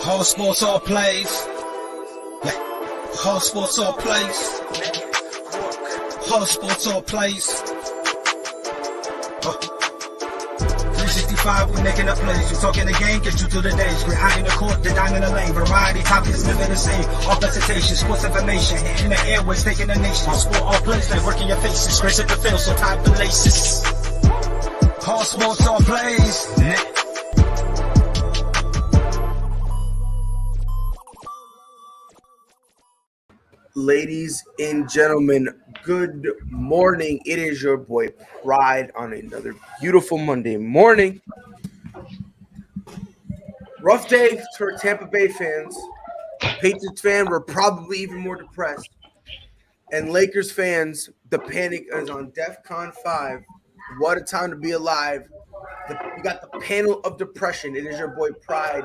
All sports, all plays. All sports, all plays. All sports, all plays. 365, we making up plays. You talking the game, get you through the days. We're out in the court, the dime in the lane. Variety topics, living the same. All presentation, sports information. In the airways, taking the nation. All sport, all plays, they working your faces. Grace at the field, so tie the laces. All sports, all plays. Ladies and gentlemen, good morning. It is your boy Pride on another beautiful Monday morning. Rough day for Tampa Bay fans. Patriots fans were probably even more depressed. And Lakers fans, the panic is on DEFCON 5. What a time to be alive. We got the panel of depression. It is your boy Pride,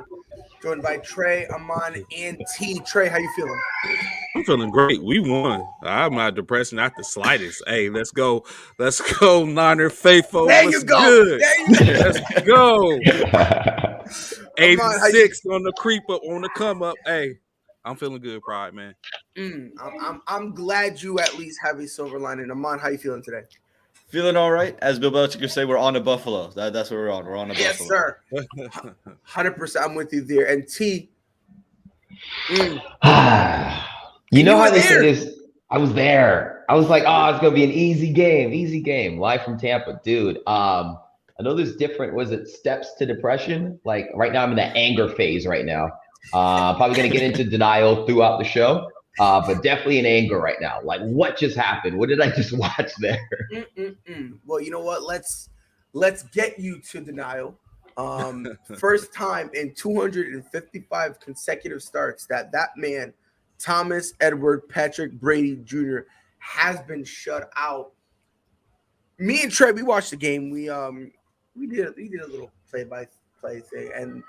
joined by Trey, Amon, and T. Trey, how you feeling? I'm feeling great. We won. I'm not depressed, not the slightest. Hey, let's go. Let's go, Niner faithful. There What's you go. good? There you go. Let's go. 86 you... on the creep up, on the come up. Hey, I'm feeling good, Pride, man. I'm glad you at least have a silver lining. Amon, how you feeling today? Feeling all right. As Bill Belichick would say, we're on to Buffalo. That's what we're on. We're on to yes, Buffalo. Yes, sir. 100%. I'm with you there. And T. You know how they say this? I was there. I was like, oh, it's going to be an easy game. Live from Tampa. Dude, I know there's different, was it steps to depression? Like right now I'm in the anger phase right now. Probably going to get into denial throughout the show. But definitely in anger right now. Like, what just happened? What did I just watch there? Well, you know what? Let's get you to denial. First time in 255 consecutive starts that man, Thomas Edward Patrick Brady Jr., has been shut out. Me and Trey, we watched the game. We did a little play-by-play thing, and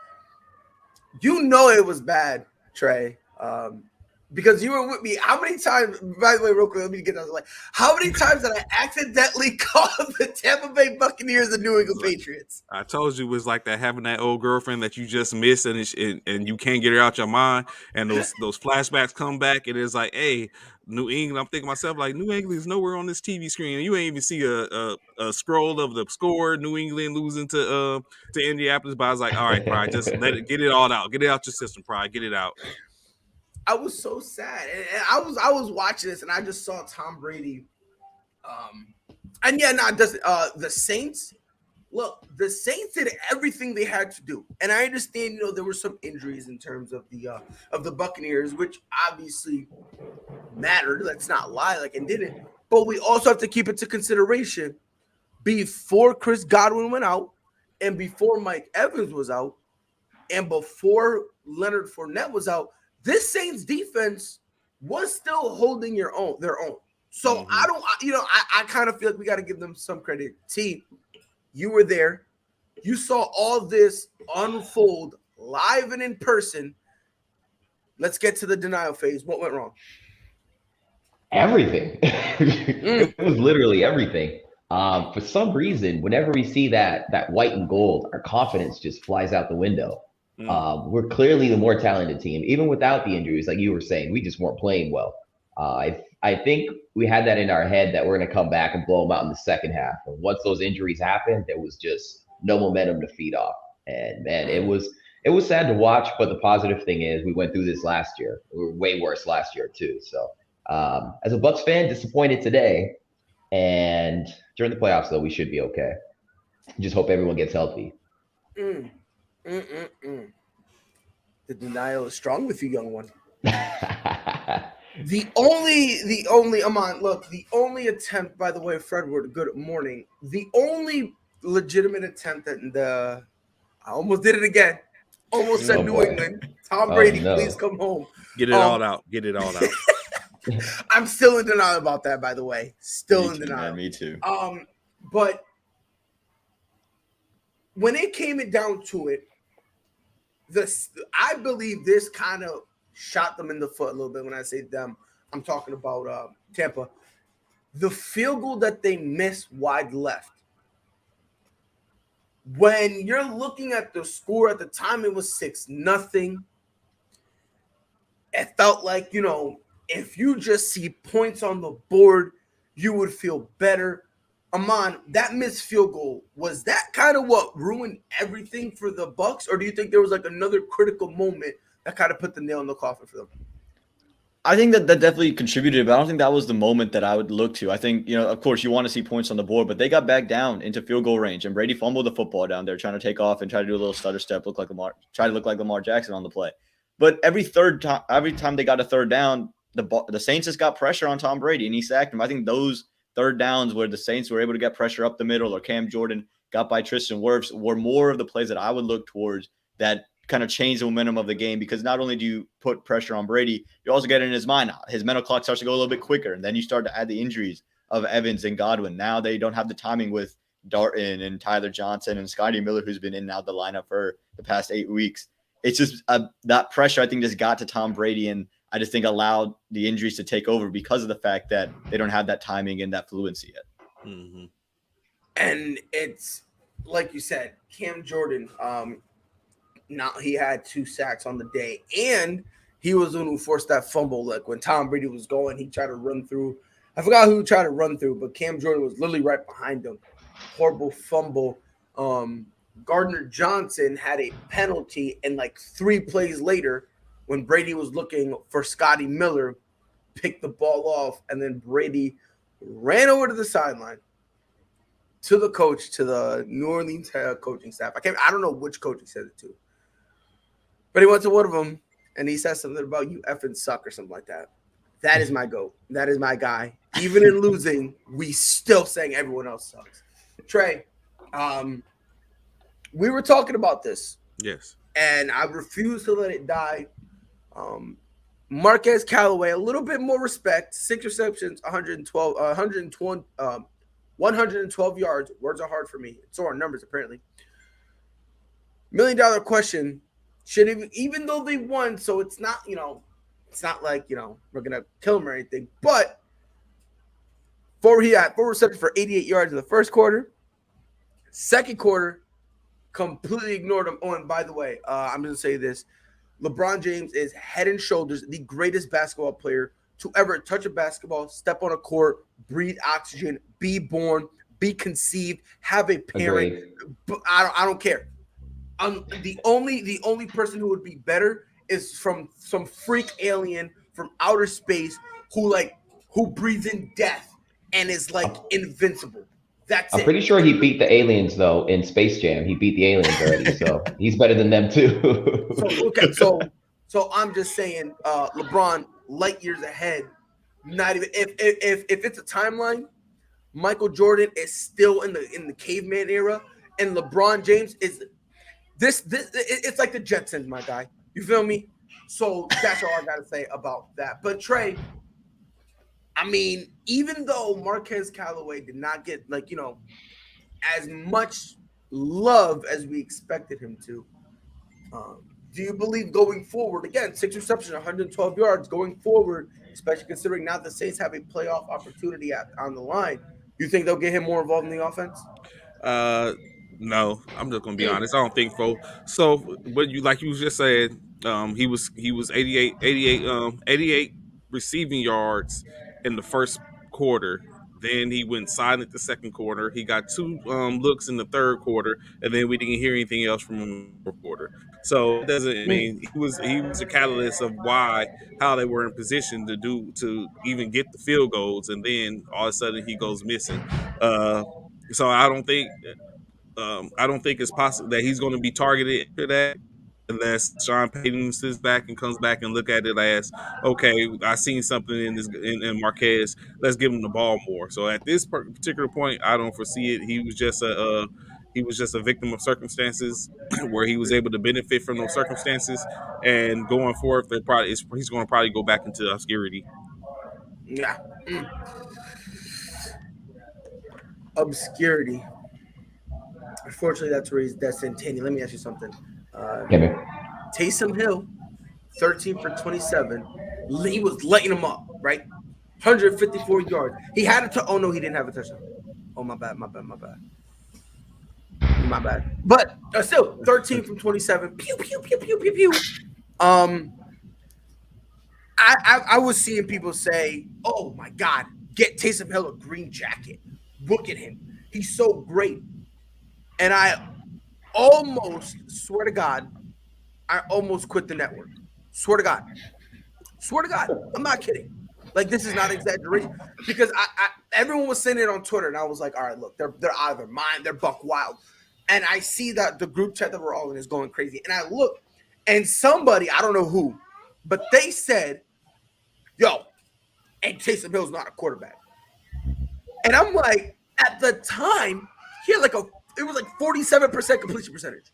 you know it was bad, Trey. Because you were with me. How many times, by the way, real quick, let me get that. Like, how many times did I accidentally call the Tampa Bay Buccaneers the New England Patriots? I told you it was like that, having that old girlfriend that you just missed and you can't get her out your mind. And those flashbacks come back. And it's like, hey, New England. I'm thinking to myself, like, New England is nowhere on this TV screen. You ain't even see a scroll of the score. New England losing to Indianapolis. But I was like, all right, Pride, just get it all out. Get it out your system, Pride. Get it out. I was so sad, and I was watching this, and I just saw Tom Brady, the Saints. Look, the Saints did everything they had to do, and I understand, there were some injuries in terms of the Buccaneers, which obviously mattered. Let's not lie, and didn't. But we also have to keep it to consideration. Before Chris Godwin went out, and before Mike Evans was out, and before Leonard Fournette was out, this Saints defense was still holding their own. So I kind of feel like we got to give them some credit. T, you were there. You saw all this unfold live and in person. Let's get to the denial phase. What went wrong? Everything. It was literally everything. For some reason, whenever we see that white and gold, our confidence just flies out the window. We're clearly the more talented team, even without the injuries. Like you were saying, we just weren't playing well. I think we had that in our head that we're going to come back and blow them out in the second half. And once those injuries happened, there was just no momentum to feed off. And man, it was sad to watch. But the positive thing is we went through this last year. We were way worse last year too. So as a Bucs fan, disappointed today. And during the playoffs, though, we should be okay. Just hope everyone gets healthy. The denial is strong with you, young one. The only Amon, look, the only attempt, by the way, Fredward, good morning. The only legitimate attempt I almost did it again. Almost said New England. Tom Brady, please come home. Get it all out. Get it all out. I'm still in denial about that, by the way. Still in denial. Man, me too. But when it came down to it, I believe this kind of shot them in the foot a little bit. When I say them, I'm talking about Tampa. The field goal that they missed wide left. When you're looking at the score at the time, it was 6-0. it felt like, if you just see points on the board, you would feel better. Amon, that missed field goal, was that kind of what ruined everything for the Bucs? Or do you think there was like another critical moment that kind of put the nail in the coffin for them? I think that definitely contributed, but I don't think that was the moment that I would look to. I think, of course, you want to see points on the board, but they got back down into field goal range, and Brady fumbled the football down there, trying to take off and try to do a little stutter step, try to look like Lamar Jackson on the play. But every time they got a third down, the Saints just got pressure on Tom Brady, and he sacked him. I think those third downs where the Saints were able to get pressure up the middle, or Cam Jordan got by Tristan Wirfs, were more of the plays that I would look towards that kind of change the momentum of the game, because not only do you put pressure on Brady, you also get it in his mind. His mental clock starts to go a little bit quicker, and then you start to add the injuries of Evans and Godwin. Now they don't have the timing with Darton and Tyler Johnson and Scotty Miller, who's been in and out of the lineup for the past 8 weeks. It's just that pressure, I think, just got to Tom Brady, and I just think allowed the injuries to take over because of the fact that they don't have that timing and that fluency yet. Mm-hmm. And it's like you said, Cam Jordan, now he had 2 sacks on the day, and he was the one who forced that fumble. Like when Tom Brady was going, he tried to run through. I forgot who he tried to run through, but Cam Jordan was literally right behind him. Horrible fumble. Gardner Johnson had a penalty, and like 3 plays later, when Brady was looking for Scotty Miller, picked the ball off, and then Brady ran over to the sideline to the coach, to the New Orleans coaching staff. I don't know which coach he said it to, but he went to one of them, and he said something about "you effing suck" or something like that. That is my GOAT. That is my guy. Even in losing, we still saying everyone else sucks. Trey, we were talking about this. Yes. And I refuse to let it die. Marquez Callaway, a little bit more respect. 6 receptions, 112 yards. Words are hard for me. So are numbers, apparently. $1 million question. Even though they won, so it's not, it's not like, we're going to kill him or anything. But he had 4 receptions for 88 yards in the first quarter. Second quarter, completely ignored him. Oh, and by the way, I'm going to say this. LeBron James is head and shoulders the greatest basketball player to ever touch a basketball, step on a court, breathe oxygen, be born, be conceived, have a parent. Agreed. I don't care. The only person who would be better is from some freak alien from outer space who breathes in death and is like invincible. That's I'm pretty sure he beat the aliens though in Space Jam. He beat the aliens already, so he's better than them too. So I'm just saying, LeBron light years ahead. Not even if it's a timeline, Michael Jordan is still in the caveman era, and LeBron James is this. It's like the Jetsons, my guy. You feel me? So that's all I gotta say about that. But Trey, I mean, even though Marquez Callaway did not get as much love as we expected him to, do you believe going forward, again, 6 receptions, 112 yards going forward, especially considering now the Saints have a playoff opportunity on the line, you think they'll get him more involved in the offense? No, I'm just gonna be honest. I don't think so. So, what you just said, he was 88 receiving yards in the first quarter. Then he went silent the second quarter. He got 2 looks in the third quarter, and then we didn't hear anything else from him in the fourth quarter. So it doesn't mean he was a catalyst of how they were in position to even get the field goals, and then all of a sudden he goes missing. So I don't think it's possible that he's going to be targeted for that unless Sean Payton sits back and comes back and look at it as, okay, I seen something in Marquez. Let's give him the ball more. So at this particular point, I don't foresee it. He was just a victim of circumstances where he was able to benefit from those circumstances. And going forward, he's going to probably go back into obscurity. Yeah. Obscurity. Unfortunately, that's where he's destined. Tanny, let me ask you something. Taysom Hill, 13 for 27. He was lighting him up, right? 154 yards. He had it to. Oh no, he didn't have a touchdown. Oh my bad. But still, 13 from 27. Pew pew pew pew pew pew. I was seeing people say, "Oh my God, get Taysom Hill a green jacket. Look at him, he's so great." And I almost swear to God, I almost quit the network. Swear to God, I'm not kidding. Like, this is not exaggeration, because everyone was saying it on Twitter, and I was like, all right, look, they're out of their mind, they're buck wild. And I see that the group chat that we're all in is going crazy, and I look, and somebody, I don't know who, but they said, "Yo, and Taysom Hill's not a quarterback." And I'm like, at the time, he had it was like 47% completion percentage.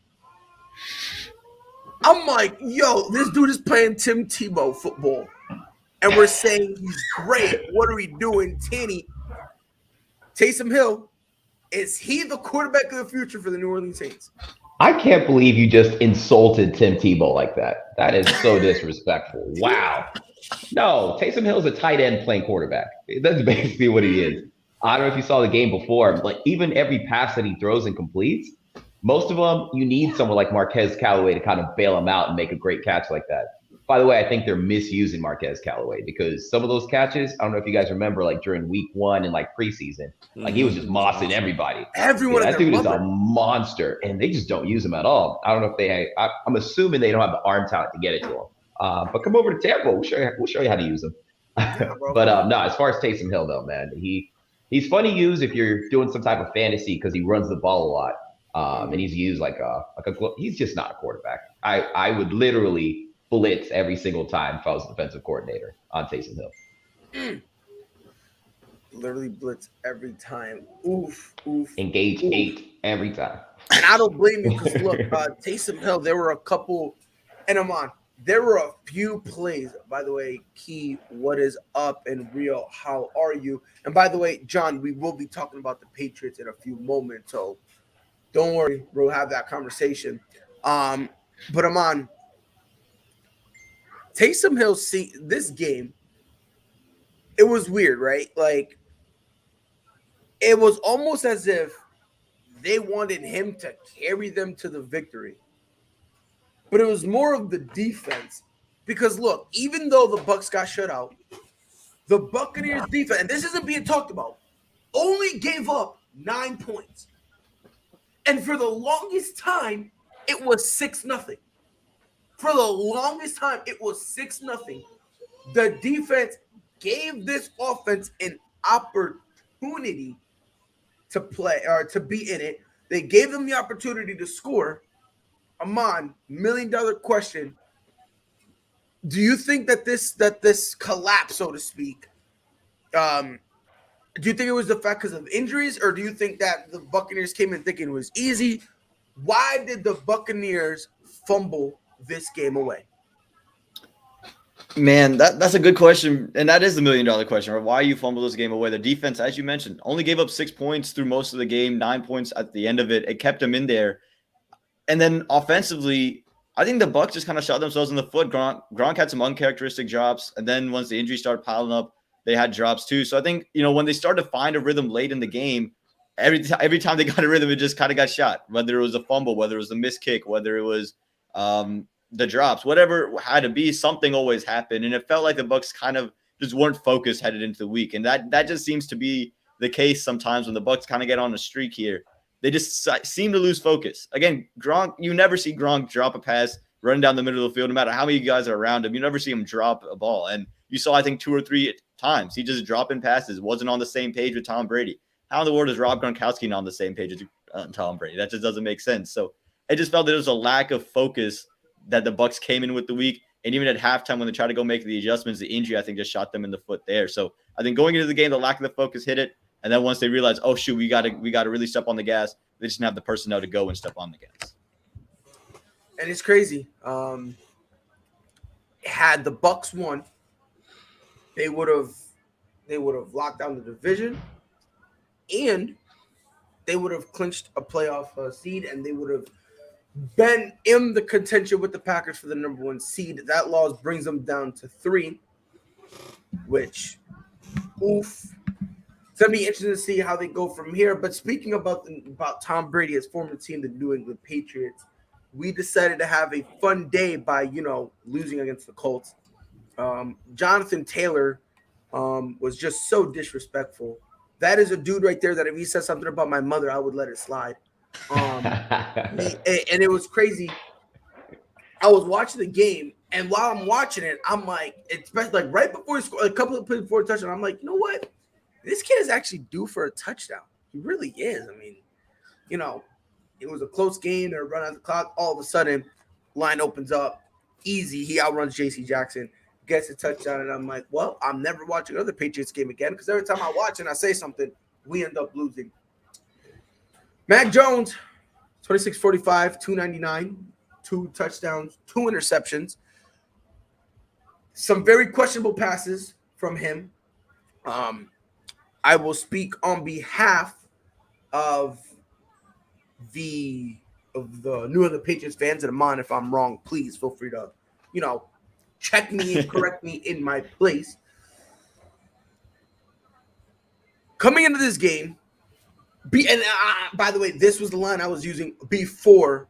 I'm like, yo, this dude is playing Tim Tebow football, and we're saying he's great. What are we doing, Tanny? Taysom Hill, is he the quarterback of the future for the New Orleans Saints? I can't believe you just insulted Tim Tebow like that. That is so disrespectful. Wow. No, Taysom Hill's a tight end playing quarterback. That's basically what he is. I don't know if you saw the game before, but even every pass that he throws and completes, most of them, you need someone like Marquez Callaway to kind of bail him out and make a great catch like that. By the way, I think they're misusing Marquez Callaway, because some of those catches, I don't know if you guys remember, like during week 1 and like preseason, like he was just mossing everybody. Everyone, that dude is a monster, and they just don't use him at all. I don't know if I'm assuming they don't have the arm talent to get it to him. But come over to Tampa, we'll show you how to use him. But no, as far as Taysom Hill though, man, he's fun to use if you're doing some type of fantasy, because he runs the ball a lot. And he's used he's just not a quarterback. I would literally blitz every single time if I was the defensive coordinator on Taysom Hill. Literally blitz every time. Oof. Engage 8 every time. And I don't blame you, because look, Taysom Hill, there were a couple, and there were a few plays. By the way, Key, what is up? And Rio, how are you? And by the way, John, we will be talking about the Patriots in a few moments, so don't worry, we'll have that conversation. But Taysom Hill, this game, it was weird, right? Like, it was almost as if they wanted him to carry them to the victory. But it was more of the defense. Because, look, even though the Bucs got shut out, the Buccaneers defense, and this isn't being talked about, only gave up 9 points. And for the longest time, it was 6-0. For the longest time, it was 6-0. The defense gave this offense an opportunity to play or to be in it. They gave them the opportunity to score. Amon, $1 million question. Do you think that this collapse, so to speak, do you think it was the fact because of injuries, or do you think that the Buccaneers came in thinking it was easy? Why did the Buccaneers fumble this game away? Man, that's a good question, and that is the $1 million question. Right? Why you fumble this game away? The defense, as you mentioned, only gave up 6 points through most of the game, 9 points at the end of it. It kept them in there. And then offensively, I think the Bucs just kind of shot themselves in the foot. Gronk had some uncharacteristic drops, and then once the injuries started piling up, they had drops too. So I think, when they started to find a rhythm late in the game, every time they got a rhythm, it just kind of got shot. Whether it was a fumble, whether it was a missed kick, whether it was the drops, whatever it had to be, something always happened. And it felt like the Bucs kind of just weren't focused headed into the week. And that just seems to be the case sometimes when the Bucs kind of get on a streak here. They just seem to lose focus. Again, Gronk, you never see Gronk drop a pass, run down the middle of the field, no matter how many guys are around him. You never see him drop a ball. And you saw, I think, 2 or 3 times he just dropping passes, wasn't on the same page with Tom Brady. How in the world is Rob Gronkowski not on the same page as Tom Brady? That just doesn't make sense. So it just felt that there was a lack of focus that the Bucs came in with the week. And even at halftime when they tried to go make the adjustments, the injury, I think, just shot them in the foot there. So I think going into the game, the lack of the focus hit it. And then once they realized, oh, shoot, we got to really step on the gas, they just didn't have the personnel to go and step on the gas. And it's crazy. Had the Bucs won, they would have locked down the division, and they would have clinched a playoff seed, and they would have been in the contention with the Packers for the number 1 seed. That loss brings them down to 3, which, oof. It's going to be interesting to see how they go from here. But speaking about Tom Brady, his former team, the New England Patriots, we decided to have a fun day by, losing against the Colts. Jonathan Taylor was just so disrespectful. That is a dude right there that if he said something about my mother, I would let it slide. And it was crazy. I was watching the game, and while I'm watching it, I'm like, especially like right before he scored, a couple of plays before a touchdown, I'm like, you know what? This kid is actually due for a touchdown. He really is. I mean, you know, it was a close game. They're running out the clock. All of a sudden, line opens up. Easy. He outruns J.C. Jackson, gets a touchdown, and I'm like, well, I'm never watching another Patriots game again because every time I watch and I say something, we end up losing. Mac Jones, 26-45, 299, 2 touchdowns, 2 interceptions. Some very questionable passes from him. I will speak on behalf of the New England Patriots fans, and Amon, if I'm wrong, please feel free to, check me and correct me in my place. Coming into this game, by the way, this was the line I was using before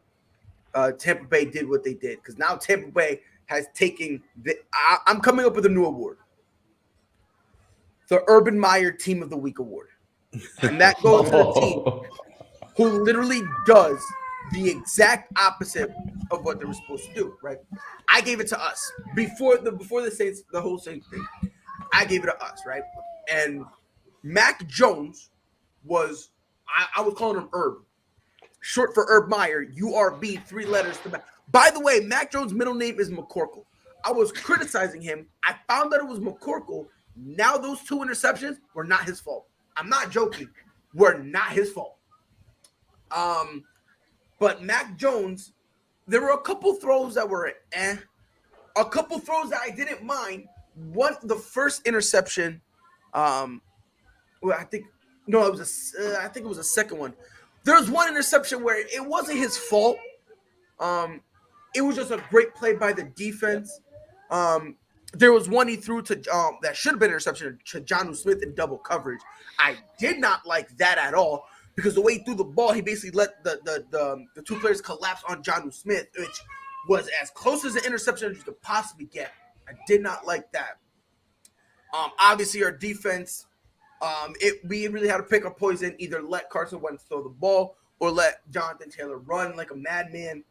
Tampa Bay did what they did, because now Tampa Bay has taken I'm coming up with a new award. The Urban Meyer Team of the Week award. And that goes to the team who literally does the exact opposite of what they were supposed to do, right? I gave it to us. Before the Saints, the whole Saints thing, I gave it to us, right? And Mac Jones was, I was calling him Herb. Short for Herb Meyer, URB, 3 letters to Mac. By the way, Mac Jones' middle name is McCorkle. I was criticizing him. I found that it was McCorkle. Now those 2 interceptions were not his fault. I'm not joking. Were not his fault. But Mac Jones, there were a couple throws that were a couple throws that I didn't mind. The first interception, I think it was a second one. There was one interception where it wasn't his fault. It was just a great play by the defense. There was one he threw to that should have been an interception to Jonnu Smith in double coverage. I did not like that at all because the way he threw the ball, he basically let the 2 players collapse on Jonnu Smith, which was as close as an interception as you could possibly get. I did not like that. Obviously, our defense, we really had to pick our poison, either let Carson Wentz throw the ball or let Jonathan Taylor run like a madman.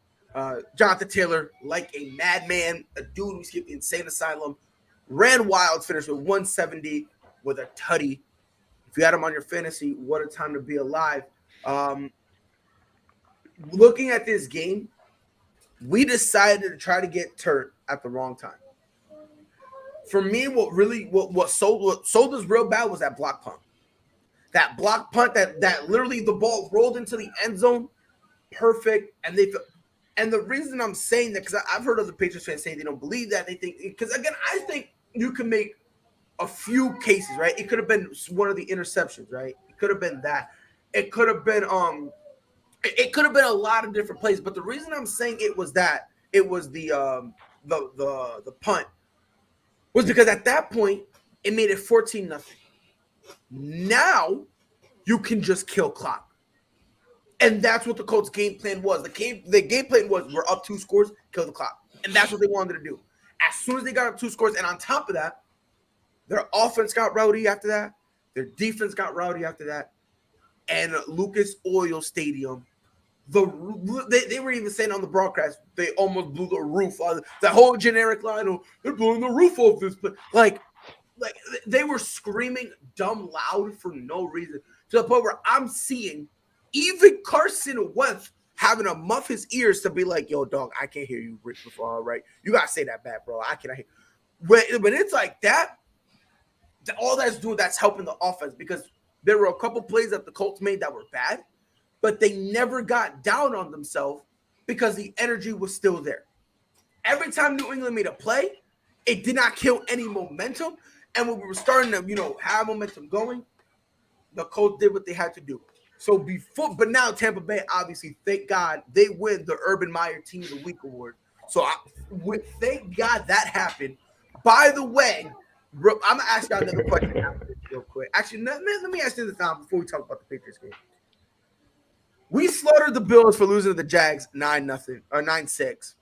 Jonathan Taylor, like a madman, a dude who skipped the insane asylum, ran wild, finished with 170 with a tutty. If you had him on your fantasy, what a time to be alive. Looking at this game, we decided to try to get Turt at the wrong time. For me, what sold us real bad was that block punt. That block punt that literally the ball rolled into the end zone, perfect, and the reason I'm saying that, because I've heard other Patriots fans saying they don't believe that. They think, because again, I think you can make a few cases, right? It could have been one of the interceptions, right? It could have been that. It could have been a lot of different plays. But the reason I'm saying it was the punt was because at that point it made it 14-0. Now you can just kill clock. And that's what the Colts' game plan was. The game plan was, we're up 2 scores, kill the clock. And that's what they wanted to do. As soon as they got up 2 scores, and on top of that, their offense got rowdy after that. Their defense got rowdy after that. And Lucas Oil Stadium, they were even saying on the broadcast, they almost blew the roof on the whole generic line of, they're blowing the roof off this place. Like they were screaming dumb loud for no reason, to the point where I'm seeing even Carson Wentz having to muff his ears to be like, yo, dog, I can't hear you before, all right? You got to say that back, bro. I cannot hear. When it's like that, all that's helping the offense, because there were a couple plays that the Colts made that were bad, but they never got down on themselves because the energy was still there. Every time New England made a play, it did not kill any momentum. And when we were starting to, have momentum going, the Colts did what they had to do. So but now Tampa Bay, obviously, thank God, they win the Urban Meyer Team of the Week award. So thank God that happened. By the way, I'm going to ask you another question real quick. Actually, let me ask you this now before we talk about the Patriots game. We slaughtered the Bills for losing to the Jags 9-0 or 9-6.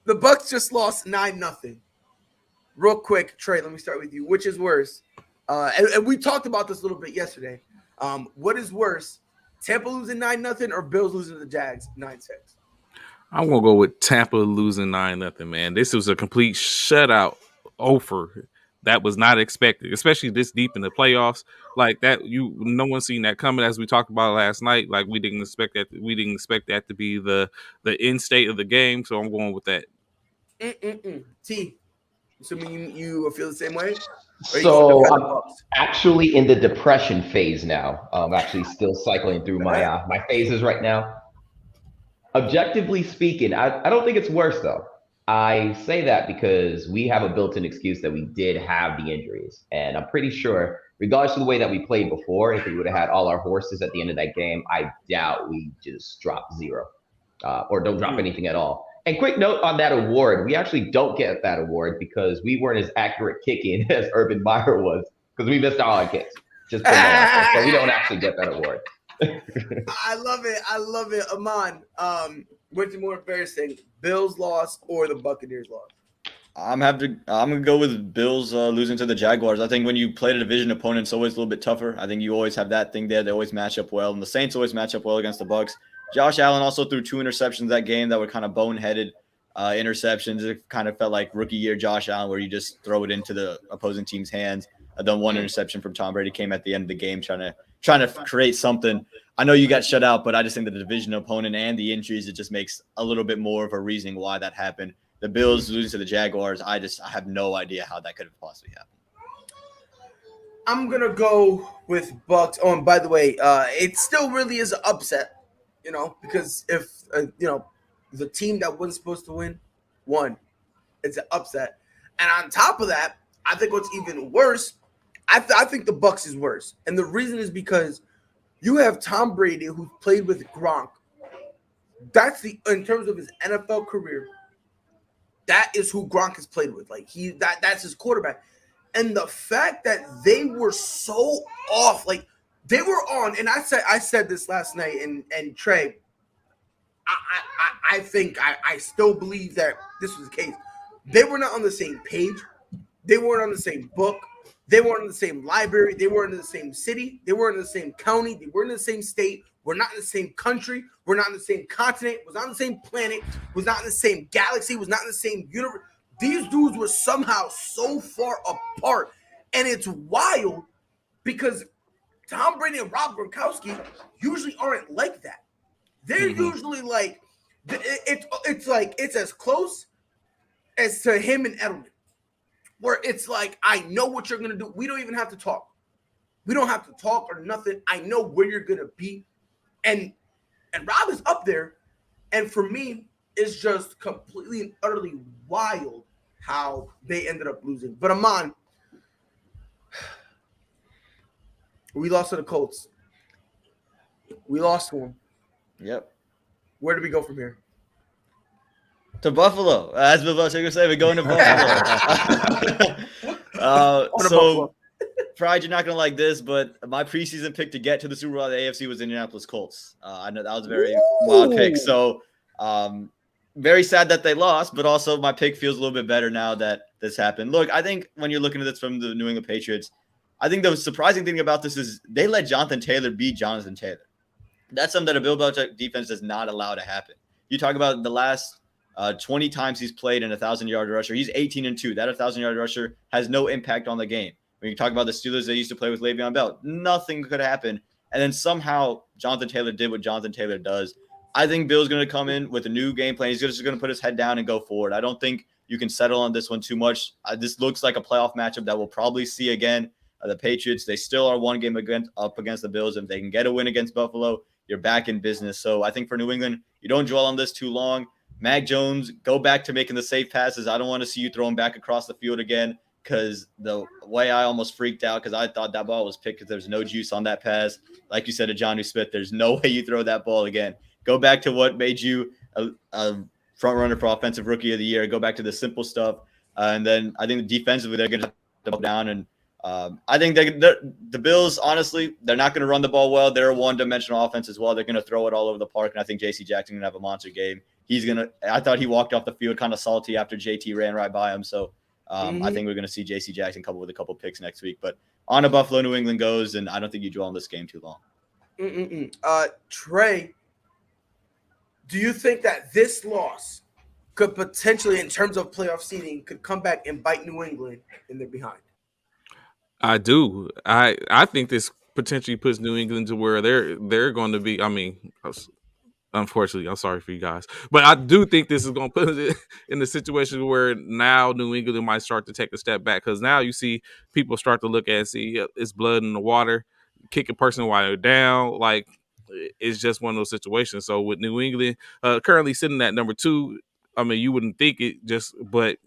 The Bucs just lost 9-0. Real quick, Trey, let me start with you. Which is worse? And we talked about this a little bit yesterday. What is worse, Tampa losing 9-0 or Bills losing to the Jags 9-6? I'm gonna go with Tampa losing 9-0, man. This was a complete shutout offer that was not expected, especially this deep in the playoffs. Like that, no one seen that coming. As we talked about last night, like we didn't expect that. We didn't expect that to be the end state of the game. So I'm going with that. T, assuming you feel the same way. So I'm actually in the depression phase now. I'm actually still cycling through my phases right now. Objectively speaking, I don't think it's worse though. I say that because we have a built-in excuse that we did have the injuries. And I'm pretty sure, regardless of the way that we played before, if we would have had all our horses at the end of that game, I doubt we just drop 0 or don't drop anything at all. And quick note on that award, we actually don't get that award because we weren't as accurate kicking as Urban Meyer was because we missed all our kicks. Just put that out there. So we don't actually get that award. I love it. Aman, what's more embarrassing, Bills loss or the Buccaneers loss? I'm gonna go with Bills losing to the Jaguars. I think when you play a division opponent, it's always a little bit tougher. I think you always have that thing there. They always match up well, and the Saints always match up well against the Bucs. Josh Allen also threw 2 interceptions that game that were kind of boneheaded interceptions. It kind of felt like rookie year Josh Allen, where you just throw it into the opposing team's hands. Then 1 interception from Tom Brady came at the end of the game, trying to create something. I know you got shut out, but I just think the division opponent and the injuries, it just makes a little bit more of a reason why that happened. The Bills losing to the Jaguars, I have no idea how that could have possibly happened. I'm gonna go with Bucs. Oh, and by the way, it still really is an upset, because if the team that wasn't supposed to win won, it's an upset. And on top of that, I think what's even worse, I think the Bucs is worse, and the reason is because you have Tom Brady, who played with Gronk. That's in terms of his NFL career, that is who Gronk has played with. Like that's his quarterback. And the fact that they were so off, like they were on, and I said this last night, and Trey, I think I still believe that this was the case. They were not on the same page. They weren't on the same book. They weren't in the same library. They weren't in the same city. They weren't in the same county. They weren't in the same state. We're not in the same country. We're not in the same continent. Was not on the same planet. Was not in the same galaxy. Was not in the same universe. These dudes were somehow so far apart. And it's wild because Tom Brady and Rob Gronkowski usually aren't like that. They're usually like, it's as close as to him and Edelman, where it's like, I know what you're going to do. We don't even have to talk. We don't have to talk or nothing. I know where you're going to be. And Rob is up there. And for me, it's just completely and utterly wild how they ended up losing. But Aman, we lost to the Colts. We lost to them. Yep. Where do we go from here? To Buffalo. As Bill Belichick say, we're going to Buffalo. So probably you're not going to like this, but my preseason pick to get to the Super Bowl of the AFC was Indianapolis Colts. I know that was a very wild pick. So very sad that they lost, but also my pick feels a little bit better now that this happened. Look, I think when you're looking at this from the New England Patriots, I think the surprising thing about this is they let Jonathan Taylor beat Jonathan Taylor. That's something that a Bill Belichick defense does not allow to happen. You talk about the last 20 times he's played in a 1,000-yard rusher. He's 18-2. That 1,000-yard rusher has no impact on the game. When you talk about the Steelers, they used to play with Le'Veon Bell. Nothing could happen. And then somehow Jonathan Taylor did what Jonathan Taylor does. I think Bill's going to come in with a new game plan. He's just going to put his head down and go forward. I don't think you can settle on this one too much. This looks like a playoff matchup that we'll probably see again. The Patriots, they still are one game up against the Bills. If they can get a win against Buffalo, you're back in business. So I think for New England, you don't dwell on this too long. Mac Jones, go back to making the safe passes. I don't want to see you throw him back across the field again, because the way I almost freaked out because I thought that ball was picked because there's no juice on that pass. Like you said to Jonnu Smith, there's no way you throw that ball again. Go back to what made you a front runner for Offensive Rookie of the Year. Go back to the simple stuff. And then I think defensively, they're going to double down and I think the Bills, honestly, they're not going to run the ball well. They're a one-dimensional offense as well. They're going to throw it all over the park, and I think J.C. Jackson going to have a monster game. I thought he walked off the field kind of salty after JT ran right by him. So I think we're going to see J.C. Jackson coupled with a couple picks next week. But on to Buffalo, New England goes, and I don't think you dwell on this game too long. Trey, do you think that this loss could potentially, in terms of playoff seeding, could come back and bite New England in their behind? I do. I think this potentially puts New England to where they're going to be. I mean, unfortunately, I'm sorry for you guys, but I do think this is going to put it in the situation where now New England might start to take a step back, because now you see people start to look at and see it's blood in the water, kick a person while they're down. Like, it's just one of those situations. So with New England currently sitting at number 2, I mean, you wouldn't think it but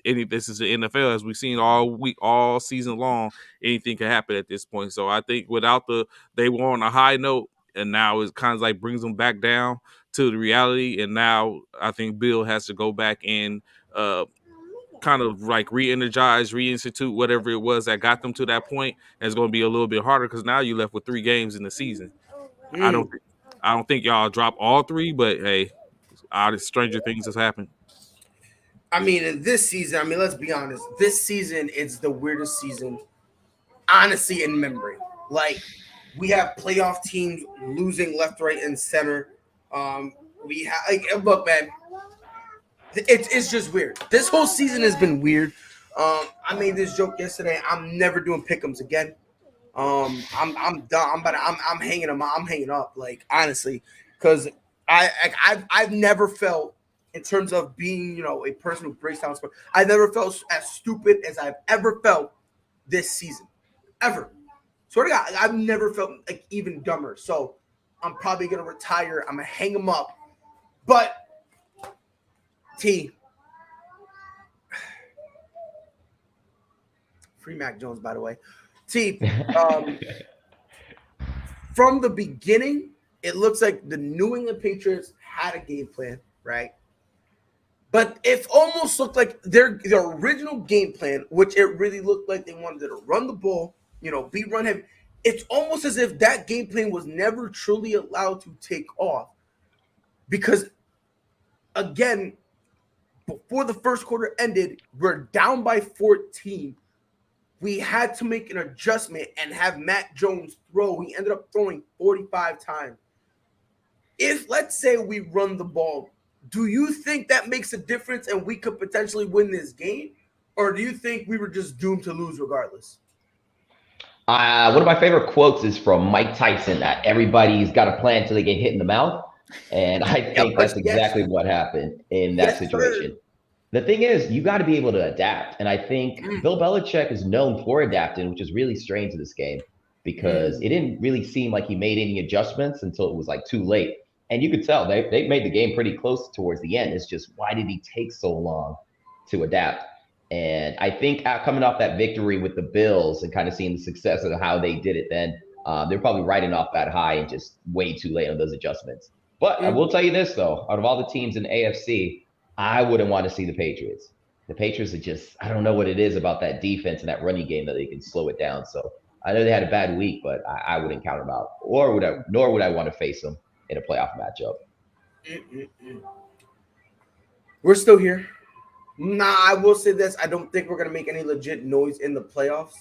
this is the NFL, as we've seen all week, all season long. Anything can happen at this point. So I think they were on a high note, and now it kind of like brings them back down to the reality. And now I think Bill has to go back and kind of like re-energize, reinstitute whatever it was that got them to that point. And it's going to be a little bit harder because now you're left with 3 games in the season. I don't think y'all drop all 3, but hey, stranger things has happened. I mean, in this season, let's be honest. This season is the weirdest season, honestly, in memory. Like, we have playoff teams losing left, right, and center. We have look, man. It's just weird. This whole season has been weird. I made this joke yesterday. I'm never doing pick'ems again. I'm done. I'm hanging them. I'm hanging up. Like, honestly, because I've never felt, in terms of being, a person who breaks down sports, I've never felt as stupid as I've ever felt this season, ever. Swear to God, I've never felt like even dumber. So I'm probably gonna retire. I'm gonna hang them up. But free Mac Jones, by the way. From the beginning, it looks like the New England Patriots had a game plan, right? But it almost looked like their original game plan, which it really looked like they wanted to run the ball, be run heavy. It's almost as if that game plan was never truly allowed to take off. Because, again, before the first quarter ended, we're down by 14. We had to make an adjustment and have Matt Jones throw. He ended up throwing 45 times. If, let's say, we run the ball, do you think that makes a difference and we could potentially win this game? Or do you think we were just doomed to lose regardless? One of my favorite quotes is from Mike Tyson, that everybody's got a plan until they get hit in the mouth. And I think that's exactly what happened in that situation. Sir. The thing is, you got to be able to adapt. And I think Bill Belichick is known for adapting, which is really strange in this game, because it didn't really seem like he made any adjustments until it was like too late. And you could tell they made the game pretty close towards the end. It's just, why did he take so long to adapt? And I think coming off that victory with the Bills and kind of seeing the success of how they did it then, they're probably riding off that high and just way too late on those adjustments. But I will tell you this, though. Out of all the teams in the AFC, I wouldn't want to see the Patriots. The Patriots are just, I don't know what it is about that defense and that running game that they can slow it down. So I know they had a bad week, but I wouldn't count them out. Nor would I want to face them in a playoff matchup. We're still here. Nah, I will say this. I don't think we're going to make any legit noise in the playoffs.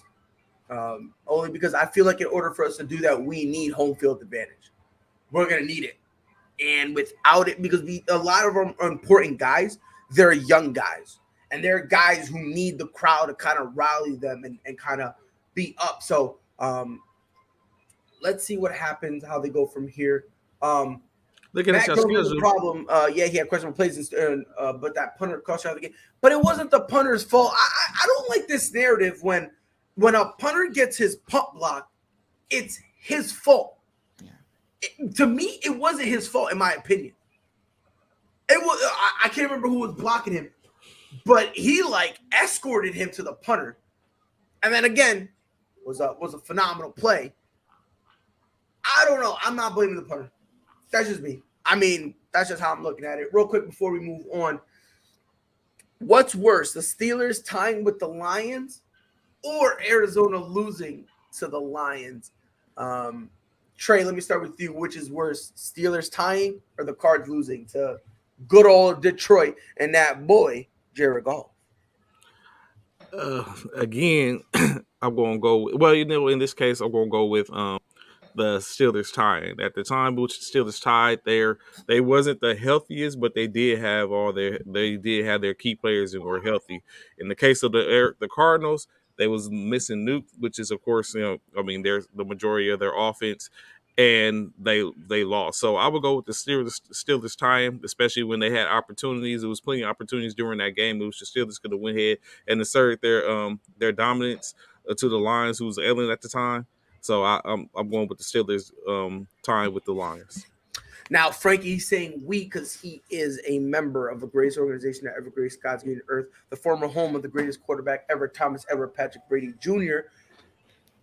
Only because I feel like in order for us to do that, we need home field advantage. We're going to need it. And without it, because a lot of them are important guys, they're young guys. And they're guys who need the crowd to kind of rally them and kind of be up. So let's see what happens, how they go from here. Look at the problem. He had questionable plays, but that punter cost out of the game. But it wasn't the punter's fault. I don't like this narrative when a punter gets his punt block, it's his fault. To me, it wasn't his fault, in my opinion. It was. I can't remember who was blocking him, but he escorted him to the punter, and then again was a phenomenal play. I don't know. I'm not blaming the punter. That's just me. I mean, that's just how I'm looking at it. Real quick before we move on, what's worse, the Steelers tying with the Lions or Arizona losing to the Lions. Trey, let me start with you. Which is worse, Steelers tying or the Cards losing to good old Detroit and that boy, Jared Goff? Again, I'm going to go. Well, in this case, I'm going to go with the Steelers tying. At the time which the Steelers tied there, they wasn't the healthiest, but they did have their key players and were healthy. In the case of the Cardinals, they was missing Nuke, which is of course, there's the majority of their offense, and they lost. So I would go with the Steelers tying, especially when they had opportunities. It was plenty of opportunities during that game. It was the Steelers could have went ahead and asserted their dominance to the Lions, who was ailing at the time. So I'm going with the Steelers tying with the Lions. Now, Frankie, he's saying we because he is a member of the greatest organization that ever graced God's green earth, the former home of the greatest quarterback ever, Thomas Edward Patrick Brady Jr.,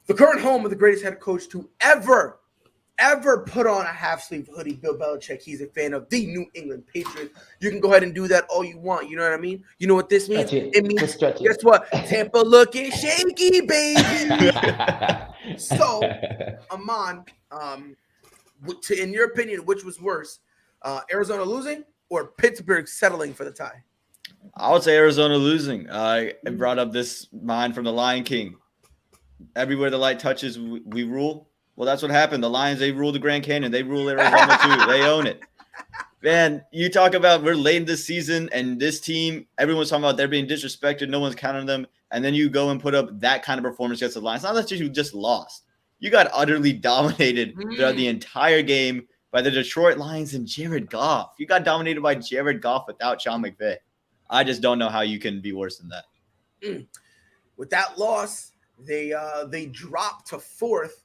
the current home of the greatest head coach to ever put on a half-sleeve hoodie, Bill Belichick. He's a fan of the New England Patriots. You can go ahead and do that all you want. You know what I mean? You know what this means? It means, guess what? Tampa looking shaky, baby. So, Aman, in your opinion, which was worse, Arizona losing or Pittsburgh settling for the tie? I would say Arizona losing. I brought up this line from the Lion King. Everywhere the light touches, we rule. Well, that's what happened. The Lions, they rule the Grand Canyon. They rule Arizona too. They own it. Man, you talk about we're late in this season, and this team, everyone's talking about they're being disrespected. No one's counting them. And then you go and put up that kind of performance against the Lions. It's not that you just lost. You got utterly dominated throughout the entire game by the Detroit Lions and Jared Goff. You got dominated by Jared Goff without Sean McVay. I just don't know how you can be worse than that. With that loss, they dropped to fourth.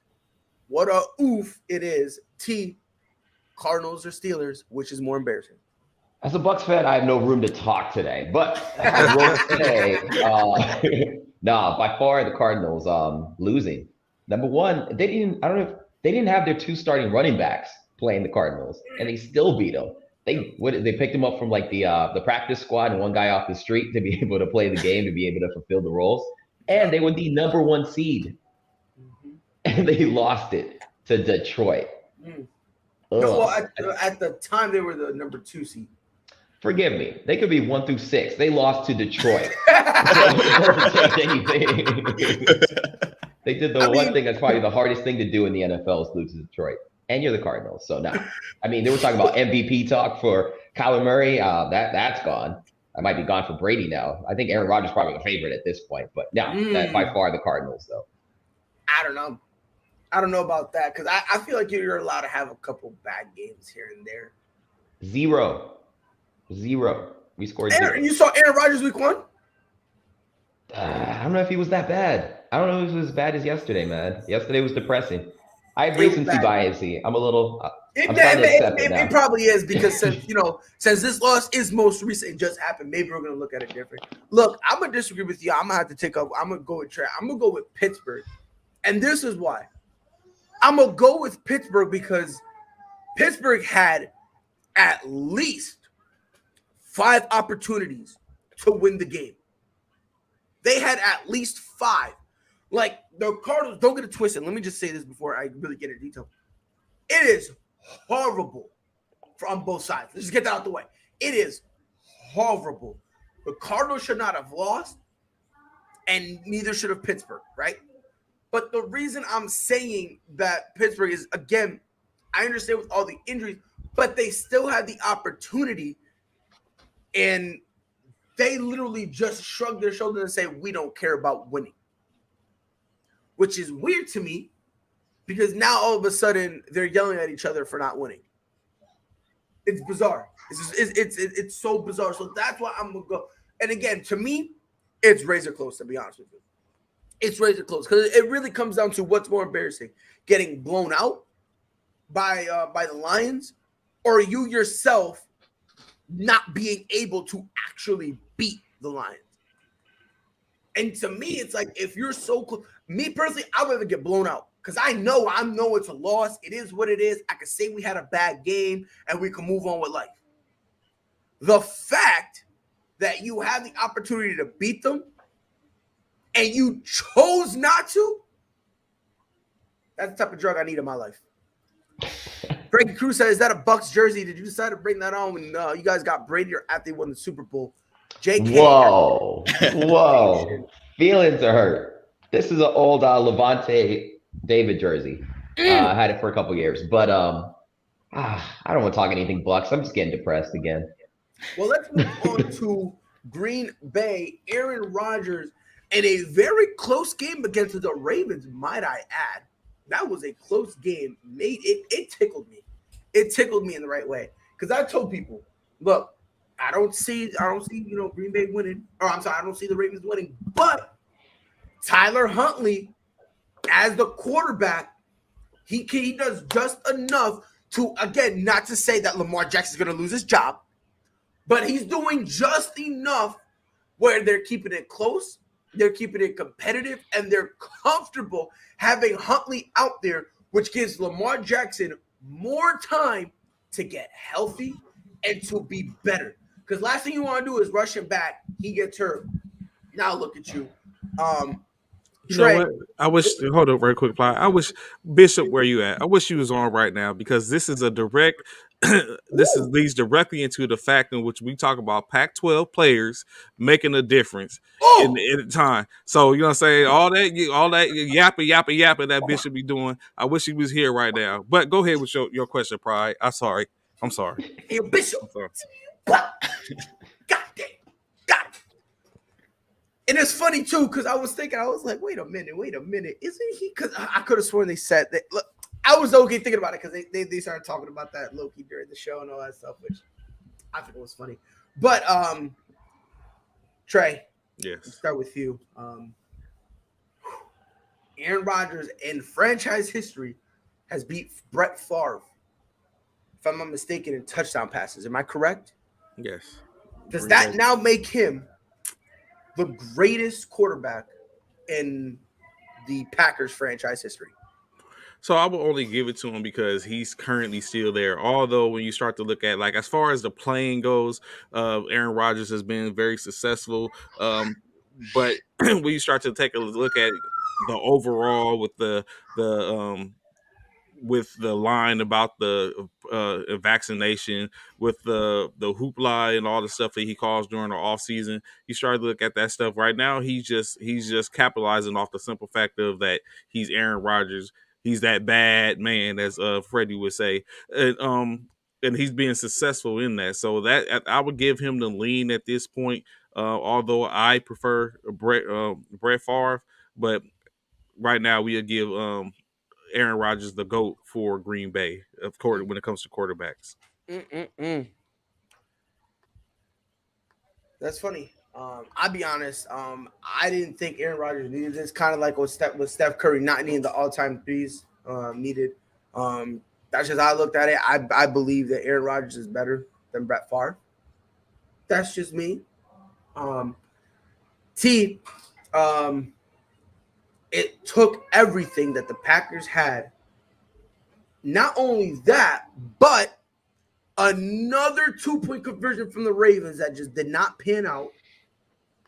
What a oof it is. Cardinals or Steelers, which is more embarrassing? As a Bucs fan, I have no room to talk today, but I will say, by far the Cardinals losing. Number one, they didn't have their two starting running backs playing the Cardinals, and they still beat them. They picked them up from like the practice squad and one guy off the street to be able to play the game, to be able to fulfill the roles, and they were the number one seed. And they lost it to Detroit. No, well, at the time, they were the number 2 seed. Forgive me. They could be 1 through 6. They lost to Detroit. It doesn't change anything. They did one thing that's probably the hardest thing to do in the NFL is lose to Detroit. And you're the Cardinals. So now, they were talking about MVP talk for Kyler Murray. That's gone. I might be gone for Brady now. I think Aaron Rodgers is probably the favorite at this point. But that's by far the Cardinals, though. I don't know about that because I feel like you're allowed to have a couple bad games here and there. Zero. We scored 0. You saw Aaron Rodgers week 1? I don't know if he was that bad. I don't know if it was as bad as yesterday, man. Yesterday was depressing. I have recency bias. I'm a little. I'm starting to accept it now. It probably is because since this loss is most recent, it just happened. Maybe we're gonna look at it different. Look, I'm gonna disagree with you. I'm gonna have to take up. I'm gonna go with Trey. I'm gonna go with Pittsburgh, and this is why. I'm going to go with Pittsburgh because Pittsburgh had at least 5 opportunities to win the game. They had at least 5. Like, the Cardinals, don't get it twisted. Let me just say this before I really get into detail. It is horrible on both sides. Let's just get that out the way. It is horrible. The Cardinals should not have lost, and neither should have Pittsburgh, right? But the reason I'm saying that Pittsburgh is, again, I understand with all the injuries, but they still had the opportunity, and they literally just shrugged their shoulders and say, we don't care about winning, which is weird to me because now all of a sudden they're yelling at each other for not winning. It's bizarre. It's so bizarre. So that's why I'm going to go. And again, to me, it's razor close, to be honest with you. It's razor close because it really comes down to what's more embarrassing: getting blown out by the Lions, or you yourself not being able to actually beat the Lions. And to me, it's like if you're so close. Me personally, I'd rather get blown out because I know it's a loss. It is what it is. I can say we had a bad game and we can move on with life. The fact that you have the opportunity to beat them and you chose not to, that's the type of drug I need in my life. Frankie Cruz said, is that a Bucks jersey? Did you decide to bring that on when you guys got Brady or after they won the Super Bowl? JK. Whoa. Feelings are hurt. This is an old Levante David jersey. I had it for a couple years, but I don't want to talk anything Bucks. I'm just getting depressed again. Well, let's move on to Green Bay. Aaron Rodgers in a very close game against the Ravens, might I add. That was a close game. It tickled me. It tickled me in the right way. Because I told people, look, I don't see Green Bay winning. Or I'm sorry, I don't see the Ravens winning. But Tyler Huntley, as the quarterback, he does just enough to, again, not to say that Lamar Jackson's going to lose his job, but he's doing just enough where they're keeping it close, they're keeping it competitive, and they're comfortable having Huntley out there, which gives Lamar Jackson more time to get healthy and to be better. Because last thing you want to do is rush him back. He gets hurt. Now look at you. You know what? I wish. Hold up, very quick, Fly. I wish Bishop, where you at? I wish you was on right now because this is a direct. Leads directly into the fact in which we talk about Pac-12 players making a difference in the time. So you know what I'm saying? All that yappa that Bishop be doing. I wish he was here right now. But go ahead with your question, Pride. I'm sorry. Hey, Bishop. I'm sorry. God damn. God. And it's funny too, because I was like, wait a minute, isn't he? Because I could have sworn they said that. Look, I was okay thinking about it because they started talking about that Loki during the show and all that stuff, which I think was funny. But Trey, yes, let's start with you. Aaron Rodgers in franchise history has beat Brett Favre, if I'm not mistaken, in touchdown passes. Am I correct? Yes. Does that now make him the greatest quarterback in the Packers franchise history? So I will only give it to him because he's currently still there. Although when you start to look at, like, as far as the playing goes, Aaron Rodgers has been very successful. But when you start to take a look at the overall with the line about the vaccination, with the hoopla and all the stuff that he caused during the offseason, you start to look at that stuff right now. He's just capitalizing off the simple fact of that he's Aaron Rodgers. He's that bad man, as Freddie would say, and he's being successful in that. So that I would give him the lean at this point. Although I prefer Brett Favre, but right now we'll give Aaron Rodgers the GOAT for Green Bay, of course, when it comes to quarterbacks. That's funny. I'll be honest. I didn't think Aaron Rodgers needed this. Kind of like with Steph Curry not needing the all-time threes needed. That's just how I looked at it. I believe that Aaron Rodgers is better than Brett Favre. That's just me. It took everything that the Packers had. Not only that, but another 2-point conversion from the Ravens that just did not pan out.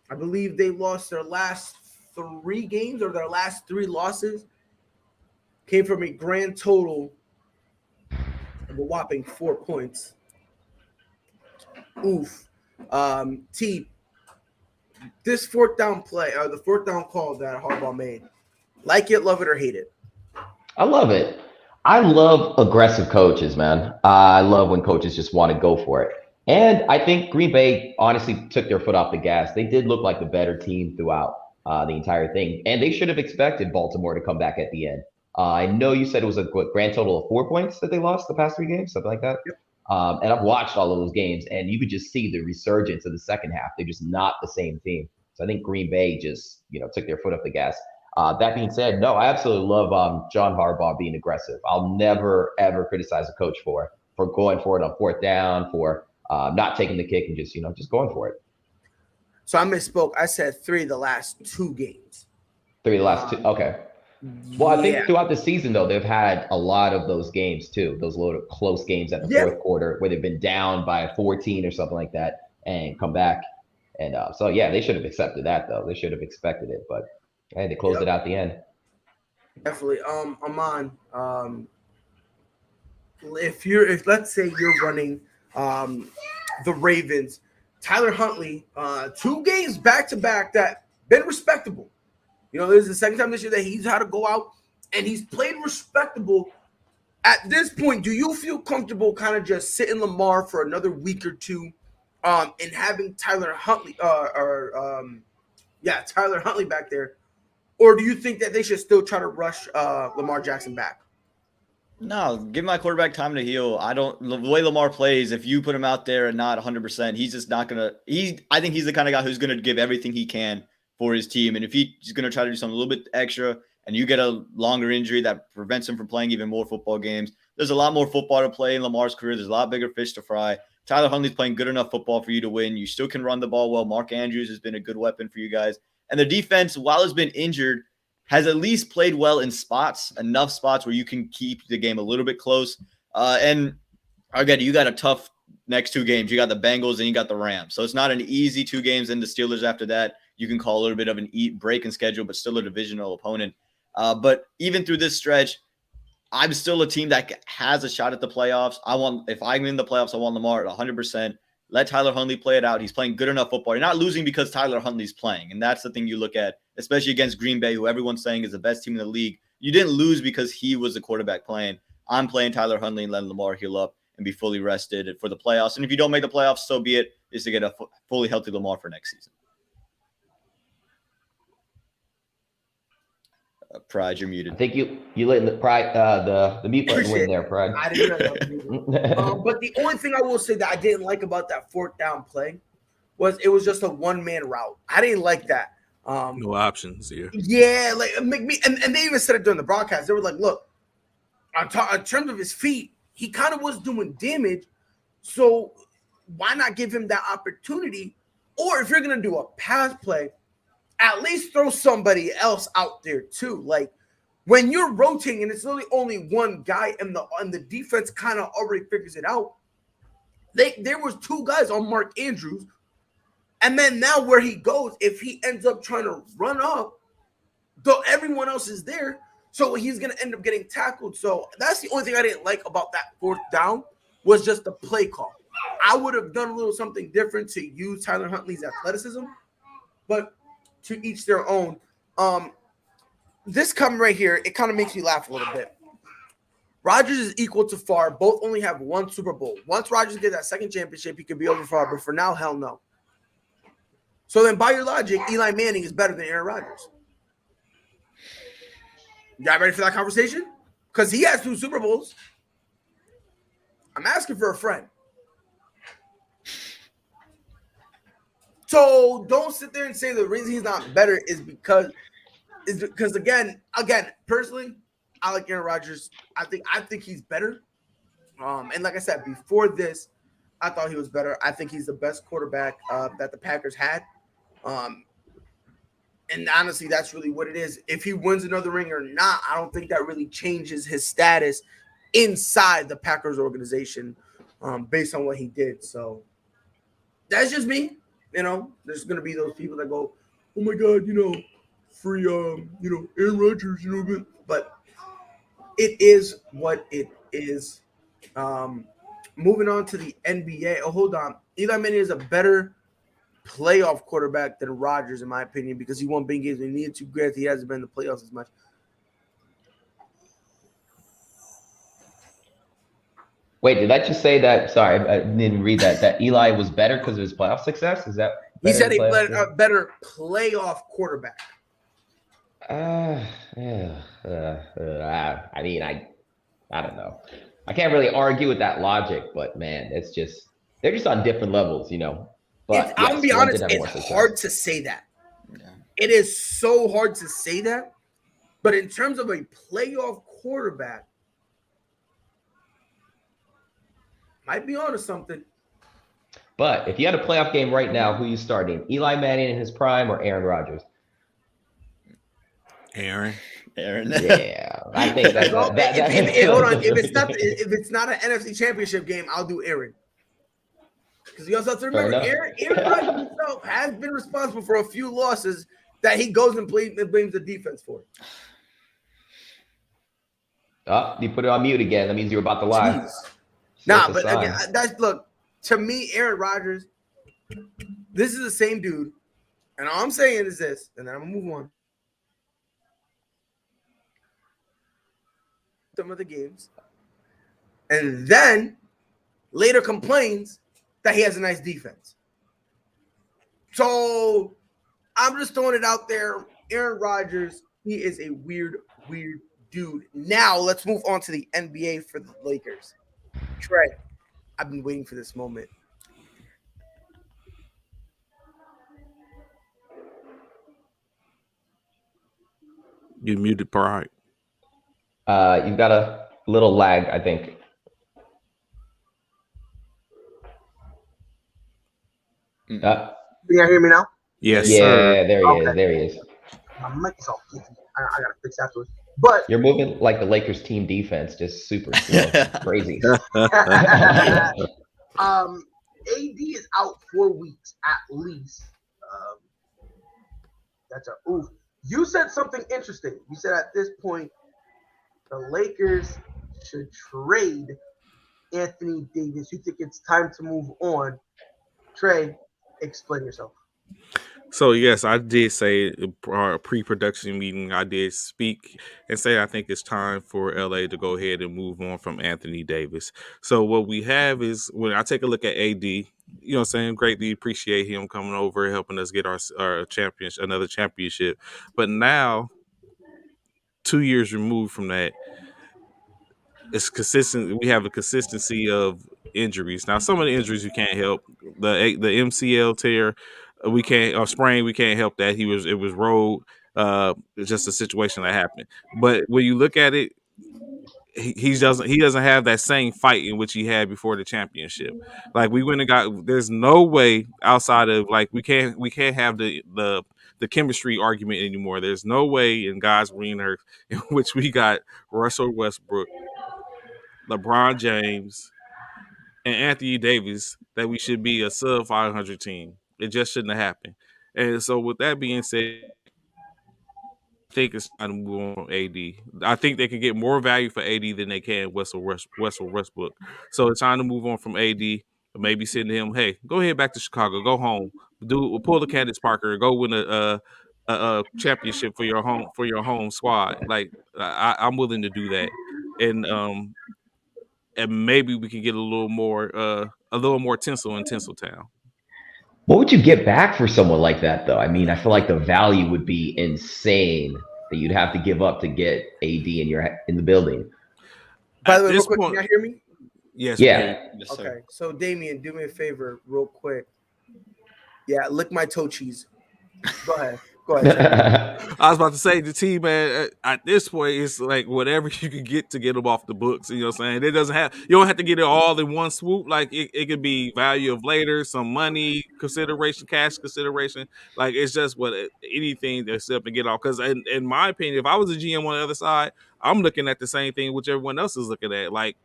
I believe they lost their last 3 games, or their last 3 losses came from a grand total of a whopping 4 points. Oof. This fourth down play, or the fourth down call that Harbaugh made, like it, love it, or hate it? I love it. I love aggressive coaches, man. I love when coaches just want to go for it. And I think Green Bay honestly took their foot off the gas. They did look like the better team throughout the entire thing. And they should have expected Baltimore to come back at the end. I know you said it was a grand total of 4 points that they lost the past 3 games, something like that. Yep. And I've watched all of those games, and you could just see the resurgence of the second half. They're just not the same team. So I think Green Bay just, took their foot off the gas. That being said, no, I absolutely love John Harbaugh being aggressive. I'll never, ever criticize a coach for going for it on fourth down, for not taking the kick and just going for it. So I misspoke. I said 3 of the last 2 games. 3 of the last 2. Okay. Well, I think throughout the season, though, they've had a lot of those games, too. Those little close games at the fourth quarter where they've been down by 14 or something like that and come back. And so, yeah, they should have accepted that, though. They should have expected it. But, hey, they closed it out at the end. Definitely. Aman, if let's say you're running the Ravens, Tyler Huntley, 2 games back-to-back that been respectable. You know, this is the second time this year that he's had to go out and he's played respectable. At this point, do you feel comfortable kind of just sitting Lamar for another week or two and having Tyler Huntley Tyler Huntley back there? Or do you think that they should still try to rush Lamar Jackson back? No, give my quarterback time to heal. The way Lamar plays, if you put him out there and not 100%, he's just not going to – I think he's the kind of guy who's going to give everything he can for his team. And if he's going to try to do something a little bit extra and you get a longer injury that prevents him from playing even more football games, there's a lot more football to play in Lamar's career. There's a lot bigger fish to fry. Tyler Huntley's playing good enough football for you to win. You still can run the ball well. Mark Andrews has been a good weapon for you guys. And the defense, while it's been injured, has at least played well in spots, enough spots where you can keep the game a little bit close. And again, you got a tough next 2 games. You got the Bengals and you got the Rams. So it's not an easy 2 games and the Steelers after that. You can call a little bit of an break in schedule, but still a divisional opponent. But even through this stretch, I'm still a team that has a shot at the playoffs. If I'm in the playoffs, I want Lamar at 100%. Let Tyler Huntley play it out. He's playing good enough football. You're not losing because Tyler Huntley's playing. And that's the thing you look at, especially against Green Bay, who everyone's saying is the best team in the league. You didn't lose because he was the quarterback playing. I'm playing Tyler Huntley and letting Lamar heal up and be fully rested for the playoffs. And if you don't make the playoffs, so be it, is to get a fully healthy Lamar for next season. Pride, you're muted. I think you let the mute button win there, Pride. I didn't know. But the only thing I will say that I didn't like about that 4th down play was it was just a 1-man route. I didn't like that. No options here. Yeah, like and they even said it during the broadcast. They were like, "Look, in terms of his feet, he kind of was doing damage. So why not give him that opportunity? Or if you're gonna do a pass play, at least throw somebody else out there too. Like when you're rotating and it's really only one guy and the defense kind of already figures it out. There was 2 guys on Mark Andrews, and then now where he goes, if he ends up trying to run up, though everyone else is there, so he's gonna end up getting tackled. So that's the only thing I didn't like about that 4th down was just the play call. I would have done a little something different to use Tyler Huntley's athleticism, but to each their own. This comment right here, it kind of makes me laugh a little bit. Rodgers is equal to Favre. Both only have 1 Super Bowl. Once Rodgers gets that 2nd championship, he could be over Favre. But for now, hell no. So then, by your logic, Eli Manning is better than Aaron Rodgers. You guys ready for that conversation? Because he has 2 Super Bowls. I'm asking for a friend. So don't sit there and say the reason he's not better is because again, personally, I like Aaron Rodgers. I think he's better. And like I said, before this, I thought he was better. I think he's the best quarterback that the Packers had. And honestly, that's really what it is. If he wins another ring or not, I don't think that really changes his status inside the Packers organization based on what he did. So that's just me. You know, there's going to be those people that go, oh, my God, free, Aaron Rodgers, but it is what it is. Moving on to the NBA. Oh, hold on. Eli Manning is a better playoff quarterback than Rodgers, in my opinion, because he won big games when he needed to. Granted, he hasn't been in the playoffs as much. Wait, did I just say that? Sorry, I didn't read that. That Eli was better because of his playoff success? Is that? He said he played a better playoff quarterback. I mean, I don't know. I can't really argue with that logic, but man, they're just on different levels, But I'm gonna be honest, it's hard to say that. Yeah. It is so hard to say that. But in terms of a playoff quarterback, might be onto something. But if you had a playoff game right now, who are you starting? Eli Manning in his prime or Aaron Rodgers? Aaron. Yeah, I think that's hold on. If it's not an NFC Championship game, I'll do Aaron. Because you also have to remember, Aaron Rodgers himself has been responsible for a few losses that he goes and blames the defense for. Oh, you put it on mute again. That means you're about to lie. Jeez. Nah, but again, look, to me, Aaron Rodgers, this is the same dude. And all I'm saying is this, and then I'm going to move on. Some of the games. And then later complains that he has a nice defense. So I'm just throwing it out there. Aaron Rodgers, he is a weird dude. Now let's move on to the NBA for the Lakers. Trey, I've been waiting for this moment. You muted Pride. You've got a little lag, I think. Can you hear me now? Yes, yeah, sir. there he is. There he is. My mic is all goofy. I gotta fix afterwards. But You're moving like the Lakers team defense, just super slow. Crazy. AD is out 4 weeks at least. That's a oof. You said something interesting. You said at this point the Lakers should trade Anthony Davis. You think it's time to move on? Trey, explain yourself. So yes, I did say a pre-production meeting. I did speak and say I think it's time for LA to go ahead and move on from Anthony Davis. So what we have is when I take a look at AD, you know what I'm saying, greatly appreciate him coming over, helping us get our championship, another championship. But now, 2 years removed from that, it's consistent. We have a consistency of injuries. Now, some of the injuries you can't help. The MCL tear, we can't, or sprain, we can't help that. It was rolled. It's just a situation that happened. But when you look at it, he doesn't have that same fight in which he had before the championship. Like we went and got. There's no way outside of like we can't have the chemistry argument anymore. There's no way in God's green earth in which we got Russell Westbrook, LeBron James, and Anthony Davis that we should be a sub 500 team. It just shouldn't have happened. And so with that being said, I think it's time to move on from AD. I think they can get more value for AD than they can Russell Westbrook. So it's time to move on from AD. Maybe send him, hey, go ahead back to Chicago, go home, pull the Candace Parker, go win a championship for your home squad. Like I'm willing to do that, and maybe we can get a little more tinsel in Tinseltown. What would you get back for someone like that, though? I mean, I feel like the value would be insane that you'd have to give up to get AD in the building. By the way, real quick, can you hear me? Yes. Yeah. Yes, Okay. sir. So, Damien, do me a favor, real quick. Yeah, lick my toe cheese. Go ahead. I was about to say the team, man. At this point, it's like whatever you can get to get them off the books. You know what I'm saying? You don't have to get it all in one swoop. Like it could be value of later, some money consideration, cash consideration. Like it's just anything to step and get off. Because in my opinion, if I was a GM on the other side, I'm looking at the same thing which everyone else is looking at. Like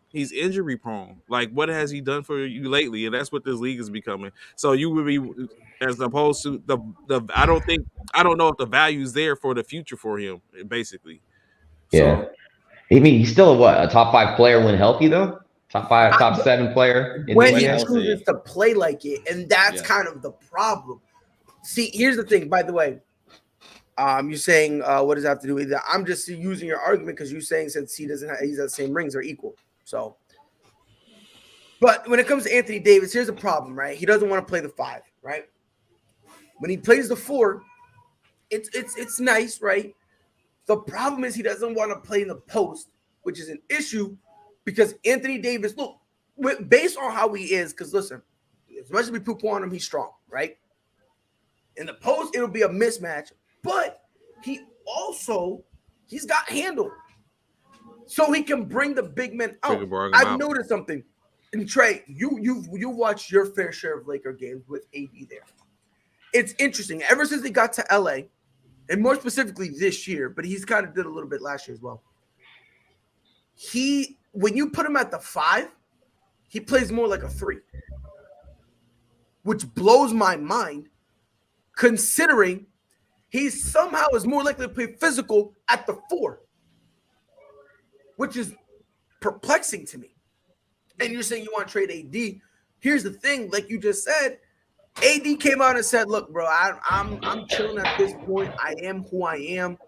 he's injury prone. Like what has he done for you lately? And that's what this league is becoming. So you would be. As opposed to I don't know if the value's there for the future for him, basically. Yeah. So, I mean, he's still a top 5 player when healthy, though? Top 7 player when he chooses to play like it, and that's kind of the problem. See, here's the thing, by the way. You're saying what does that have to do with that? I'm just using your argument because you're saying since he's at the same rings, they're equal. So, but when it comes to Anthony Davis, here's the problem, right? He doesn't want to play the 5, right? When he plays the 4, it's nice, right? The problem is he doesn't want to play in the post, which is an issue because Anthony Davis, look, based on how he is, because listen, as much as we poop on him, he's strong, right? In the post, it'll be a mismatch, but he's got handle. So he can bring the big men out. I've noticed something. And Trey, you watched your fair share of Laker games with AD there. It's interesting. Ever since he got to LA, and more specifically this year, but he's kind of did a little bit last year as well. When you put him at the 5, he plays more like a 3. which blows my mind, considering he somehow is more likely to play physical at the 4, which is perplexing to me. And you're saying you want to trade AD. Here's the thing, like you just said, AD came out and said, look, bro, I'm chilling at this point. I am who I am.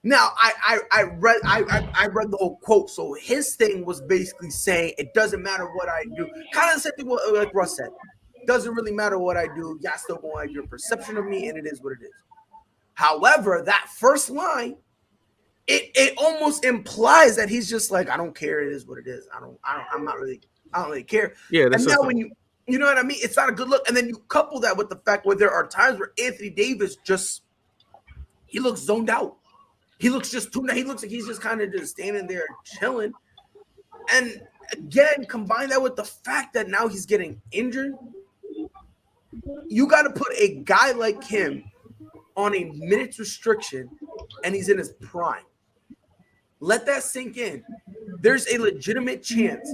Now, I read the whole quote. So his thing was basically saying it doesn't matter what I do. Kind of the same thing like Russ said. Doesn't really matter what I do. Y'all still going to have your perception of me, and it is what it is. However, that first line, it almost implies that he's just like, I don't care. It is what it is. I don't really care. Yeah, and now when you know what I mean? It's not a good look. And then you couple that with the fact where there are times where Anthony Davis he looks zoned out. He looks just tuned out. He looks like he's just kind of just standing there chilling. And again, combine that with the fact that now he's getting injured. You got to put a guy like him on a minutes restriction, and he's in his prime. Let that sink in. There's a legitimate chance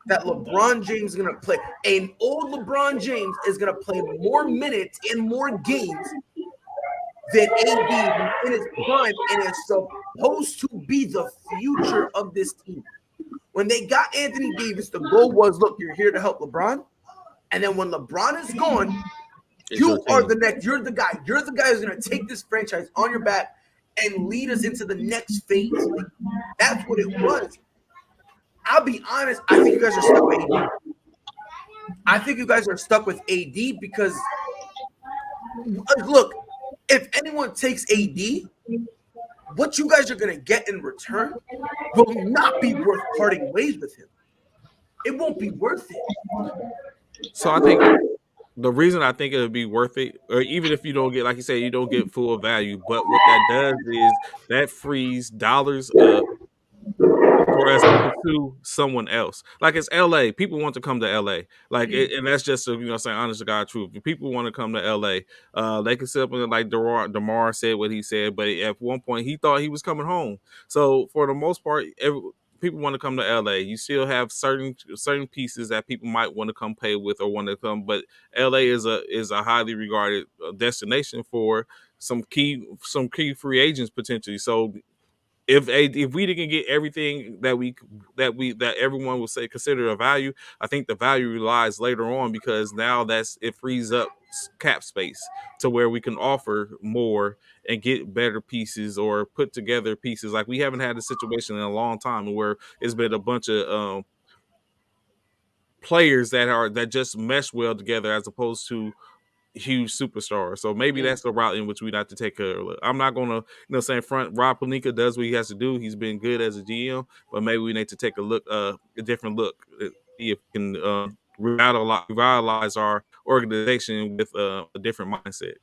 that LeBron James is going to play. An old LeBron James is going to play more minutes and more games than AD in his prime, and is supposed to be the future of this team. When they got Anthony Davis, the goal was, look, you're here to help LeBron. And then when LeBron is gone, you are the next. You're the guy. You're the guy who's going to take this franchise on your back and lead us into the next phase. Like, that's what it was. I'll be honest. I think you guys are stuck with AD. I think you guys are stuck with AD because, look, if anyone takes AD, what you guys are going to get in return will not be worth parting ways with him. It won't be worth it. So I think the reason I think it would be worth it, or even if you don't get, like you said, you don't get full value, but what that does is that frees dollars up for us to pursue someone else. Like it's LA. People want to come to LA. Like, and that's just, saying honest to God truth. If people want to come to LA, they can sit up and like Demar said what he said, but at one point he thought he was coming home. So for the most part, people want to come to LA. You still have certain pieces that people might want to come pay with or want to come, but LA is a highly regarded destination for some key free agents potentially. So if we didn't get everything that everyone would say consider a value, I think the value lies later on, because now it frees up cap space to where we can offer more and get better pieces or put together pieces. Like we haven't had a situation in a long time where it's been a bunch of players that just mesh well together as opposed to huge superstars. So maybe that's the route in which we'd have to take care of. I'm not gonna, saying front. Rob Pelinka does what he has to do. He's been good as a GM, but maybe we need to take a different look, see if we can revitalize our organization with a different mindset.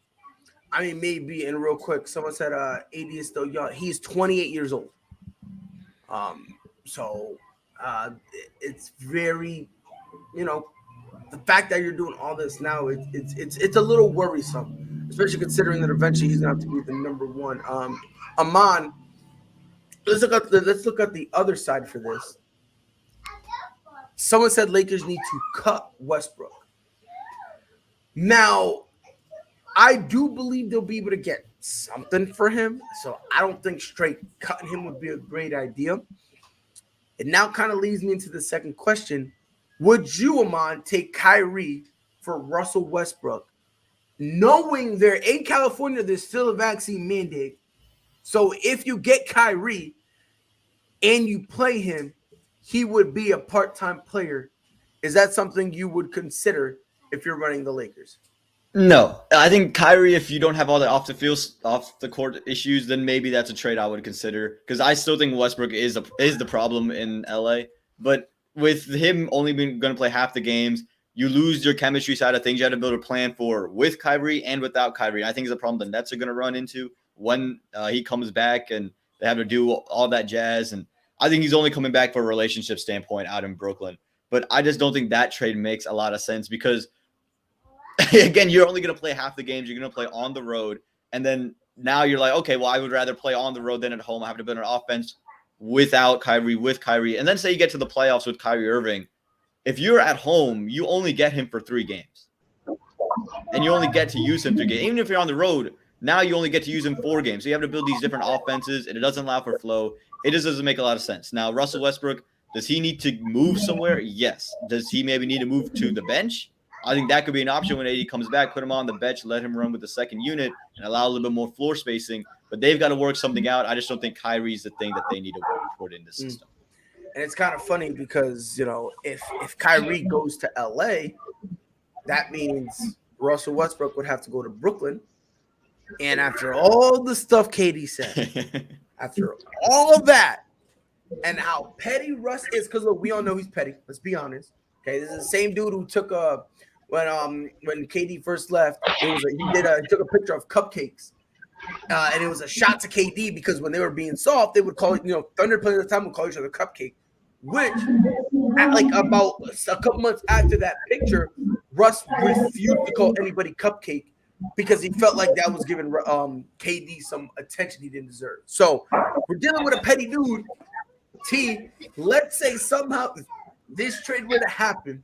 I mean, maybe. And real quick, someone said AD is still young. He's 28 years old. So it's very, the fact that you're doing all this now, it's a little worrisome, especially considering that eventually he's going to have to be the number one. Aman, let's look at the other side for this. Someone said Lakers need to cut Westbrook. Now, I do believe they'll be able to get something for him, so I don't think straight cutting him would be a great idea. It now kind of leads me into the second question. Would you, Aman, take Kyrie for Russell Westbrook, knowing they're in California, there's still a vaccine mandate? So if you get Kyrie and you play him, he would be a part-time player. Is that something you would consider if you're running the Lakers? No, I think Kyrie, if you don't have all the off the court issues, then maybe that's a trade I would consider, because I still think Westbrook is the problem in LA. But with him only going to play half the games, you lose your chemistry side of things. You have to build a plan for with Kyrie and without Kyrie. I think it's a problem the Nets are going to run into when he comes back and they have to do all that jazz. And I think he's only coming back for a relationship standpoint out in Brooklyn. But I just don't think that trade makes a lot of sense, because again, you're only going to play half the games. You're going to play on the road. And then now you're like, okay, well, I would rather play on the road than at home. I have to build an offense without Kyrie, with Kyrie. And then say you get to the playoffs with Kyrie Irving. If you're at home, you only get him for 3 games. and you only get to use him 3 games. Even if you're on the road, now you only get to use him 4 games. So you have to build these different offenses, and it doesn't allow for flow. It just doesn't make a lot of sense. Now, Russell Westbrook, does he need to move somewhere? Yes. Does he maybe need to move to the bench? I think that could be an option when AD comes back. Put him on the bench, let him run with the second unit, and allow a little bit more floor spacing. But they've got to work something out. I just don't think Kyrie's the thing that they need to put in the system. And it's kind of funny because, if Kyrie goes to LA, that means Russell Westbrook would have to go to Brooklyn. And after all the stuff KD said, after all of that, and how petty Russ is, because look, we all know he's petty. Let's be honest. Okay, this is the same dude who took when KD first left, he took a picture of cupcakes. And it was a shot to KD because when they were being soft, they would call it, Thunder players at the time would call each other cupcake. Which, about a couple months after that picture, Russ refused to call anybody cupcake because he felt like that was giving KD some attention he didn't deserve. So we're dealing with a petty dude. Let's say somehow this trade were to happen.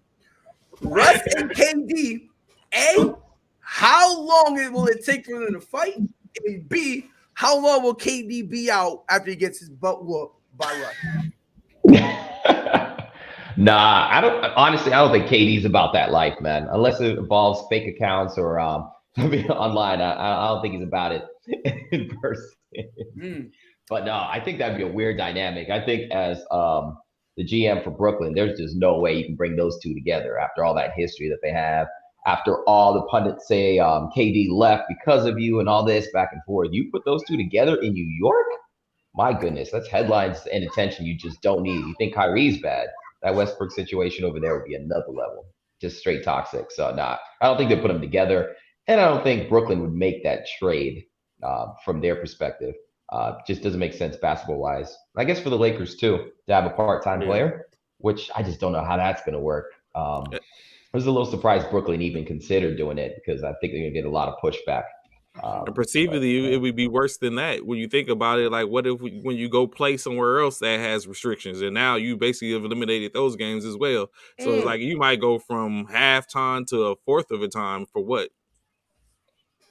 Russ and KD, A, how long will it take for them to fight? And B, how long will KD be out after he gets his butt whooped by Russ? Nah, I don't think KD's about that life, man. Unless it involves fake accounts or online. I don't think he's about it in person. But no, I think that'd be a weird dynamic. I think as the GM for Brooklyn, there's just no way you can bring those two together after all that history that they have. After all the pundits say KD left because of you and all this back and forth, you put those two together in New York? My goodness, that's headlines and attention you just don't need. You think Kyrie's bad? That Westbrook situation over there would be another level, just straight toxic. So I don't think they put them together. And I don't think Brooklyn would make that trade from their perspective. Just doesn't make sense basketball-wise. I guess for the Lakers, too, to have a part-time player, which I just don't know how that's going to work. I was a little surprised Brooklyn even considered doing it because I think they're going to get a lot of pushback. Perceivably, it would be worse than that. When you think about it, like what if when you go play somewhere else that has restrictions, and now you basically have eliminated those games as well. So it's like you might go from halftime to a fourth of a time for what?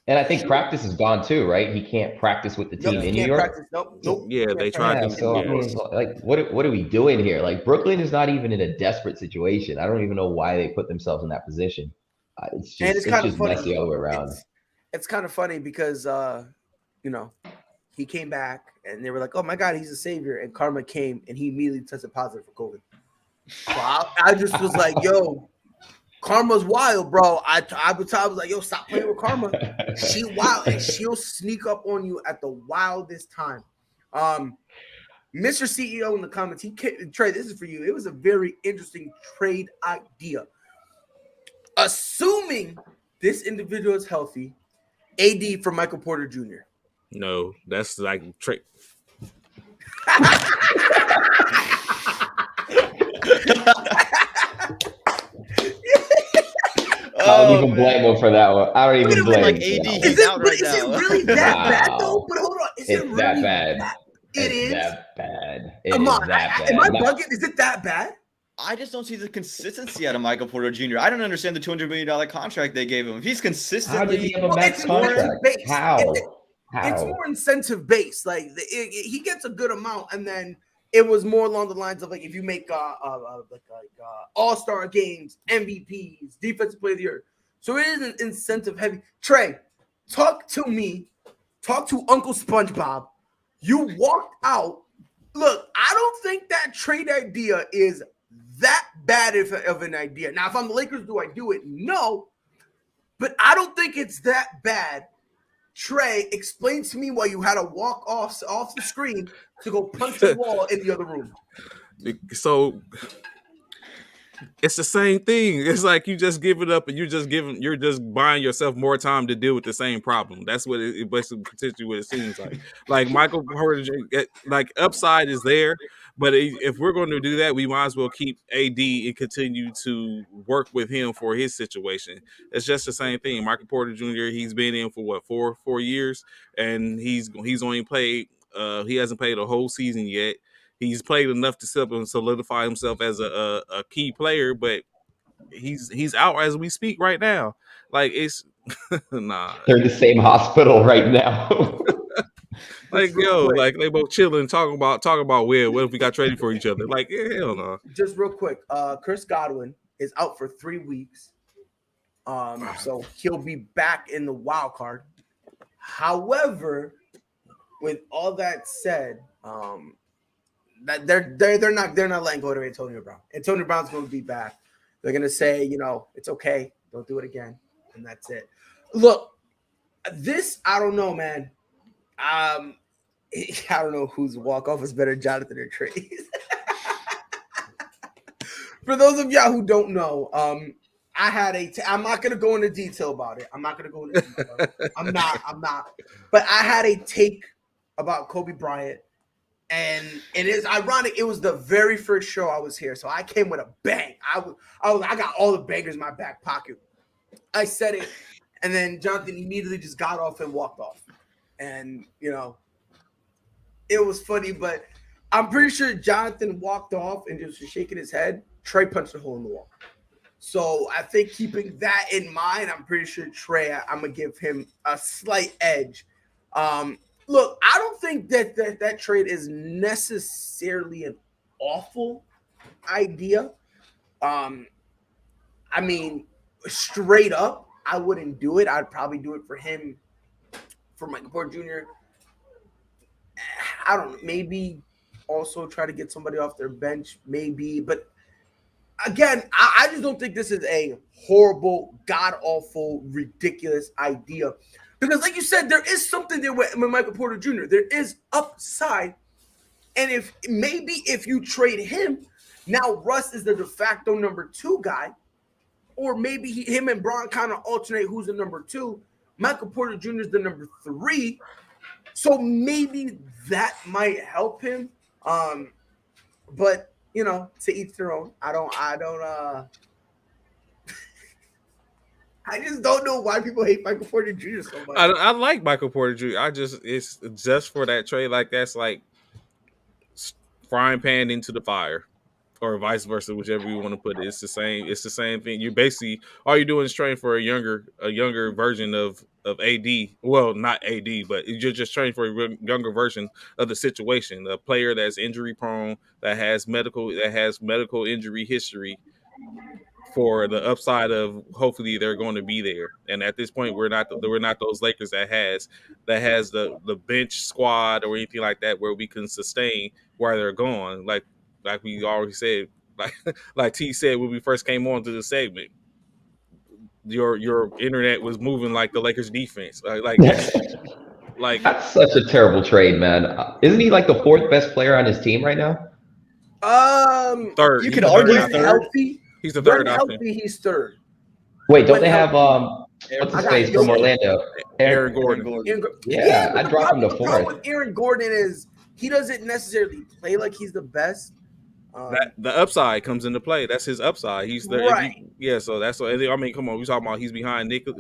And I think practice is gone too, right? He can't practice with the team in New York. Nope. Yeah, they tried to. So I mean, like, what are we doing here? Like, Brooklyn is not even in a desperate situation. I don't even know why they put themselves in that position. It's just messy all the way around. It's kind of funny because he came back and they were like, "Oh my God, he's a savior!" And karma came and he immediately tested positive for COVID. So I just was like, "Yo, karma's wild, bro." I was like, "Yo, stop playing with karma. She wild and she'll sneak up on you at the wildest time." Mr. CEO in the comments, Trey, this is for you. It was a very interesting trade idea. Assuming this individual is healthy, AD for Michael Porter Jr. No, that's like trade. I don't even blame him for that one. I don't even blame like him. AD, Is it really that bad though? But hold on, It's that bad. It is that bad. Come on, am I bugging? Is it that bad? I just don't see the consistency out of Michael Porter Jr. I don't understand the $200 million contract they gave him. If he's consistently, How did he have a max contract? How? It's more incentive based. Like he gets a good amount, and then it was more along the lines of like if you make all-star games, MVPs, defensive player of the year. So it is an incentive heavy. Trey, talk to me. Talk to Uncle SpongeBob. You walked out. Look, I don't think that trade idea is that bad of an idea. Now, if I'm the Lakers, do I do it? No. But I don't think it's that bad. Trey, explain to me why you had to walk off the screen to go punch the wall in the other room. So it's the same thing. It's like you just give it up and you're just buying yourself more time to deal with the same problem. That's what it basically potentially what it seems like. Like Michael Porter, like upside is there, but if we're going to do that, we might as well keep AD and continue to work with him for his situation. It's just the same thing. Michael Porter Jr. He's been in for what 4 years, and he's only played. He hasn't played a whole season yet. He's played enough to solidify himself as a key player, but he's out as we speak right now. Like it's nah. They're in the same hospital right now. Like yo, like they both chilling, talking about well, what if we got traded for each other? Like yeah, hell no. Just real quick, Chris Godwin is out for 3 weeks. So he'll be back in the wild card. However, with all that said, that they're not letting go of Antonio Brown. Antonio Brown's going to be back. They're going to say, it's okay. Don't do it again. And that's it. Look, this, I don't know, man. I don't know whose walk-off is better, Jonathan or Trey's. For those of y'all who don't know, I had I'm not going to go into detail about it. I'm not. But I had a take about Kobe Bryant. And it is ironic. It was the very first show I was here. So I came with a bang. I got all the bangers in my back pocket. I said it. And then Jonathan immediately just got off and walked off. And, it was funny, but I'm pretty sure Jonathan walked off and just was shaking his head. Trey punched a hole in the wall. So I think keeping that in mind, I'm pretty sure Trey, I'm going to give him a slight edge. Look, I don't think that trade is necessarily an awful idea. I mean, straight up, I wouldn't do it. I'd probably do it for him, for Michael Porter Jr. I don't know, maybe also try to get somebody off their bench, maybe. But again, I just don't think this is a horrible, god-awful, ridiculous idea. Because like you said, there is something there with Michael Porter Jr. There is upside. And if you trade him, now Russ is the de facto number 2 guy. Or maybe him and Braun kind of alternate who's the number 2. Michael Porter Jr. is the number 3. So maybe that might help him. But, to each their own. I just don't know why people hate Michael Porter Jr. so much. I like Michael Porter Jr. It's just for that trade, like that's like frying pan into the fire, or vice versa, whichever you want to put it. It's the same thing. You basically all you're doing is trading for a younger version of AD. Well, not AD, but you're just trading for a younger version of the situation. A player that's injury prone, that has medical injury history. For the upside of hopefully they're going to be there, and at this point we're not those Lakers that has the bench squad or anything like that where we can sustain where they're going. Like we already said, like T said when we first came on to the segment, your internet was moving like the Lakers defense. Like That's such a terrible trade, man. Isn't he like the 4th best player on his team right now? Third. You could argue third. Healthy. He's the third When option. healthy, he's third. Wait, don't they have what's his face from Orlando? Aaron Gordon. Yeah, I'd drop him to The problem 4th. with Aaron Gordon is he doesn't necessarily play like he's the best. The upside comes into play. That's his upside. He's the right. So that's what I mean. Come on, we talking about he's behind Nikola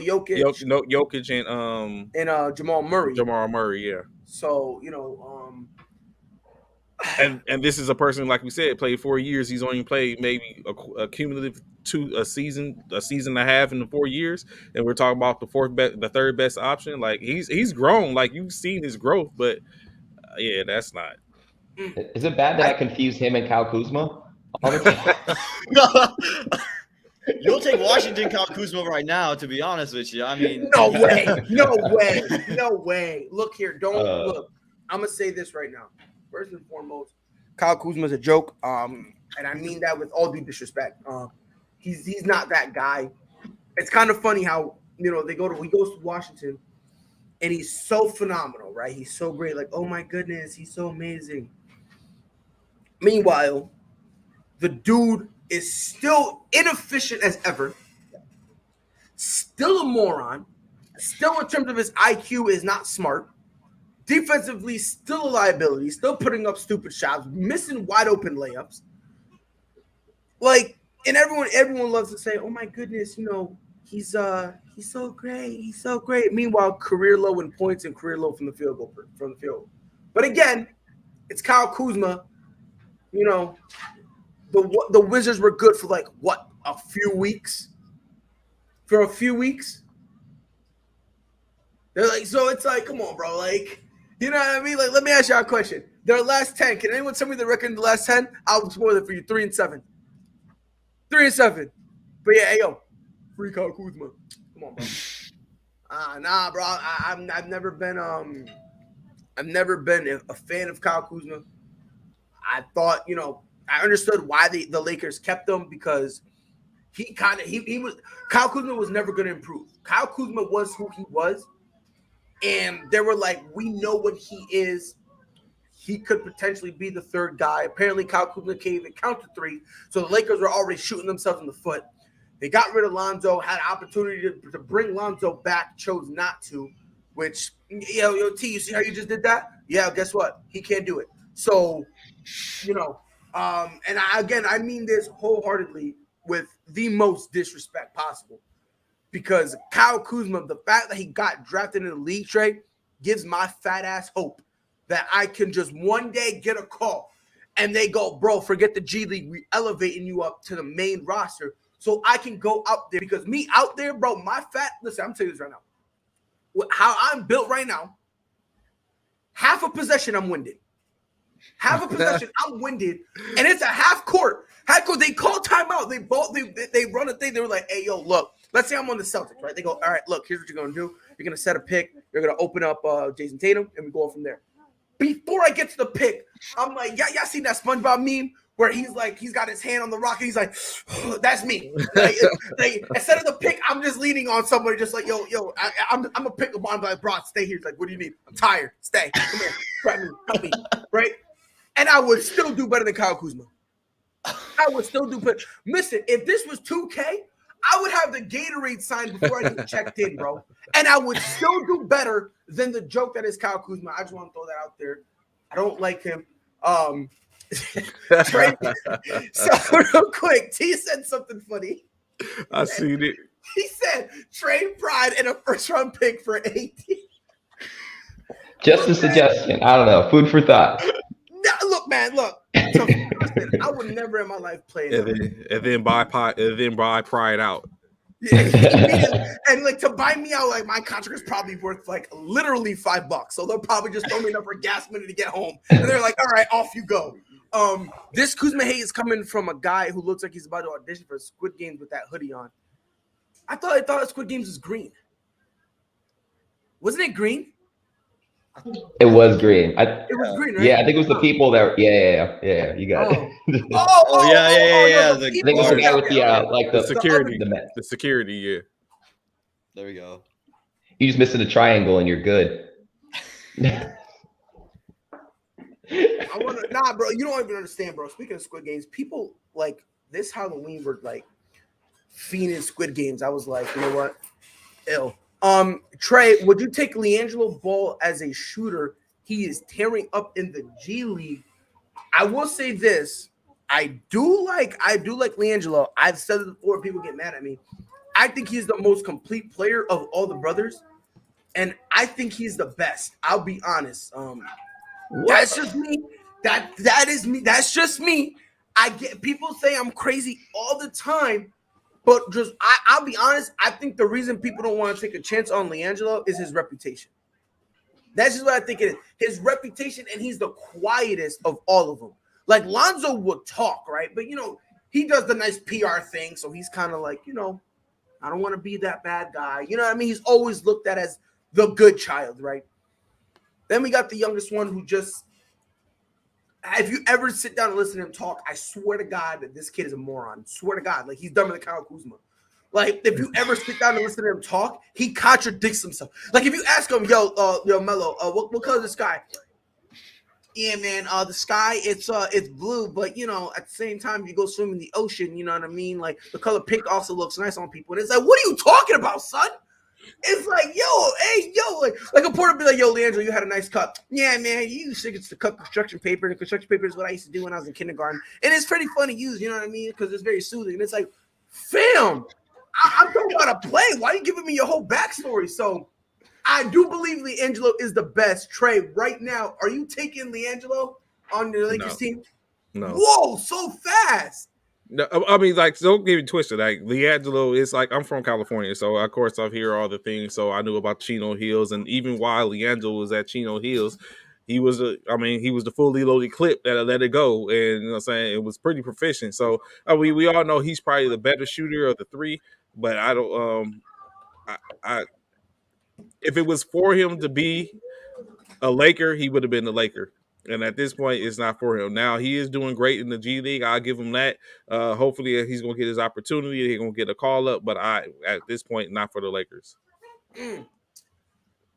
Jokic, Jokic and Jamal Murray. Yeah. So and this is a person, like we said, played 4 years. He's only played maybe a cumulative a season and a half in the 4 years, and we're talking about the third best option. Like he's grown. Like you've seen his growth, but yeah, that's not. Is it bad that I confuse him and Kyle Kuzma all the time? You'll take Washington, Kyle Kuzma right now, to be honest with you. I mean, no way. Look here, look. I'm gonna say this right now. First and foremost, Kyle Kuzma is a joke, and I mean that with all due disrespect. He's not that guy. It's kind of funny how he goes to Washington, and he's so phenomenal, right? He's so great, like oh my goodness, he's so amazing. Meanwhile, the dude is still inefficient as ever, still a moron, still in terms of his IQ is not smart. Defensively, still a liability, still putting up stupid shots, missing wide open layups. Like, and everyone loves to say, "Oh my goodness, he's so great, he's so great." Meanwhile, career low in points and career low from the field. But again, it's Kyle Kuzma. the Wizards were good for like what, a few weeks? For a few weeks, they're like, so it's like, come on, bro, like, you know what I mean? Like, let me ask y'all a question. Their last 10, can anyone tell me the record in the last 10? I'll spoil it for you. 3-7. 3-7. But yeah, hey yo, free Kyle Kuzma. Come on, bro. Nah, bro. I've never been a fan of Kyle Kuzma. I thought, I understood why the Lakers kept him because Kyle Kuzma was never going to improve. Kyle Kuzma was who he was, and they were like, we know what he is. He could potentially be the third guy. Apparently, Kyle Kuzma can't even count to 3, so the Lakers were already shooting themselves in the foot. They got rid of Lonzo, had an opportunity to bring Lonzo back, chose not to, which, T, you see how you just did that? Yeah, guess what? He can't do it. So, and I mean this wholeheartedly with the most disrespect possible, because Kyle Kuzma, the fact that he got drafted in the league trade gives my fat ass hope that I can just one day get a call and they go, bro, forget the G League. We elevating you up to the main roster so I can go out there, because me out there, bro, listen, I'm telling you this right now. How I'm built right now, half a possession, I'm winded. Half a possession, I'm winded, and it's a half court. They call timeout. They run a thing. They were like, hey, yo, look, let's say I'm on the Celtics, right? They go, all right, look, here's what you're going to do. You're going to set a pick. You're going to open up Jason Tatum, and we go from there. Before I get to the pick, I'm like, y'all seen that SpongeBob meme where he's like, he's got his hand on the rock, and he's like, oh, that's me. Like, instead of the pick, I'm just leaning on somebody, just like, yo, I'm a pick up on, like, bro, stay here. He's like, what do you need? I'm tired. Stay. Come here. Grab me. Help me. Right? And I would still do better than Kyle Kuzma. I would still do better. Listen, if this was 2K, I would have the Gatorade sign before I get checked in, bro. And I would still do better than the joke that is Kyle Kuzma. I just want to throw that out there. I don't like him. Trey, so real quick, T said something funny. I seen it. He said trade Pride and a first-round pick for 18. Just a suggestion. I don't know. Food for thought. No, look, man, look. So, listen, I would never in my life play it. And then buy Pride out. Yeah, and like to buy me out, like my contract is probably worth like literally $5. So they'll probably just throw me enough for gas money to get home. And they're like, all right, off you go. This Kuzma hate is coming from a guy who looks like he's about to audition for Squid Games with that hoodie on. I thought Squid Games was green. Wasn't it green? It was green. It was green, right? Yeah, I think it was the people that. Yeah. You got it. Yeah. I think it was the guy with the security. The security, yeah. There we go. You just missing a triangle and you're good. Nah, bro. You don't even understand, bro. Speaking of Squid Games, people like this Halloween were like fiending Squid Games. I was like, you know what? Ill. Trey, would you take LiAngelo Ball as a shooter? He is tearing up in the G League. I will say this. I do like LiAngelo. I've said it before, people get mad at me. I think he's the most complete player of all the brothers, and I think he's the best. I'll be honest. That's just me. That is me. That's just me. I get people say I'm crazy all the time. But just I'll be honest, I think the reason people don't want to take a chance on LiAngelo is his reputation. That's just what I think it is. His reputation, and he's the quietest of all of them. Like Lonzo would talk, right? But he does the nice PR thing, so he's kind of like, I don't want to be that bad guy. You know what I mean? He's always looked at as the good child, right? Then we got the youngest one who just, if you ever sit down and listen to him talk, I swear to God that this kid is a moron. Swear to God, like he's dumber than Kyle Kuzma. Like if you ever sit down and listen to him talk, he contradicts himself. Like if you ask him, yo, Mello, what color is the sky? Yeah, man, the sky it's blue, but at the same time, if you go swim in the ocean, you know what I mean? Like the color pink also looks nice on people. And it's like, what are you talking about, son? It's like, like a porter be like, yo, LiAngelo, you had a nice cut. Yeah, man, you use cigarettes to cut construction paper. And construction paper is what I used to do when I was in kindergarten. And it's pretty fun to use, you know what I mean? Because it's very soothing. And it's like, fam, I'm talking about a play. Why are you giving me your whole backstory? So I do believe LiAngelo is the best. Trey, right now, are you taking LiAngelo on your Lakers team? No. Whoa, so fast. No, I mean, like, don't get me twisted. Like, Leangelo is like, I'm from California, so of course I hear all the things. So I knew about Chino Hills, and even while Leangelo was at Chino Hills, he was he was the fully loaded clip that let it go, and you know what I'm saying, it was pretty proficient. So we all know he's probably the better shooter of the three, but I don't I if it was for him to be a Laker, he would have been the Laker. And at this point, it's not for him. Now, he is doing great in the G League. I'll give him that. Hopefully, he's going to get his opportunity. He's going to get a call up. But at this point, not for the Lakers.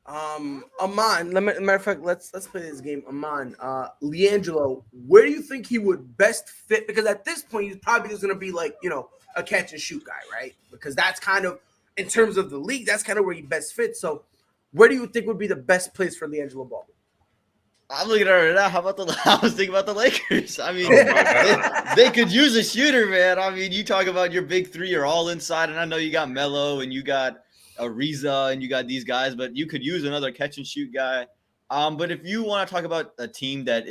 Aman, matter of fact, let's play this game. Aman, Leangelo, where do you think he would best fit? Because at this point, he's probably just going to be like, a catch and shoot guy, right? Because that's kind of, in terms of the league, that's kind of where he best fits. So where do you think would be the best place for Leangelo Ball? I'm looking at it now. I was thinking about the Lakers. I mean, they could use a shooter, man. I mean, you talk about your big three, you're all inside, and I know you got Melo and you got Ariza and you got these guys, but you could use another catch and shoot guy. But if you want to talk about a team that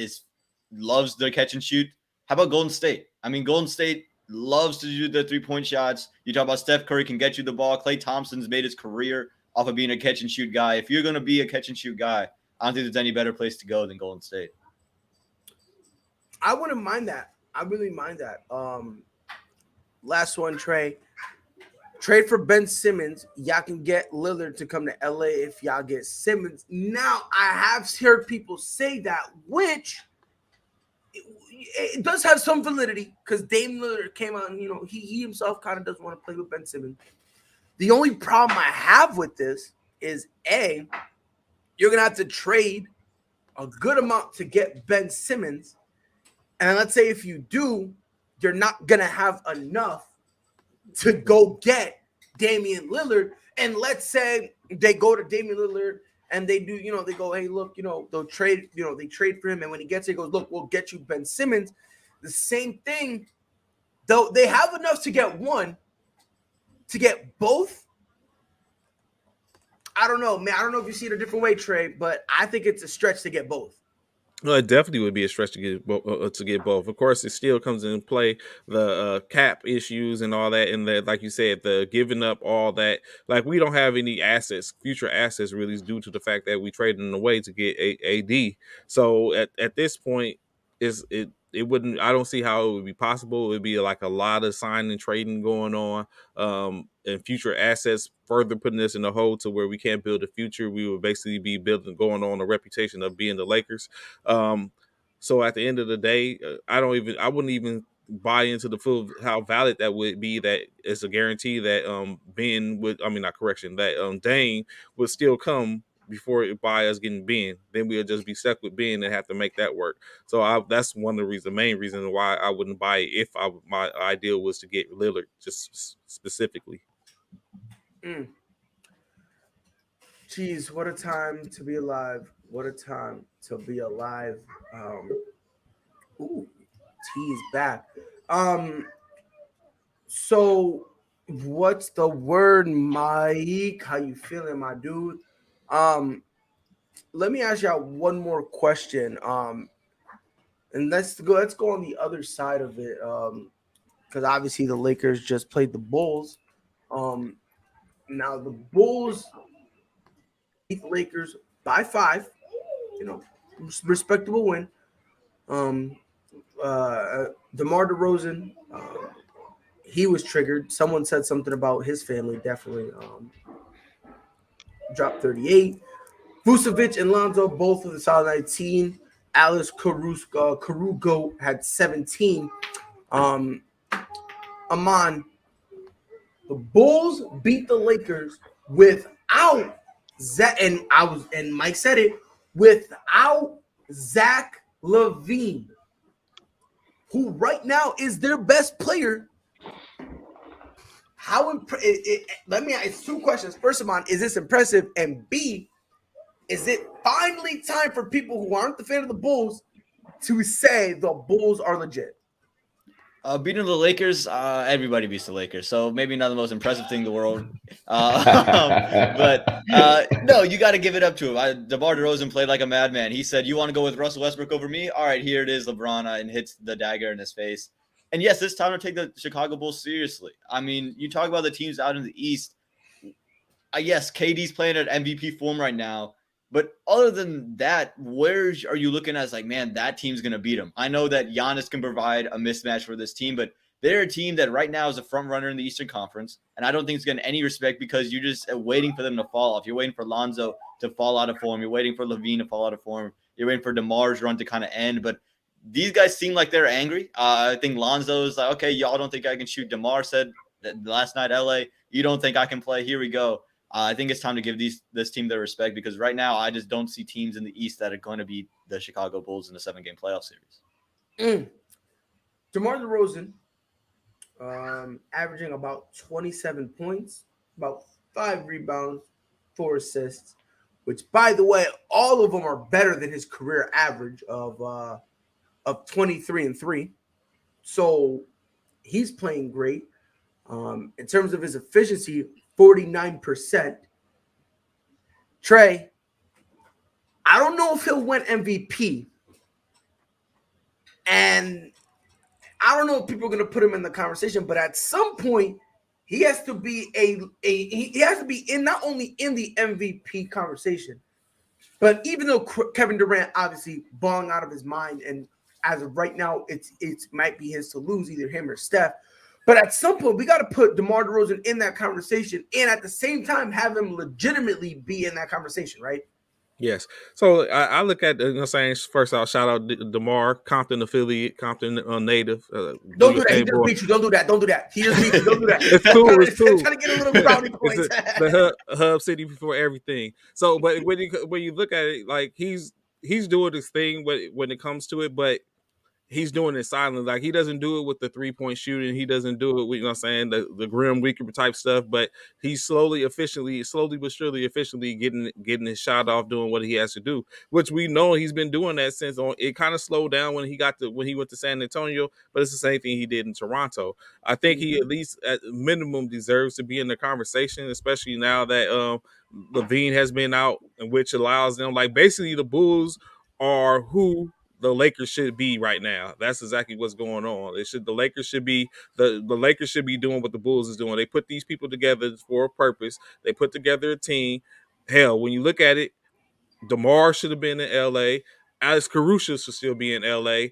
loves their catch and shoot, how about Golden State? I mean, Golden State loves to do the 3-point shots. You talk about Steph Curry can get you the ball. Klay Thompson's made his career off of being a catch and shoot guy. If you're going to be a catch and shoot guy, I don't think there's any better place to go than Golden State. I wouldn't mind that. I really mind that. Last one, Trey. Trade for Ben Simmons. Y'all can get Lillard to come to LA if y'all get Simmons. Now, I have heard people say that, which it does have some validity because Dame Lillard came out and, he himself kind of doesn't want to play with Ben Simmons. The only problem I have with this is, A, you're going to have to trade a good amount to get Ben Simmons. And let's say if you do, you're not going to have enough to go get Damian Lillard. And let's say they go to Damian Lillard and they do, they go, hey, look, they'll trade, they trade for him. And when he gets it, he goes, look, we'll get you Ben Simmons. The same thing, though they have enough to get one, to get both. I don't know, man. I don't know if you see it a different way, Trey, but I think it's a stretch to get both. No, it definitely would be a stretch to get both. Of course, it still comes into play the cap issues and all that, and that, like you said, the giving up all that. Like, we don't have any future assets, really, due to the fact that we traded in away to get AD. So at this point, it wouldn't. I don't see how it would be possible. It would be like a lot of signing and trading going on, and future assets further putting us in a hole to where we can't build a future. We would basically be going on a reputation of being the Lakers. So at the end of the day, I wouldn't even buy into the full how valid that would be. That it's a guarantee that Dame would still come before by us getting Ben. Then we'll just be stuck with Ben and have to make that work. So that's one of the main reasons why I wouldn't buy it if my ideal was to get Lillard just specifically. Jeez, what a time to be alive. What a time to be alive. T is back. So what's the word, Mike? How you feeling, my dude? Let me ask y'all one more question. And let's go on the other side of it. Because obviously the Lakers just played the Bulls. Now the Bulls beat the Lakers by 5. Respectable win. DeMar DeRozan, he was triggered. Someone said something about his family. Definitely dropped 38. Vucevic and Lonzo both with a solid 19. Alex Caruso had 17. Aman, the Bulls beat the Lakers without Zach, and Mike said it, without Zach LaVine, who right now is their best player. Let me ask 2 questions. First, Aman, is this impressive? And B, is it finally time for people who aren't the fan of the Bulls to say the Bulls are legit? Beating the Lakers, everybody beats the Lakers, so maybe not the most impressive thing in the world. But no, you got to give it up to him. Demar Derozan played like a madman. He said, "You want to go with Russell Westbrook over me? All right, here it is, LeBron," and hits the dagger in his face. And yes, it's time to take the Chicago Bulls seriously. I mean, you talk about the teams out in the East. Yes, KD's playing at MVP form right now. But other than that, where are you looking at as like, man, that team's going to beat them? I know that Giannis can provide a mismatch for this team, but they're a team that right now is a front runner in the Eastern Conference. And I don't think it's getting any respect because you're just waiting for them to fall off. You're waiting for Lonzo to fall out of form. You're waiting for Levine to fall out of form. You're waiting for DeMar's run to kind of end. But these guys seem like they're angry. I think Lonzo is like, okay, y'all don't think I can shoot. DeMar said that last night, LA, you don't think I can play. Here we go. I think it's time to give this team their respect because right now I just don't see teams in the East that are going to beat the Chicago Bulls in a 7-game playoff series. DeMar DeRozan, averaging about 27 points, about 5 rebounds, 4 assists, which, by the way, all of them are better than his career average of 23 and 3. So he's playing great. In terms of his efficiency, 49%. Trey, I don't know if he'll win MVP. And I don't know if people are going to put him in the conversation, but at some point, he has to be he has to be in not only in the MVP conversation, but even though Kevin Durant obviously balling out of his mind, and as of right now, it might be his to lose, either him or Steph. But at some point, we got to put DeMar DeRozan in that conversation and at the same time have him legitimately be in that conversation, right? Yes. So I look at, saying, first off, shout out DeMar, Compton affiliate, Compton native. Don't do that. He just beat you. Don't do that. Don't do that. He just beat you. Don't do that. It's cool. It's cool. Trying to get a little brownie points. The hub city before everything. So, but when you look at it, like he's doing his thing when it comes to it, but he's doing it silently. Like he doesn't do it with the 3-point shooting. He doesn't do it with, the grim reaper type stuff, but he's slowly but surely efficiently getting his shot off, doing what he has to do, which we know he's been doing that since it kind of slowed down when he went to San Antonio, but it's the same thing he did in Toronto. I think he at least at minimum deserves to be in the conversation, especially now that Levine has been out, and which allows them, like, basically the Bulls are who the Lakers should be right now. That's exactly what's going on. The Lakers should be doing what the Bulls is doing. They put these people together for a purpose. They put together a team. Hell, when you look at it, DeMar should have been in LA. Alex Caruso should still be in LA.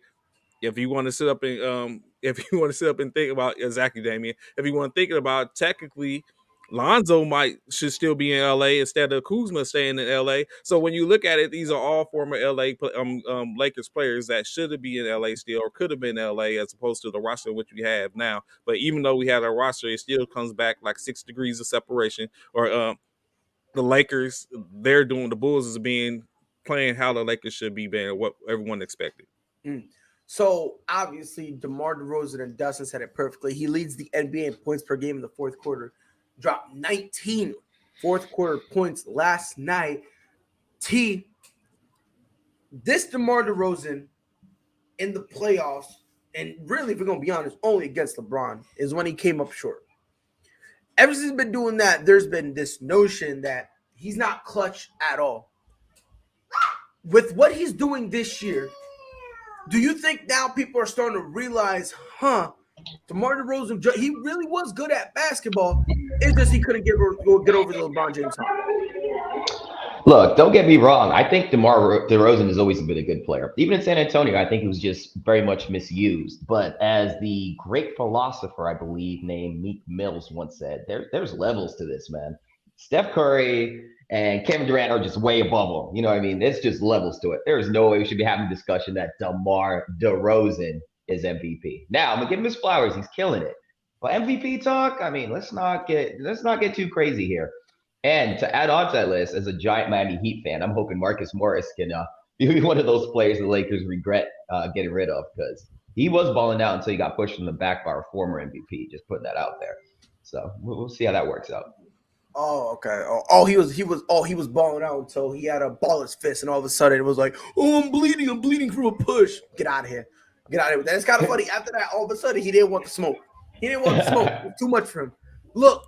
If you want to sit up and think about exactly, Damien, if you want to think about technically, Lonzo should still be in LA instead of Kuzma staying in LA. So when you look at it, these are all former Lakers players that should be in LA still, or could have been in LA, as opposed to the roster which we have now. But even though we have a roster, it still comes back like 6 degrees of separation. Or the Lakers, the Bulls is playing how the Lakers should be, what everyone expected. So obviously, DeMar DeRozan and Dustin said it perfectly. He leads the NBA in points per game in the fourth quarter. Dropped 19 fourth quarter points last night. This DeMar DeRozan in the playoffs, and really, if we're going to be honest, only against LeBron, is when he came up short. Ever since he's been doing that, there's been this notion that he's not clutch at all. With what he's doing this year, do you think now people are starting to realize, DeMar DeRozan, he really was good at basketball. It's just he couldn't get over the LeBron James hump. Look, don't get me wrong. I think DeMar DeRozan has always been a good player. Even in San Antonio, I think he was just very much misused. But as the great philosopher, I believe, named Meek Mills once said, there's levels to this, man. Steph Curry and Kevin Durant are just way above him. You know what I mean? It's just levels to it. There is no way we should be having a discussion that DeMar DeRozan is MVP. Now, I'm gonna give him his flowers. He's killing it. But MVP talk, I mean, let's not get too crazy here. And to add on to that list, as a giant Miami Heat fan, I'm hoping Marcus Morris can be one of those players the Lakers regret getting rid of, because he was balling out until he got pushed from the back by our former MVP. Just putting that out there. So we'll see how that works out. Oh, okay. He was balling out until he had a ball in his fist, and all of a sudden it was like, oh, I'm bleeding from a push. Get out of here. Get out of here with that. It's kind of funny. After that, all of a sudden, he didn't want the smoke. He didn't want the smoke. It was too much for him. Look,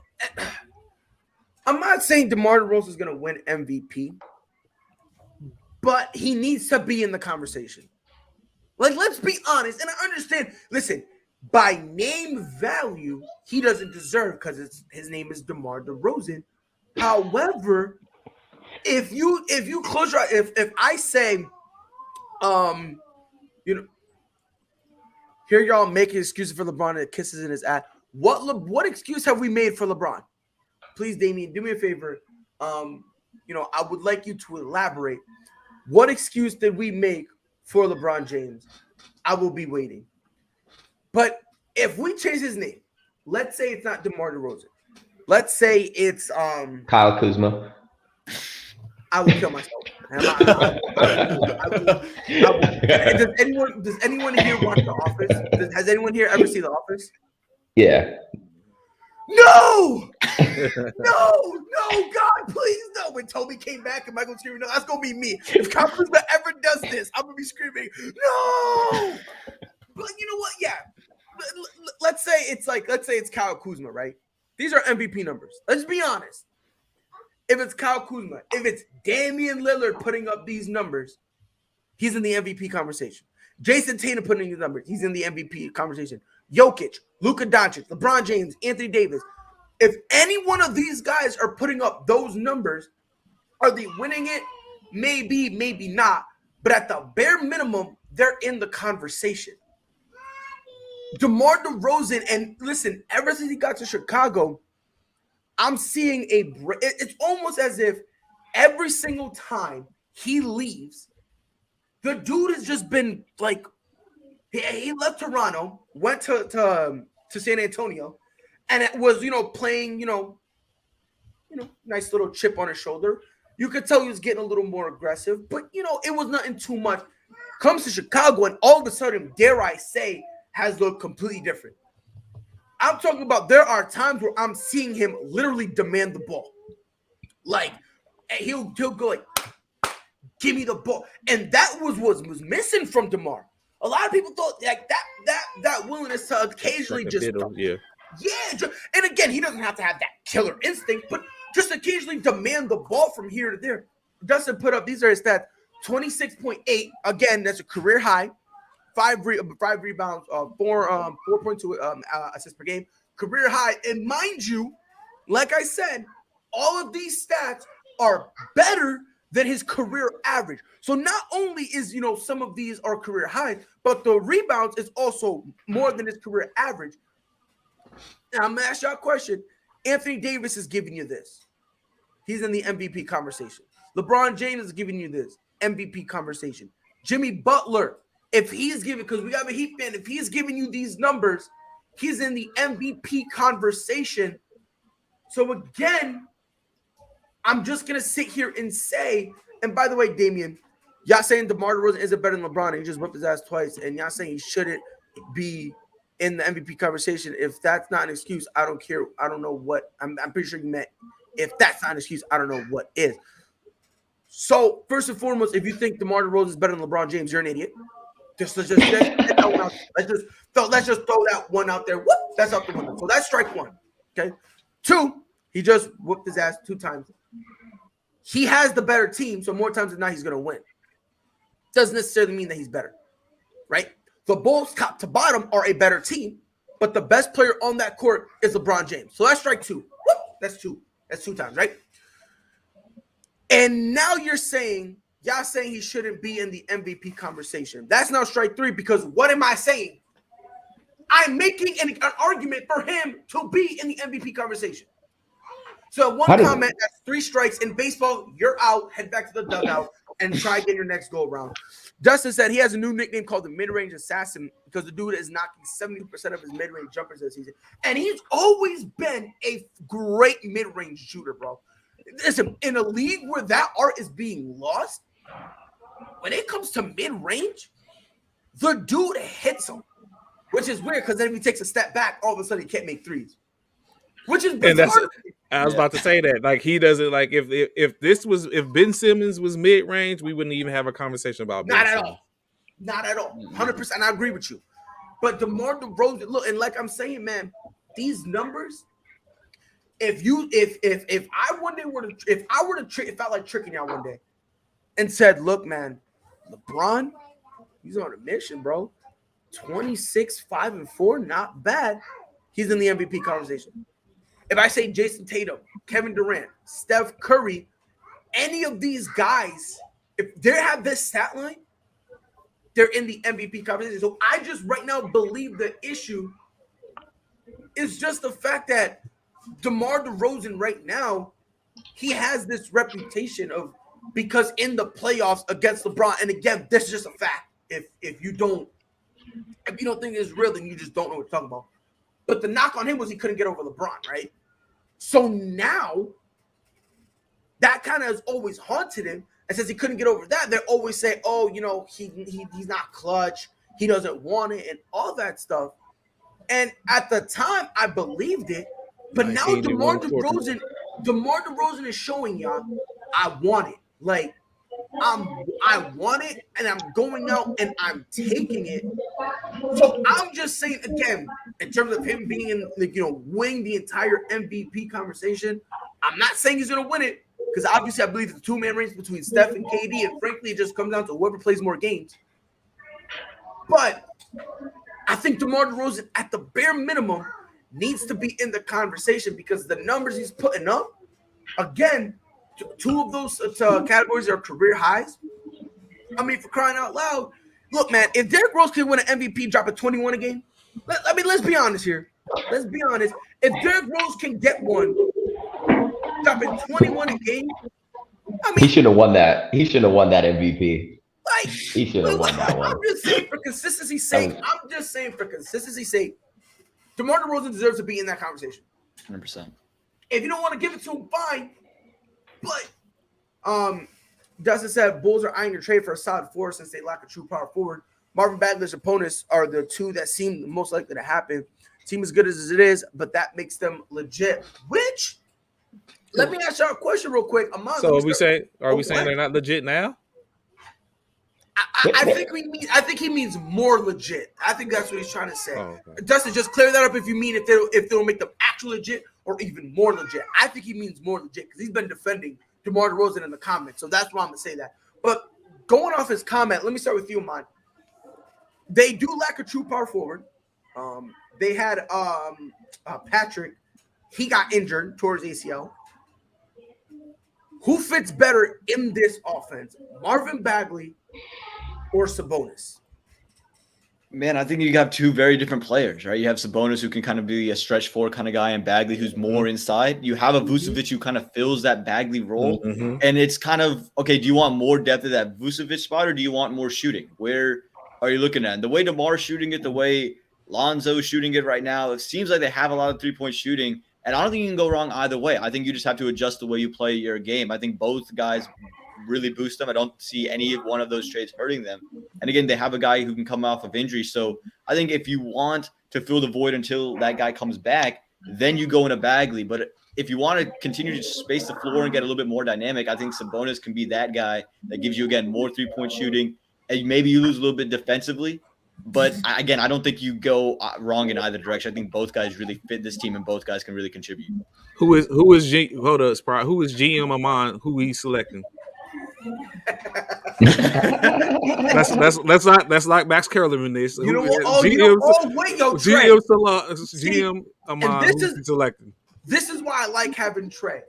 I'm not saying DeMar DeRozan is going to win MVP, but he needs to be in the conversation. Like, let's be honest. And I understand. Listen, by name value, he doesn't deserve because his name is DeMar DeRozan. However, if you close your eyes, if I say, here y'all making excuses for LeBron and kisses in his ass. What excuse have we made for LeBron? Please, Damien, do me a favor. I would like you to elaborate. What excuse did we make for LeBron James? I will be waiting. But if we change his name, let's say it's not DeMar DeRozan. Let's say it's Kyle Kuzma. I will kill myself. Does anyone here watch The Office? Has anyone here ever seen The Office? Yeah. No, God, please no. When Toby came back and Michael was screaming, no, that's gonna be me. If Kyle Kuzma ever does this, I'm gonna be screaming, no. But you know what? Yeah. Let's say it's Kyle Kuzma, right? These are MVP numbers. Let's be honest. If it's Kyle Kuzma, if it's Damian Lillard putting up these numbers, he's in the MVP conversation. Jason Tatum putting these numbers, he's in the MVP conversation. Jokic, Luka Doncic, LeBron James, Anthony Davis. If any one of these guys are putting up those numbers, are they winning it? Maybe, maybe not. But at the bare minimum, they're in the conversation. DeMar DeRozan, and listen, ever since he got to Chicago, I'm seeing it's almost as if every single time he leaves, the dude has just been like, he left Toronto, went to San Antonio, and it was, playing, nice little chip on his shoulder. You could tell he was getting a little more aggressive, but, it was nothing too much. Comes to Chicago, and all of a sudden, dare I say, has looked completely different. I'm talking about there are times where I'm seeing him literally demand the ball. Like, he'll go like, give me the ball. And that was missing from DeMar. A lot of people thought like that willingness to occasionally just and again, he doesn't have to have that killer instinct, but just occasionally demand the ball from here to there. Dustin put up, these are his stats, 26.8. Again, that's a career high. 5 rebounds, 4.2 assists per game, career high. And mind you, like I said, all of these stats are better than his career average. So not only is, some of these are career highs, but the rebounds is also more than his career average. Now, I'm going to ask y'all a question. Anthony Davis is giving you this. He's in the MVP conversation. LeBron James is giving you this MVP conversation. Jimmy Butler, if he's giving, because we have a Heat fan, if he's giving you these numbers, he's in the MVP conversation. So again, I'm just going to sit here and say, and by the way, Damien, y'all saying DeMar DeRozan isn't better than LeBron, and he just whipped his ass twice, and y'all saying he shouldn't be in the MVP conversation. If that's not an excuse, I don't care. I don't know what, I'm pretty sure you meant if that's not an excuse, I don't know what is. So first and foremost, if you think DeMar DeRozan is better than LeBron James, you're an idiot. Let's just throw that one out there. Whoop, that's out the window. So that's strike one. Okay. 2, he just whooped his ass 2 times. He has the better team, so more times than not, he's going to win. Doesn't necessarily mean that he's better, right? The Bulls, top to bottom, are a better team, but the best player on that court is LeBron James. So that's strike 2. Whoop, that's 2. That's 2 times, right? And now y'all saying he shouldn't be in the MVP conversation. That's now strike 3, because what am I saying? I'm making an argument for him to be in the MVP conversation. So one comment, that's 3 strikes. In baseball, you're out. Head back to the dugout and try again your next go around. Dustin said he has a new nickname called the mid-range assassin because the dude is knocking 70% of his mid-range jumpers this season. And he's always been a great mid-range shooter, bro. Listen, in a league where that art is being lost, when it comes to mid-range, the dude hits him, which is weird because then if he takes a step back, all of a sudden he can't make threes. Which is bizarre. I was about to say that. Like, he doesn't, like, if Ben Simmons was mid-range, we wouldn't even have a conversation about Ben Not at Simmons. all. Not at all. 100%. I agree with you. But DeMar DeRozan, look, and like I'm saying, man, these numbers. If I felt like tricking y'all one day, and said, look, man, LeBron, he's on a mission, bro. 26, 5-4, not bad. He's in the MVP conversation. If I say Jason Tatum, Kevin Durant, Steph Curry, any of these guys, if they have this stat line, they're in the MVP conversation. So I just right now believe the issue is just the fact that DeMar DeRozan right now, he has this reputation of because in the playoffs against LeBron, and again, this is just a fact. If you don't think it's real, then you just don't know what you're talking about. But the knock on him was he couldn't get over LeBron, right? So now that kind of has always haunted him. And since he couldn't get over that, they always say, oh, he's not clutch. He doesn't want it and all that stuff. And at the time, I believed it. But now DeMar DeRozan is showing y'all, I want it. Like, I want it, and I'm going out and I'm taking it. So I'm just saying, again, in terms of him being in, winning the entire MVP conversation, I'm not saying he's going to win it because obviously I believe it's a two-man race between Steph and KD, and frankly, it just comes down to whoever plays more games. But I think DeMar DeRozan, at the bare minimum, needs to be in the conversation because the numbers he's putting up, again, two of those categories are career highs. I mean, for crying out loud, look, man, if Derrick Rose can win an MVP, dropping 21 a game, let's be honest here. Let's be honest. If Derrick Rose can get one, dropping 21 a game, I mean, he should have won that. He should have won that MVP. Like, he should have won that one. I'm just saying for consistency's sake. DeMar DeRozan deserves to be in that conversation. 100%. If you don't want to give it to him, fine. But Dustin said Bulls are eyeing your trade for a solid four since they lack a true power forward. Marvin Bagley's opponents are the two that seem most likely to happen. Team as good as it is, but that makes them legit. Which, let me ask y'all a question real quick. So are we saying they're not legit now? I think he means more legit. I think that's what he's trying to say. Oh, okay. Dustin, just clear that up if you mean if they'll make them actual legit or even more legit. I think he means more legit because he's been defending DeMar DeRozan in the comments. So that's why I'm going to say that. But going off his comment, let me start with you, man. They do lack a true power forward. They had Patrick. He got injured towards ACL. Who fits better in this offense? Marvin Bagley or Sabonis? Man, I think you have two very different players, right? You have Sabonis, who can kind of be a stretch four kind of guy, and Bagley, who's more inside. You have a Vucevic who kind of fills that Bagley role. Mm-hmm. And it's kind of, okay, do you want more depth at that Vucevic spot, or do you want more shooting? Where are you looking at? And the way DeMar's shooting it, the way Lonzo's shooting it right now, it seems like they have a lot of three-point shooting. And I don't think you can go wrong either way. I think you just have to adjust the way you play your game. I think both guys really boost them. I don't see any one of those trades hurting them. And again, they have a guy who can come off of injury. So I think if you want to fill the void until that guy comes back, then you go into Bagley. But if you want to continue to space the floor and get a little bit more dynamic, I think Sabonis can be that guy that gives you, again, more three-point shooting. And maybe you lose a little bit defensively. But again, I don't think you go wrong in either direction. I think both guys really fit this team, and both guys can really contribute. Who is Sprite? Who is GM Amon? Who he's selecting? that's like Max Caroline in this. GM Amon who's selecting. This is why I like having Trey.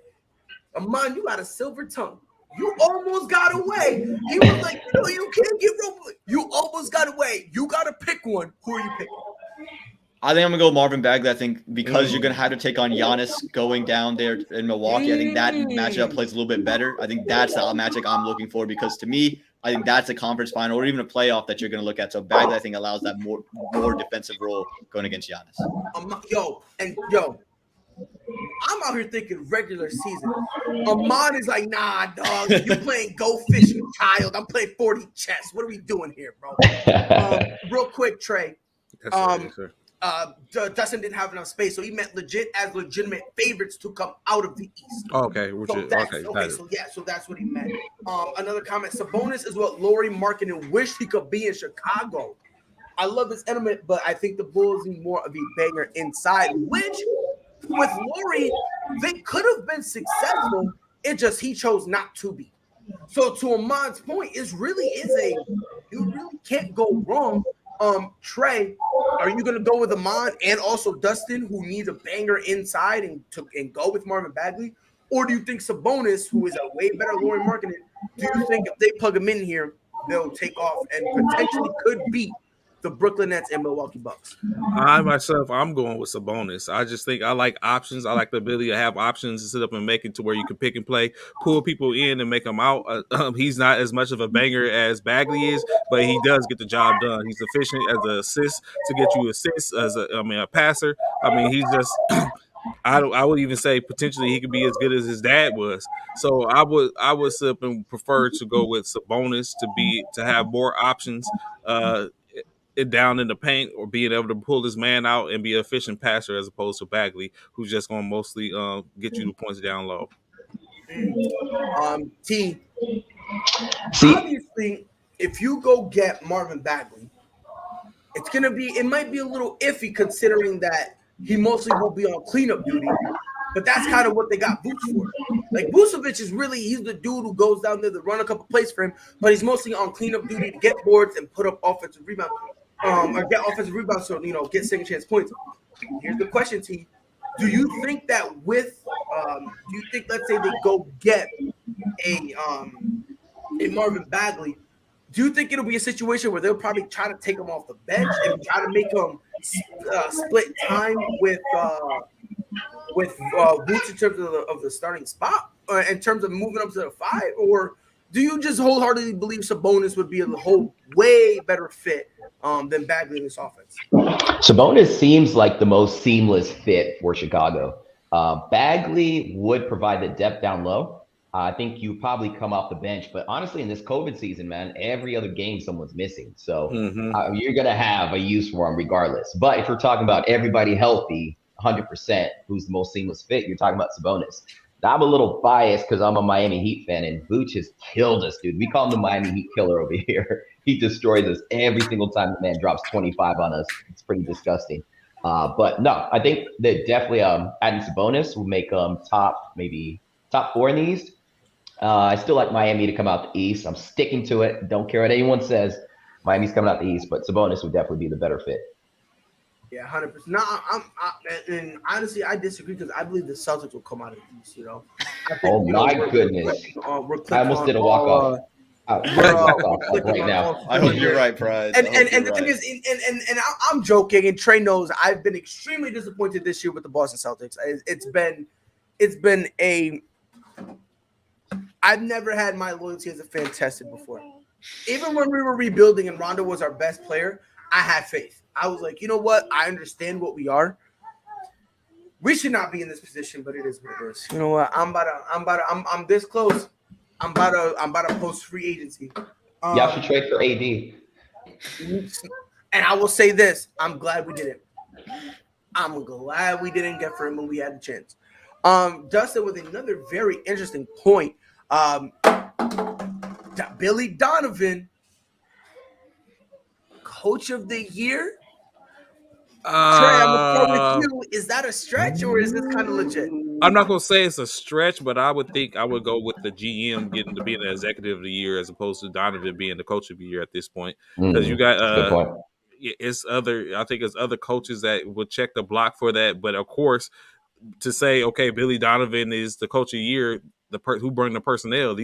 Amon, you got a silver tongue. You almost got away. He was like, you can't get rope. You almost got away. You got to pick one. Who are you picking? I think I'm going to go Marvin Bagley. I think because you're going to have to take on Giannis going down there in Milwaukee, I think that matchup plays a little bit better. I think that's the matchup I'm looking for because to me, I think that's a conference final or even a playoff that you're going to look at. So Bagley, I think, allows that more defensive role going against Giannis. I'm out here thinking regular season. Amon is like, nah, dog. You playing go fishing, child. I'm playing 40 chess. What are we doing here, bro? Real quick, Trey. Yes, sir. Dustin didn't have enough space, so he meant legitimate favorites to come out of the East. Okay, So that's what he meant. Another comment: Sabonis is what Lauri Markkanen wished he could be in Chicago. I love this element, but I think the Bulls need more of a banger inside, which with Lauri, they could have been successful. It just he chose not to be. So to Amon's point, you really can't go wrong. Trey, are you gonna go with Amon and also Dustin, who needs a banger inside and go with Marvin Bagley? Or do you think Sabonis, who is a way better Lauri Markkanen, do you think if they plug him in here, they'll take off and potentially could beat the Brooklyn Nets and Milwaukee Bucks? I'm going with Sabonis. I just think I like options. I like the ability to have options to sit up and make it to where you can pick and play, pull people in and make them out. He's not as much of a banger as Bagley is, but he does get the job done. He's efficient as an assist to get you assists as a passer. I mean, he's just I would even say potentially he could be as good as his dad was. So I would sit up and prefer to go with Sabonis to have more options. It down in the paint or being able to pull his man out and be an efficient passer as opposed to Bagley, who's just going to mostly get you the points down low. Obviously, if you go get Marvin Bagley, it might be a little iffy considering that he mostly will be on cleanup duty, but that's kind of what they got Boots for. Like Vucevic he's the dude who goes down there to run a couple plays for him, but he's mostly on cleanup duty to get boards and put up offensive rebounds. Or get offensive rebounds, so get second chance points. Here's the question, T. Do you think that let's say they go get a Marvin Bagley, do you think it'll be a situation where they'll probably try to take him off the bench and try to make him split time with Boots in terms of the starting spot, or in terms of moving up to the 5, or do you just wholeheartedly believe Sabonis would be a way better fit than Bagley in this offense? Sabonis seems like the most seamless fit for Chicago. Bagley would provide the depth down low. I think you probably come off the bench, but honestly, in this COVID season, man, every other game someone's missing. So you're going to have a use for him regardless. But if we're talking about everybody healthy, 100%, who's the most seamless fit, you're talking about Sabonis. Now, I'm a little biased because I'm a Miami Heat fan, and Vooch has killed us, dude. We call him the Miami Heat killer over here. He destroys us every single time the man drops 25 on us. It's pretty disgusting. But no, I think that definitely adding Sabonis will make top 4 in the East. I still like Miami to come out the East. I'm sticking to it. Don't care what anyone says. Miami's coming out the East, but Sabonis would definitely be the better fit. Yeah, 100%. No, and honestly, I disagree because I believe the Celtics will come out of the East. Oh my goodness! I almost did a walk off. Right now. I hope you're right, Prize. And the thing is, and I'm joking. And Trey knows I've been extremely disappointed this year with the Boston Celtics. I've never had my loyalty as a fan tested before. Even when we were rebuilding and Rondo was our best player, I had faith. I was like, you know what? I understand what we are. We should not be in this position, but it is what it is. You know what? I'm this close. I'm about to post free agency. Y'all should trade for AD. And I will say this: I'm glad we didn't. I'm glad we didn't get for him when we had the chance. Dustin with another very interesting point. Billy Donovan, Coach of the Year. Trey, I'm gonna start with you. Is that a stretch or is this kind of legit? I'm not gonna say it's a stretch, but I would think I would go with the GM getting to be the executive of the year as opposed to Donovan being the coach of the year at this point. Because you got I think it's other coaches that would check the block for that. But of course, to say Billy Donovan is the coach of the year, who brought the personnel,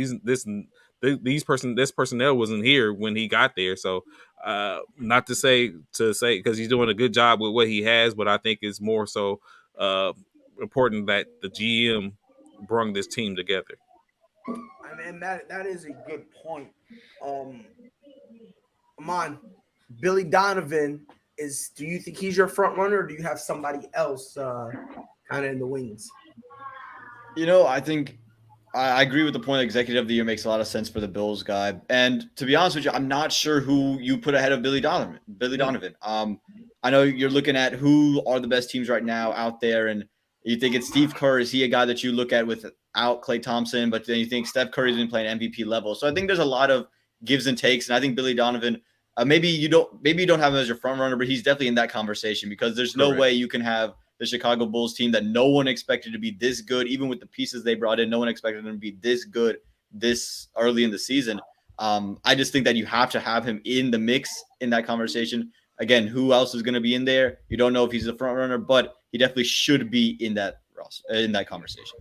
this personnel wasn't here when he got there. So not to say because he's doing a good job with what he has, but I think it's more so important that the GM brought this team together. I mean, that is a good point. Amon, Billy Donovan do you think he's your front runner, or do you have somebody else kind of in the wings? I think I agree with the point. Executive of the year makes a lot of sense for the Bills guy. And to be honest with you, I'm not sure who you put ahead of Billy Donovan. I know you're looking at who are the best teams right now out there, and you think it's Steve Kerr. Is he a guy that you look at without Klay Thompson? But then you think Steph Curry's been playing MVP level. So I think there's a lot of gives and takes, and I think Billy Donovan. Maybe you don't have him as your front runner, but he's definitely in that conversation because there's no way you can have the Chicago Bulls team that no one expected to be this good, even with the pieces they brought in. No one expected them to be this good this early in the season. I just think that you have to have him in the mix in that conversation. Again, who else is going to be in there? You don't know if he's the front runner, but he definitely should be in that conversation.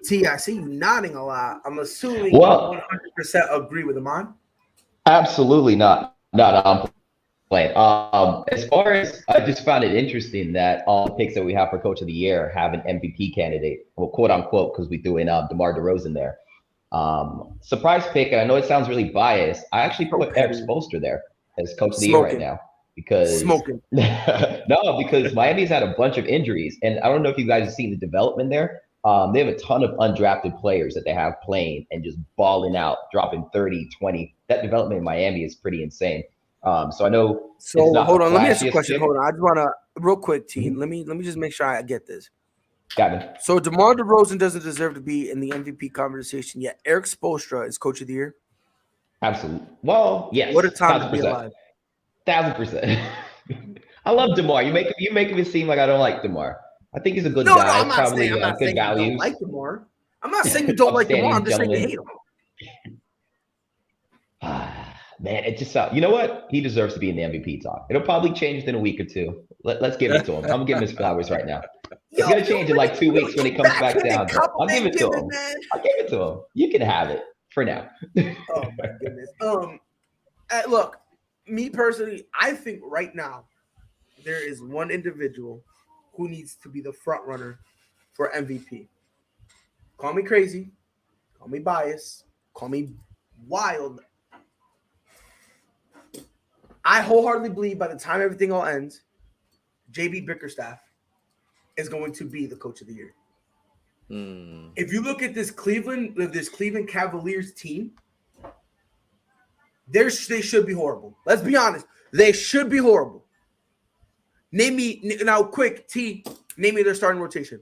T, I see you nodding a lot. I'm assuming you Well, 100% agree with Amon. Absolutely not. I'm playing. As far as I just found it interesting that all the picks that we have for Coach of the Year have an MVP candidate, well, quote unquote, because we threw in Demar Derozan there. Surprise pick, and I know it sounds really biased. I actually put Eric Spoelstra there as Coach of the Year right now because because Miami's had a bunch of injuries, and I don't know if you guys have seen the development there. They have a ton of undrafted players that they have playing and just balling out, dropping 30, 20. That development in Miami is pretty insane. So I know. So hold on, let me ask you a question. Hold on, I just want to real quick, team. Mm-hmm. Let me just make sure I get this. Got it. So DeMar DeRozan doesn't deserve to be in the MVP conversation yet. Eric Spoelstra is Coach of the Year. Absolutely. Well, yes. What a time to be alive. 1,000%. I love DeMar. You make it seem like I don't like DeMar. I think he's a good guy. No, I'm not saying you don't like DeMar. I'm not saying you don't like DeMar. I'm just saying you hate him. Man, it just you know what? He deserves to be in the MVP talk. It'll probably change within a week or two. Let's give it to him. I'm gonna give him his flowers right now. It's gonna change in like 2 weeks when he comes back down. I'll give it to him. I'll give it to him. You can have it for now. Oh my goodness. Look, me personally, I think right now there is one individual who needs to be the front runner for MVP. Call me crazy, call me biased, call me wild. I wholeheartedly believe by the time everything all ends, JB Bickerstaff is going to be the Coach of the Year. If you look at this Cleveland Cavaliers team, they should be horrible. Let's be honest. They should be horrible. Name me their starting rotation.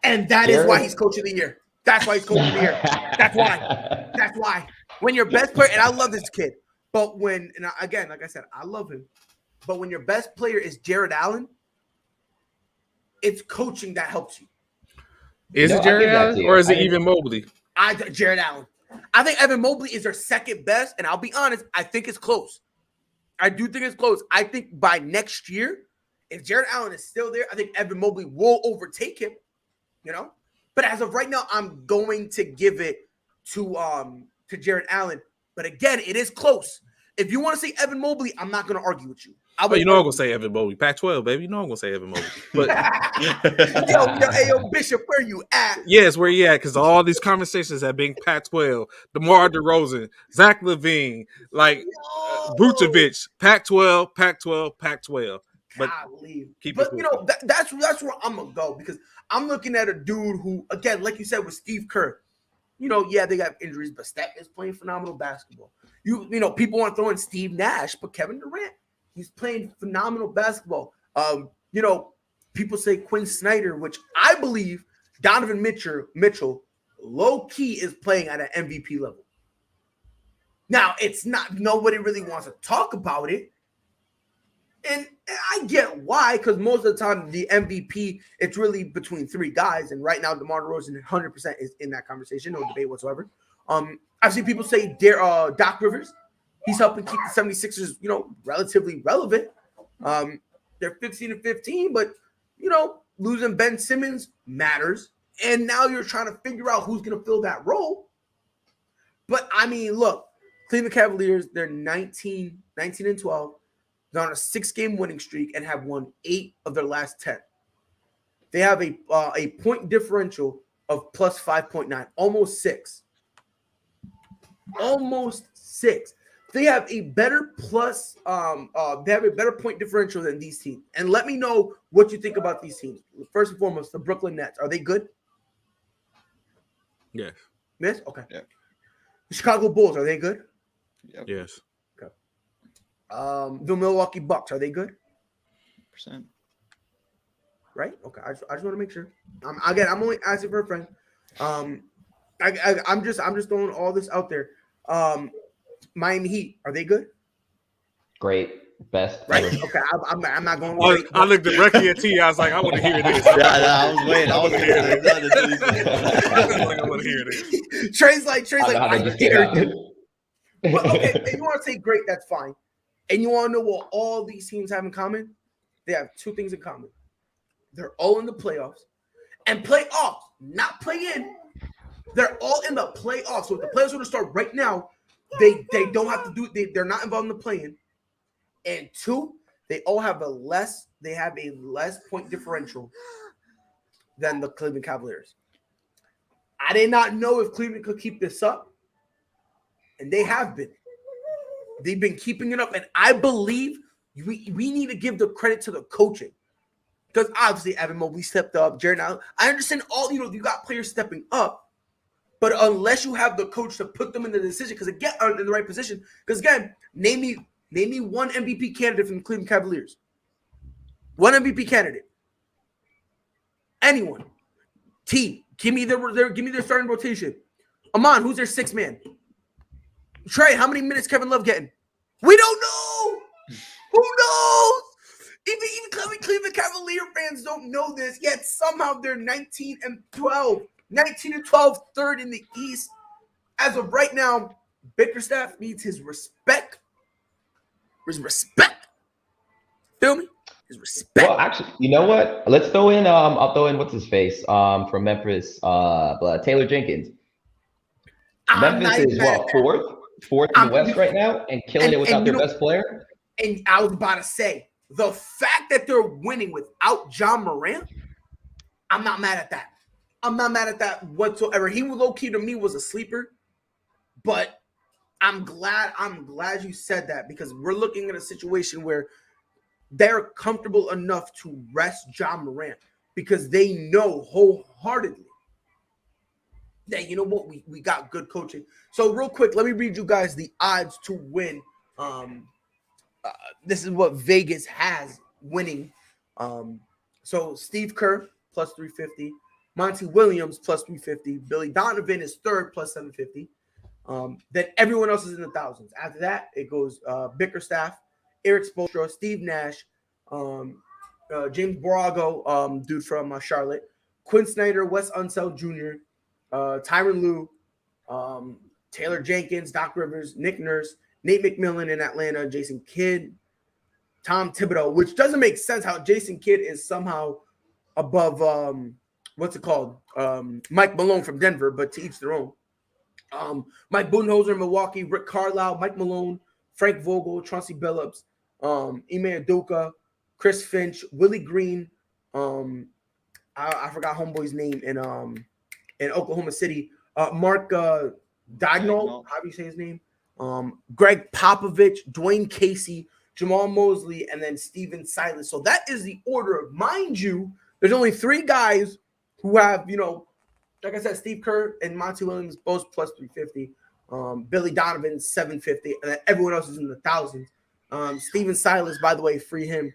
And that is why he's Coach of the Year. That's why he's Coach of the Year. That's why. When your best player, and I love this kid, but again, like I said, I love him. But when your best player is Jared Allen, it's coaching that helps you. Is it Jared Allen or is it Evan Mobley? Jared Allen. I think Evan Mobley is their second best, and I'll be honest, I think it's close. I do think it's close. I think by next year, if Jared Allen is still there, I think Evan Mobley will overtake him. But as of right now, I'm going to give it to Jared Allen. But again, it is close. If you want to say Evan Mobley, I'm not going to argue with you. But you know I'm going to say Evan Mobley. Pac-12, baby. You know I'm going to say Evan Mobley. But yo, Bishop, where you at? Yes, where you at? Because all these conversations have been Pac-12, DeMar DeRozan, Zach LaVine, Vucevic, Pac-12. But that's where I'm going to go because I'm looking at a dude who, again, like you said, with Steve Kerr, they got injuries, but Steph is playing phenomenal basketball. People want to throw in Steve Nash, but Kevin Durant, he's playing phenomenal basketball. People say Quinn Snyder, which I believe Donovan Mitchell low key is playing at an MVP level. Now, it's not, nobody really wants to talk about it. And I get why, because most of the time the MVP, it's really between three guys. And right now, DeMar DeRozan 100% is in that conversation. No debate whatsoever. I've seen people say Doc Rivers. He's helping keep the 76ers, relatively relevant. They're 15-15, but, losing Ben Simmons matters. And now you're trying to figure out who's going to fill that role. But, look, Cleveland Cavaliers, they're 19-12. They're on a 6-game winning streak and have won 8 of their last 10. They have a point differential of plus 5.9, almost 6. Almost 6. They have a better point differential than these teams. And let me know what you think about these teams. First and foremost, the Brooklyn Nets. Are they good? Yes. Yes? Okay. Yeah. The Chicago Bulls, are they good? Yep. Yes. Okay. The Milwaukee Bucks, are they good? Percent. Right? Okay. I just want to make sure. I'm only asking for a friend. I'm just throwing all this out there. Miami Heat, are they good? Great. Best. Right. ever. Okay. I'm not going with I looked directly at T. I was like, I want to hear this. I was waiting. I was waiting. I want to hear this. Trey's like, I know how I they just came dare out. you. But, okay, and you want to say great, that's fine. And you want to know what all these teams have in common? They have two things in common. They're all in the playoffs. And playoffs, not play-in. They're all in the playoffs. So if the playoffs were to start right now, they don't have to do they're not involved in the play-in. And two, they all have a less point differential than the Cleveland Cavaliers. I did not know if Cleveland could keep this up. And they have been. They've been keeping it up. And I believe we need to give the credit to the coaching. Because obviously Evan Mobley stepped up. Jared Allen. I understand you got players stepping up. But unless you have the coach to put them in the decision, in the right position. Because again, name me one MVP candidate from the Cleveland Cavaliers. One MVP candidate. Anyone. T. Give me their starting rotation. Amon, who's their sixth man? Trey, how many minutes Kevin Love getting? We don't know. Who knows? Even Cleveland Cavalier fans don't know this, yet somehow they're 19-12. 19-12, third in the East. As of right now, Bickerstaff needs his respect. Feel me? His respect. Well, actually, you know what? Let's throw in. I'll throw in what's his face from Memphis. Taylor Jenkins. Memphis is what, fourth in the West right now, and killing it without their best player. And I was about to say, the fact that they're winning without John Morant, I'm not mad at that. I'm not mad at that whatsoever. He low-key to me was a sleeper, but I'm glad you said that, because we're looking at a situation where they're comfortable enough to rest John Morant because they know wholeheartedly that, you know what, we got good coaching. So real quick, let me read you guys the odds to win. This is what Vegas has winning. So Steve Kerr plus 350, Monty Williams plus 350, Billy Donovan is third plus 750. Then everyone else is in the thousands. After that, it goes Bickerstaff, Eric Spoelstra, Steve Nash, James Borago, dude from Charlotte, Quinn Snyder, Wes Unseld Jr., Tyronn Lue, Taylor Jenkins, Doc Rivers, Nick Nurse, Nate McMillan in Atlanta, Jason Kidd, Tom Thibodeau, which doesn't make sense how Jason Kidd is somehow above Mike Malone from Denver, but to each their own. Mike Budenholzer, Milwaukee, Rick Carlisle, Mike Malone, Frank Vogel, Chauncey Billups, Ime Udoka, Chris Finch, Willie Green, I forgot homeboy's name in Oklahoma City, Mark Dagnall, how do you say his name? Greg Popovich, Dwayne Casey, Jamal Mosley, and then Steven Silas. So that is the order. Mind you, there's only three guys who have, like I said, Steve Kerr and Monty Williams both plus 350. Billy Donovan 750, and then everyone else is in the thousands. Steven Silas, by the way, free him.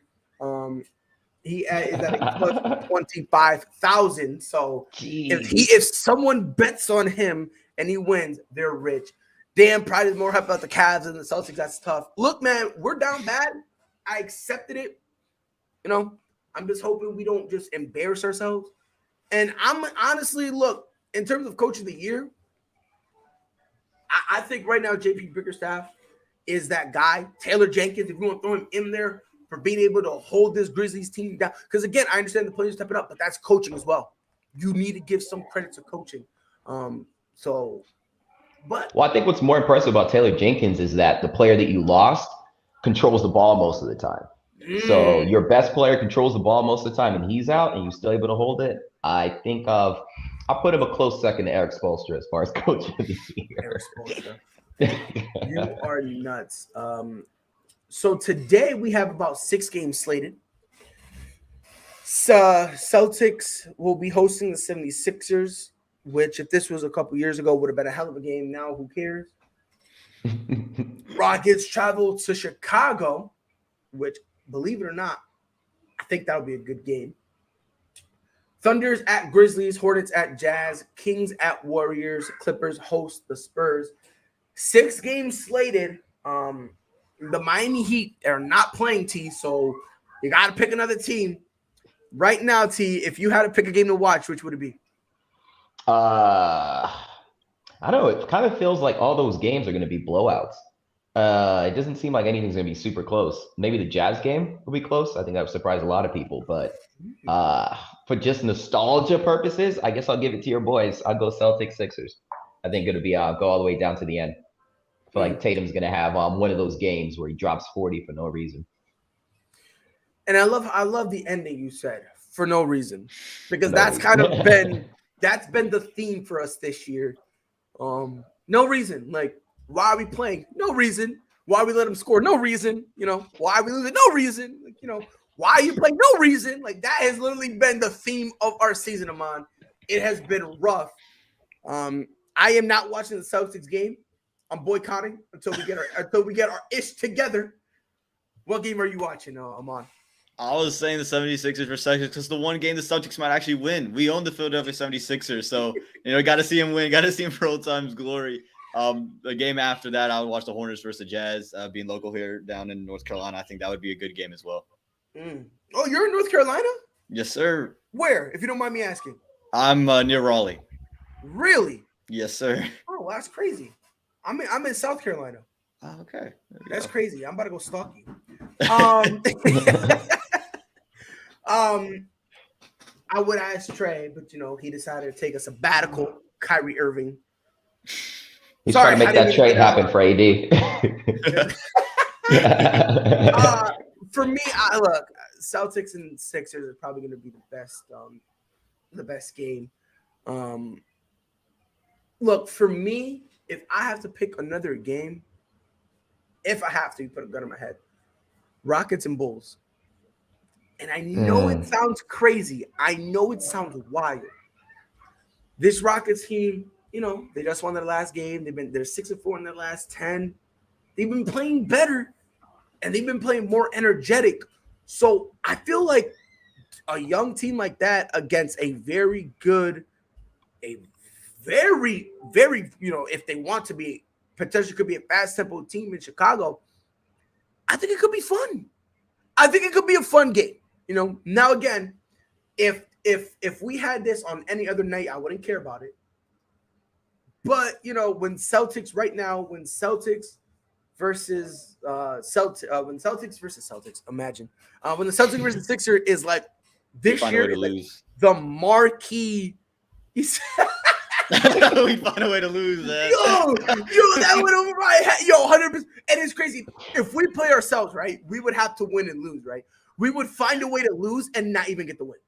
He is at a plus 25,000. So if someone bets on him and he wins, they're rich. Damn, Pride is more hype about the Cavs than the Celtics. That's tough. Look, man, we're down bad. I accepted it. I'm just hoping we don't just embarrass ourselves. And I'm honestly, look, in terms of coach of the year, I think right now JP Bickerstaff is that guy. Taylor Jenkins, if you want to throw him in there for being able to hold this Grizzlies team down. Because, again, I understand the players stepping up, but that's coaching as well. You need to give some credit to coaching. Well, I think what's more impressive about Taylor Jenkins is that the player that you lost controls the ball most of the time. So your best player controls the ball most of the time, and he's out, and you're still able to hold it. I think I'll put him a close second to Eric Spoelstra as far as coach of the year. Eric Spoelstra. You are nuts. So today we have about 6 games slated. Celtics will be hosting the 76ers, which if this was a couple years ago would have been a hell of a game. Now, who cares? Rockets travel to Chicago, which, believe it or not, I think that'll be a good game. Thunders at Grizzlies, Hornets at Jazz, Kings at Warriors, Clippers host the Spurs. 6 games slated. The Miami Heat are not playing, T, so you got to pick another team. Right now, T, if you had to pick a game to watch, which would it be? I don't know. It kind of feels like all those games are going to be blowouts. It doesn't seem like anything's going to be super close. Maybe the Jazz game will be close. I think that would surprise a lot of people. But for just nostalgia purposes, I guess I'll give it to your boys. I'll go Celtics Sixers. I think it'll be go all the way down to the end. I feel like Tatum's going to have one of those games where he drops 40 for no reason. And I love the ending you said, for no reason, because that's kind of been the theme for us this year. No reason. Like, why are we playing? No reason. Why we let him score? No reason. Why are we losing? No reason. Like, why are you playing? No reason. Like, that has literally been the theme of our season, Amon. It has been rough. I am not watching the Celtics game. I'm boycotting until we get our ish together. What game are you watching, Amon? I was saying the 76ers for Celtics because the one game the Celtics might actually win. We own the Philadelphia 76ers, so got to see him win. Got to see him for old times glory. The game after that, I would watch the Hornets versus the Jazz. Being local here down in North Carolina, I think that would be a good game as well. Oh, you're in North Carolina? Yes, sir. Where, if you don't mind me asking? I'm near Raleigh. Really? Yes, sir. Oh, that's crazy. I'm in South Carolina. Oh, okay. That's crazy. I'm about to go stalk you. I would ask Trey, but he decided to take a sabbatical. Kyrie Irving. He's trying to make that trade happen for AD. For me, look, Celtics and Sixers are probably going to be the best game. Look, for me, if I have to pick another game, if I have to put a gun in my head, Rockets and Bulls. And I know it sounds crazy. I know it sounds wild. This Rockets team, they just won their last game. They're 6-4 in their last 10. They've been playing better, and they've been playing more energetic. So I feel like a young team like that against a very, very, if they want to be, potentially could be a fast tempo team in Chicago, I think it could be fun. I think it could be a fun game. Now again, if we had this on any other night, I wouldn't care about it. But when Celtics versus Celtics, imagine when the Celtics versus Sixers is like this year, like the marquee. We find a way to lose that. Yo, that went over my head. 100%. And it's crazy. If we play ourselves, right, we would have to win and lose, right? We would find a way to lose and not even get the win.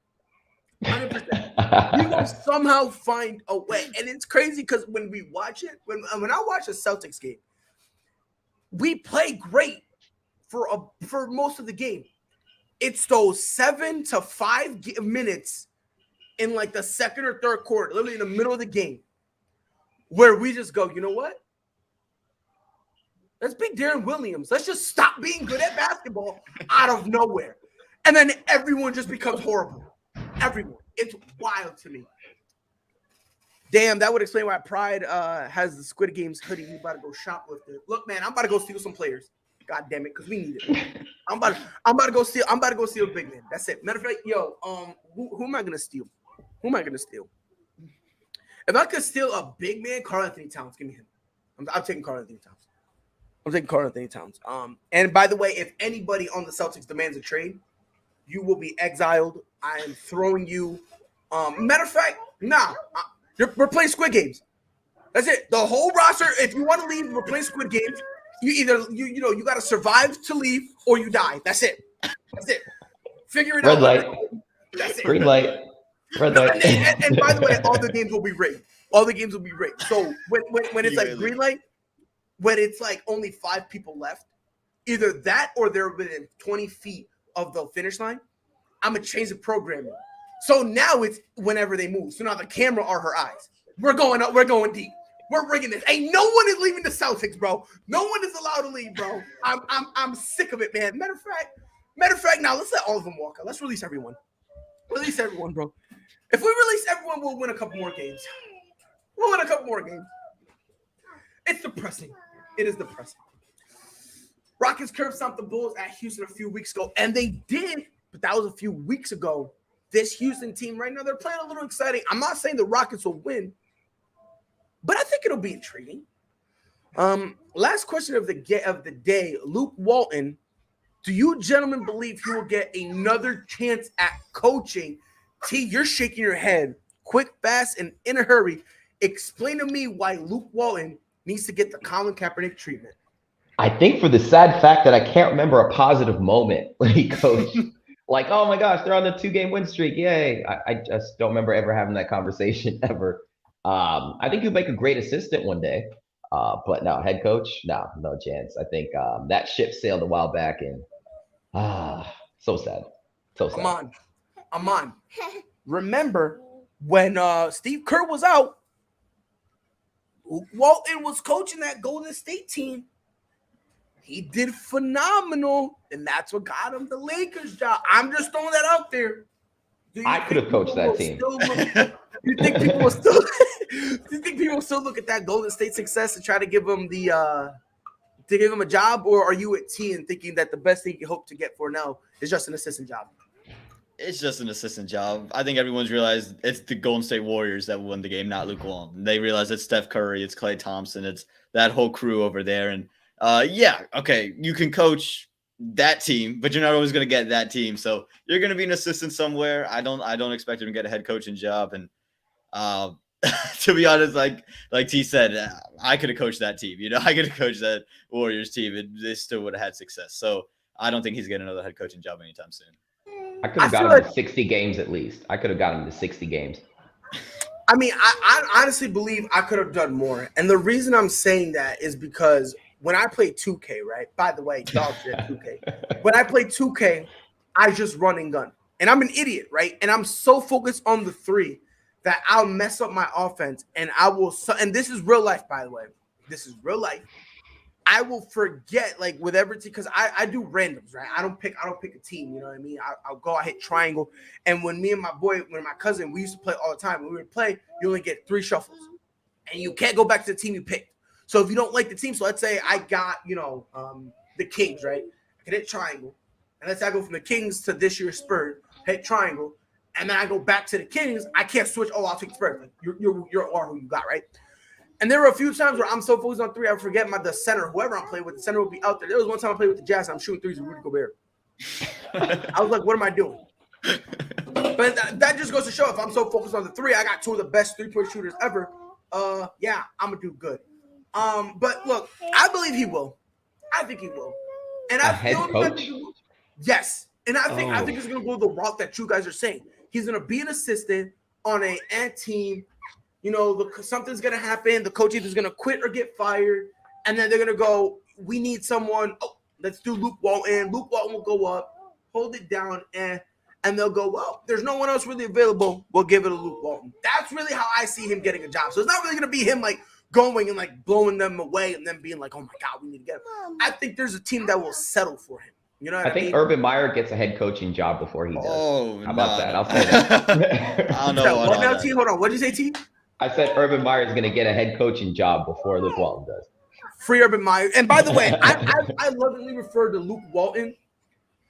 100%. We will somehow find a way. And it's crazy because when we watch it, when I watch a Celtics game, we play great for most of the game. It's those 7 to 5 minutes in like the second or third quarter, literally in the middle of the game, where we just go, you know what? Let's be Darren Williams. Let's just stop being good at basketball out of nowhere. And then everyone just becomes horrible. Everyone. It's wild to me. Damn, that would explain why Pride has the Squid Games hoodie. We about to go shoplift it. Look, man, I'm about to go steal some players. God damn it, because we need it. I'm about to go steal a big man. That's it. Matter of fact, who am I gonna steal? If I could steal a big man, Karl Anthony Towns, give me him. I'm taking Karl Anthony Towns. And by the way, if anybody on the Celtics demands a trade, you will be exiled. I am throwing you. Matter of fact, we're playing Squid Games. That's it. The whole roster. If you want to leave, we're playing Squid Games. You either you got to survive to leave or you die. That's it. Figure it out. Red light. That's it. Green light. Red light. And by the way, all the games will be rigged. So when it's like green light, when it's like only 5 people left, either that or they're within 20 feet of the finish line, I'm gonna change the programming. So now it's whenever they move. So now the camera are her eyes. We're going up. We're going deep. We're bringing this. Ain't no one is leaving the Celtics, bro. No one is allowed to leave, bro. I'm sick of it, man. Matter of fact, now let's let all of them walk out. Let's release everyone. Release everyone, bro. If we release everyone, we'll win a couple more games. We'll win a couple more games. It's depressing. It is depressing. Rockets curb stomped the Bulls at Houston a few weeks ago, and they did, but that was a few weeks ago. This Houston team right now, they're playing a little exciting. I'm not saying the Rockets will win, but I think it'll be intriguing. Last question of the day, Luke Walton. Do you gentlemen believe he will get another chance at coaching? T, you're shaking your head. Quick, fast, and in a hurry. Explain to me why Luke Walton needs to get the Colin Kaepernick treatment. I think for the sad fact that I can't remember a positive moment when he coached. Like, oh my gosh, they're on the 2-game win streak. Yay. I just don't remember ever having that conversation ever. I think he'll make a great assistant one day. But no, head coach, no chance. I think that ship sailed a while back, and so sad. So sad. Amon. Remember when Steve Kerr was out, Walton was coaching that Golden State team. He did phenomenal, and that's what got him the Lakers job. I'm just throwing that out there. I could have coached that team. You think people will still? Do you think people will still look at that Golden State success and try to give him to give him a job, or are you at T and thinking that the best thing you hope to get for now is just an assistant job? It's just an assistant job. I think everyone's realized it's the Golden State Warriors that won the game, not Luke Walton. They realize it's Steph Curry, it's Klay Thompson, it's that whole crew over there. And you can coach that team, but you're not always going to get that team. So you're going to be an assistant somewhere. I don't expect him to get a head coaching job. And to be honest, like T said, I could have coached that team. I could have coached that Warriors team, and they still would have had success. So I don't think he's getting another head coaching job anytime soon. I could have got him to 60 games at least. I could have got him to 60 games. I mean, I honestly believe I could have done more. And the reason I'm saying that is because when I play 2K, right? By the way, dog shit, 2K. When I play 2K, I just run and gun. And I'm an idiot, right? And I'm so focused on the three that I'll mess up my offense. And I will – and this is real life, by the way. This is real life. I will forget, like, with every team, because I do randoms, right? I don't pick a team, you know what I mean? I'll go, I hit triangle. And when me and my cousin, we used to play all the time. When we would play, you only get 3 shuffles. And you can't go back to the team you picked. So if you don't like the team, so let's say I got, the Kings, right? I can hit triangle. And let's say I go from the Kings to this year's Spurs, hit triangle. And then I go back to the Kings. I can't switch. Oh, I'll take the Spurs. Like, you're all who you got, right? And there were a few times where I'm so focused on 3, I forget the center, whoever I'm playing with, the center will be out there. There was one time I played with the Jazz, and I'm shooting 3s with Rudy Gobert. I was like, what am I doing? But that just goes to show if I'm so focused on the 3, I got 2 of the best 3-point shooters ever. I'm going to do good. But look, I believe he will. I think he will. And I head coach? Yes. And I think he's going to go the route that you guys are saying. He's going to be an assistant on an ant team. Something's going to happen. The coach either is going to quit or get fired. And then they're going to go, we need someone. Oh, let's do Luke Walton. Luke Walton will go up, hold it down, and they'll go, well, there's no one else really available. We'll give it to Luke Walton. That's really how I see him getting a job. So it's not really going to be him, like, going and, like, blowing them away and then being like, oh, my God, we need to get him. I think there's a team that will settle for him. You know what I mean? I think Urban Meyer gets a head coaching job before he does. Oh, how about that? I'll say that. I don't know. Hold on. What did you say, T? I said Urban Meyer is going to get a head coaching job before Luke Walton does. Free Urban Meyer. And by the way, I lovingly refer to Luke Walton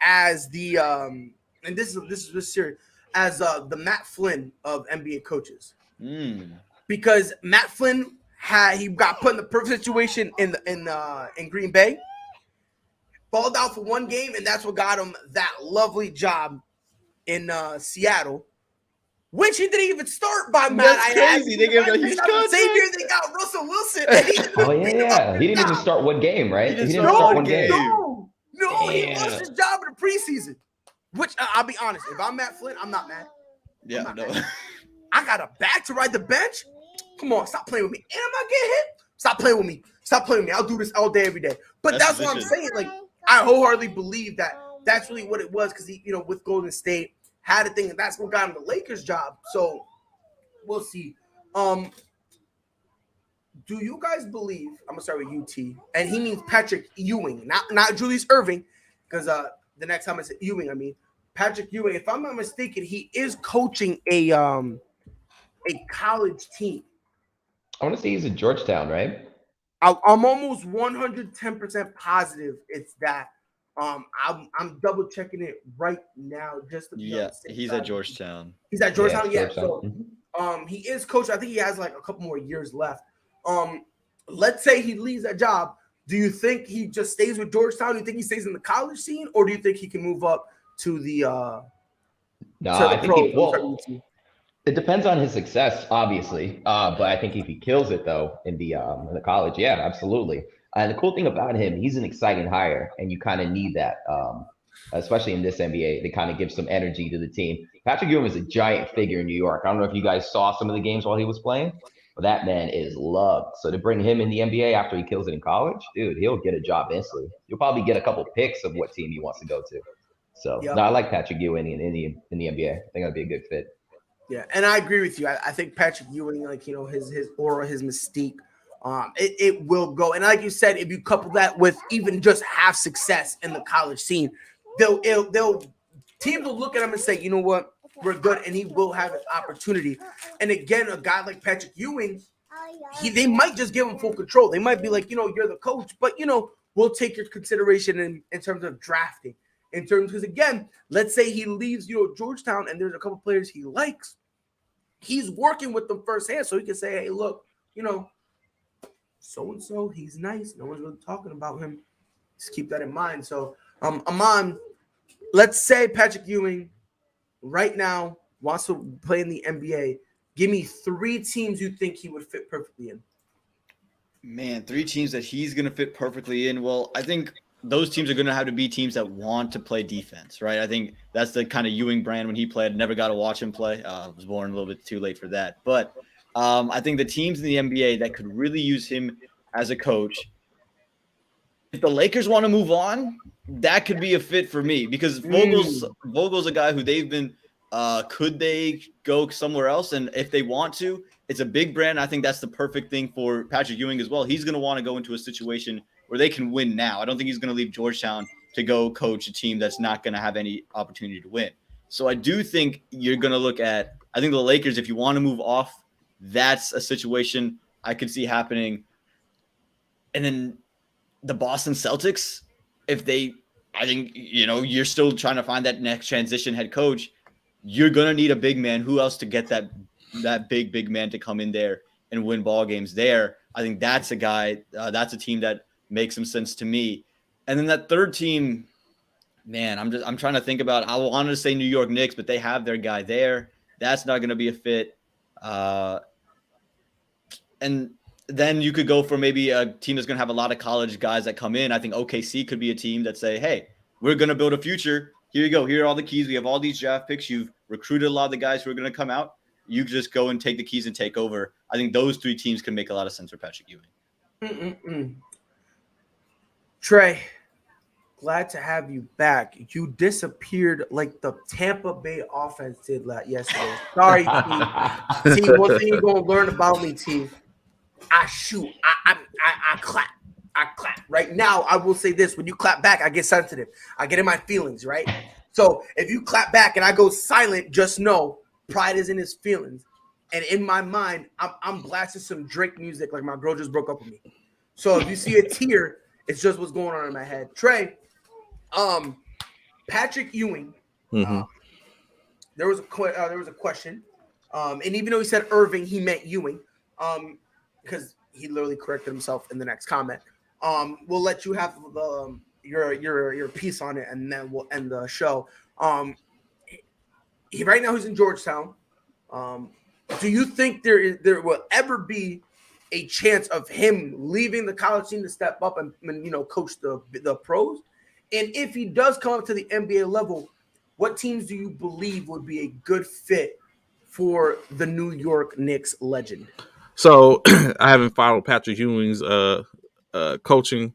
as the and this is serious, as the Matt Flynn of NBA coaches. Because Matt Flynn he got put in the perfect situation in Green Bay, balled out for 1 game, and that's what got him that lovely job in Seattle. Which he didn't even start by Matt. That's crazy. They gave him a huge contract. Xavier, they got Russell Wilson. He didn't even start 1 game, right? He didn't start 1 game. No, he lost his job in the preseason. Which, I'll be honest, if I'm Matt Flynn, I'm not mad. Yeah, no. I got a back to ride the bench. Come on, stop playing with me. And I'm not getting hit. Stop playing with me. Stop playing with me. I'll do this all day, every day. But that's what I'm saying. Like, I wholeheartedly believe that that's really what it was because he, with Golden State, had a thing, and that's what got him the Lakers job. So we'll see. Do you guys believe? I'm gonna start with UT, and he means Patrick Ewing, not Julius Irving, because the next time I said Ewing, I mean Patrick Ewing. If I'm not mistaken, he is coaching a college team. I want to say he's at Georgetown, right? I'm almost 110% positive it's that. I'm double checking it right now just to be on the same he's side. at Georgetown. He's at Georgetown, yeah. Georgetown. So he is coach. I think he has like a couple more years left. Let's say he leaves that job. Do you think he just stays with Georgetown? Do you think he stays in the college scene, or do you think he can move up to the No, I think it depends on his success, obviously. But I think if he kills it though in the college, yeah, absolutely. And the cool thing about him, he's an exciting hire, and you kind of need that, especially in this NBA, to kind of give some energy to the team. Patrick Ewing is a giant figure in New York. I don't know if you guys saw some of the games while he was playing, but that man is loved. So to bring him in the NBA after he kills it in college, dude, he'll get a job instantly. You'll probably get a couple picks of what team he wants to go to. So no, I like Patrick Ewing in the NBA. I think that'd be a good fit. Yeah, and I agree with you. I think Patrick Ewing, like, you know, his aura, his mystique, it will go. And like you said, if you couple that with even just have success in the college scene, they'll teams will look at him and say, you know what, we're good, and he will have an opportunity. And again, a guy like Patrick Ewing, they might just give him full control. They might be like, you know, you're the coach, but you know, we'll take your consideration in terms of drafting. In terms, because again, let's say he leaves, you know, Georgetown, and there's a couple players he likes. He's working with them firsthand, so he can say, hey, look, you know, so-and-so, he's nice. No one's really talking about him. Just keep that in mind. So, Aman, let's say Patrick Ewing right now wants to play in the NBA. Give me 3 teams you think he would fit perfectly in. Man, 3 teams that he's going to fit perfectly in. Well, I think those teams are going to have to be teams that want to play defense, right? I think that's the kind of Ewing brand when he played. Never got to watch him play. I was born a little bit too late for that. But I think the teams in the NBA that could really use him as a coach, if the Lakers want to move on, that could be a fit for me because Vogel's a guy who they've been could they go somewhere else? And if they want to, it's a big brand. I think that's the perfect thing for Patrick Ewing as well. He's going to want to go into a situation where they can win now. I don't think he's going to leave Georgetown to go coach a team that's not going to have any opportunity to win. So I do think you're going to look at, I think the Lakers, if you want to move off, that's a situation I could see happening. And then the Boston Celtics, I think, you know, you're still trying to find that next transition head coach. You're going to need a big man. Who else to get that big man to come in there and win ball games there? I think that's a guy, that's a team that makes some sense to me. And then that third team, man, I'm trying to think about, I wanted to say New York Knicks, but they have their guy there. That's not going to be a fit. And then you could go for maybe a team that's going to have a lot of college guys that come in. I think OKC could be a team that say, hey, we're going to build a future. Here you go. Here are all the keys. We have all these draft picks. You've recruited a lot of the guys who are going to come out. You just go and take the keys and take over. I think those 3 teams can make a lot of sense for Patrick Ewing. Trey, glad to have you back. You disappeared like the Tampa Bay offense did yesterday. Sorry, T. T, one thing you're going to learn about me, T, I shoot. I clap. I clap. Right now, I will say this. When you clap back, I get sensitive. I get in my feelings, right? So if you clap back and I go silent, just know pride is in his feelings. And in my mind, I'm blasting some Drake music like my girl just broke up with me. So if you see a tear, it's just what's going on in my head. Trey, Patrick Ewing, there was a question. And even though he said Irving, he meant Ewing. Because he literally corrected himself in the next comment. We'll let you have your piece on it, and then we'll end the show. Right now he's in Georgetown. Do you think there will ever be a chance of him leaving the college team to step up and you know, coach the pros? And if he does come up to the NBA level, what teams do you believe would be a good fit for the New York Knicks legend? So I haven't followed Patrick Ewing's coaching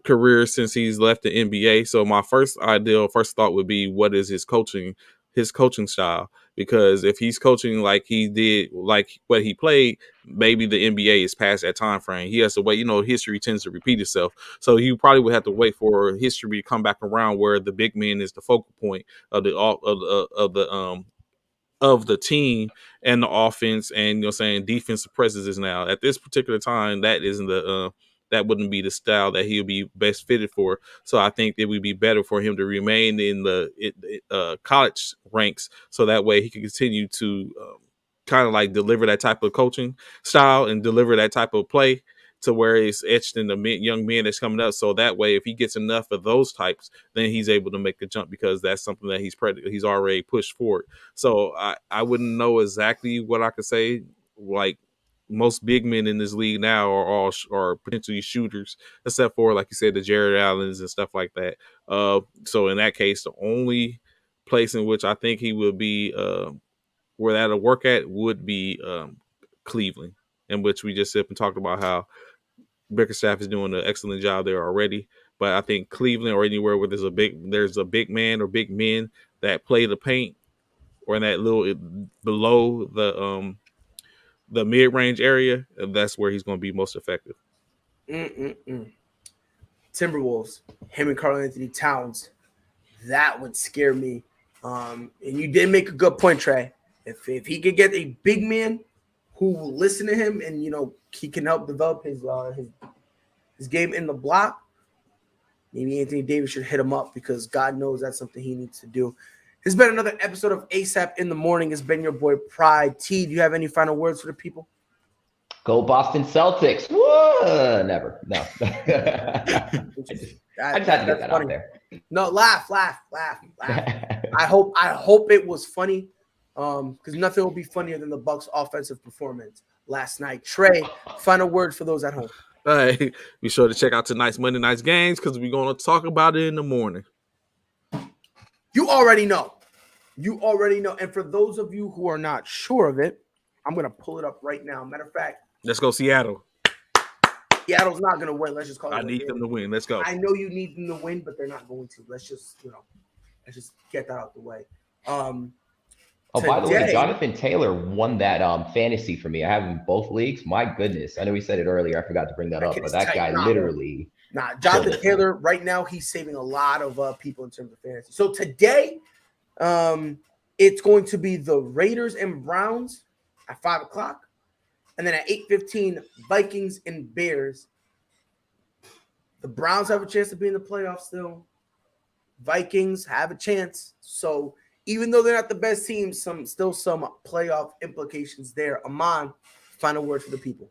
career since he's left the NBA. So my first thought would be, what is his coaching his coaching style. Because if he's coaching like he did, like what he played, maybe the NBA is past that time frame. He has to wait. History tends to repeat itself. So you probably would have to wait for history to come back around where the big man is the focal point of the team and the offense, and defensive presence is now at this particular time. That isn't that wouldn't be the style that he'll be best fitted for. So I think it would be better for him to remain in the college ranks, so that way he can continue to kind of like deliver that type of coaching style and deliver that type of play to where it's etched in the young men that's coming up. So that way, if he gets enough of those types, then he's able to make the jump, because that's something that he's already pushed forward. So I wouldn't know exactly what I could say. Like, most big men in this league now are potentially shooters, except for, like you said, the Jared Allens and stuff like that. So in that case, the only place in which I think he would be where that'll work at would be Cleveland, in which we just sit and talked about how Bickerstaff is doing an excellent job there already. But I think Cleveland, or anywhere where there's a big man or big men that play the paint, or in that little below the mid-range area, that's where he's going to be most effective. Timberwolves, him and Karl-Anthony Towns, that would scare me. And you did make a good point, Trey. If he could get a big man who will listen to him, and he can help develop his game in the block, maybe Anthony Davis should hit him up, because God knows that's something he needs to do. This has been another episode of ASAP in the Morning. It's been your boy Pride. T, do you have any final words for the people? Go Boston Celtics. Whoa, never. No. I just had to get that funny. out there. No, laugh. I hope it was funny, because nothing will be funnier than the Bucks' offensive performance last night. Trey, final word for those at home. All right, be sure to check out tonight's Monday night's games, because we're going to talk about it in the morning. You already know. And for those of you who are not sure of it, I'm going to pull it up right now. Matter of fact, let's go Seattle. Seattle's not going to win. Let's just call it. I need them to win. Let's go. I know you need them to win, but they're not going to. Let's just get that out the way. By the way, Jonathan Taylor won that fantasy for me. I have him in both leagues. My goodness. I know we said it earlier. I forgot to bring that up, but that guy literally. Jonathan Taylor, right now, he's saving a lot of people in terms of fantasy. So today, it's going to be the Raiders and Browns at 5 o'clock. And then at 8:15, Vikings and Bears. The Browns have a chance to be in the playoffs still. Vikings have a chance. So even though they're not the best team, some playoff implications there. Amon, final word for the people.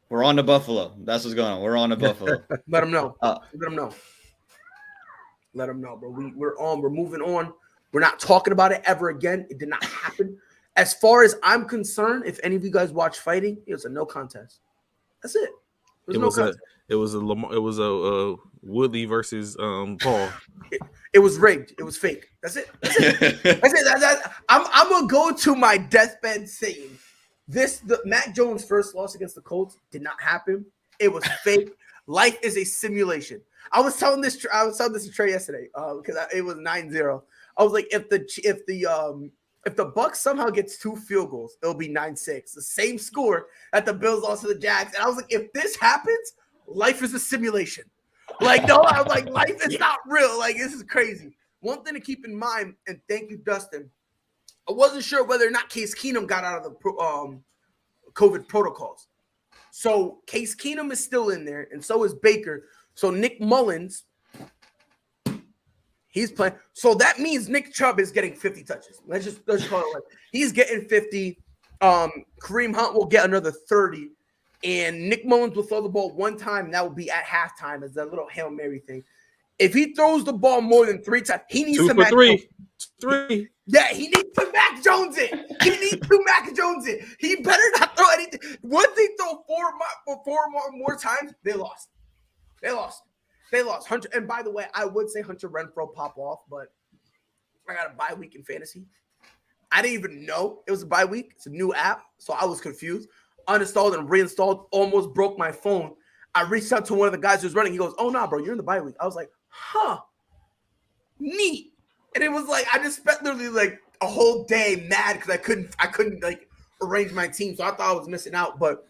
We're on to Buffalo. That's what's going on. We're on to Buffalo. Let them know. Let them know, bro. We're on. We're moving on. We're not talking about it ever again. It did not happen. As far as I'm concerned, if any of you guys watch fighting, it was a no contest. That's it. It was a Woodley versus Paul. It was rigged. It was fake. That's it. I'm gonna go to my deathbed saying the Mac Jones' first loss against the Colts did not happen. It was fake. Life is a simulation. I was telling this to Trey yesterday because it was 9-0. I was like, if the Bucks somehow gets 2 field goals, it'll be 9-6, the same score that the Bills lost to the Jags. And I was like, if this happens, life is a simulation. Like, no, I was like, life is not real. Like, this is crazy. One thing to keep in mind, and thank you, Dustin. I wasn't sure whether or not Case Keenum got out of the COVID protocols. So Case Keenum is still in there, and so is Baker. So Nick Mullins, he's playing. So that means Nick Chubb is getting 50 touches. Let's just call it like he's getting 50. Kareem Hunt will get another 30. And Nick Mullins will throw the ball one time, and that will be at halftime as that little Hail Mary thing. If he throws the ball more than 3 times, he needs 2 to for Mac 3. Jones. 3. Yeah, he needs to Mac Jones it. He needs to Mac Jones it. He better not throw anything. Once they throw four more times, they lost. Hunter, and by the way, I would say Hunter Renfrow pop off, but I got a bye week in fantasy. I didn't even know it was a bye week. It's a new app, so I was confused. Uninstalled and reinstalled, almost broke my phone. I reached out to one of the guys who's running. He goes, "Oh, nah, bro, you're in the bye week." I was like, huh, neat. And it was like I just spent literally like a whole day mad because I couldn't like arrange my team, so I thought I was missing out. But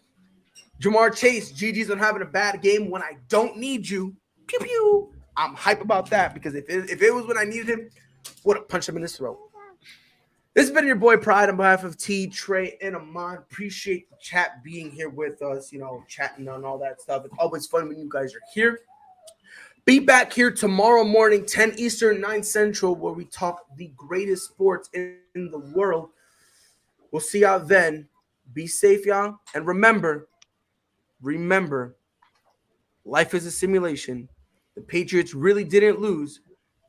Jamar Chase, GG's on having a bad game when I don't need you. Pew pew. I'm hype about that because if it was when I needed him, would have punched him in his throat. This has been your boy Pride on behalf of T, Trey, and Amon. Appreciate the chat being here with us, chatting on all that stuff. It's always fun when you guys are here. Be back here tomorrow morning, 10 Eastern, 9 Central, where we talk the greatest sports in the world. We'll see y'all then. Be safe, y'all. And remember, life is a simulation. The Patriots really didn't lose.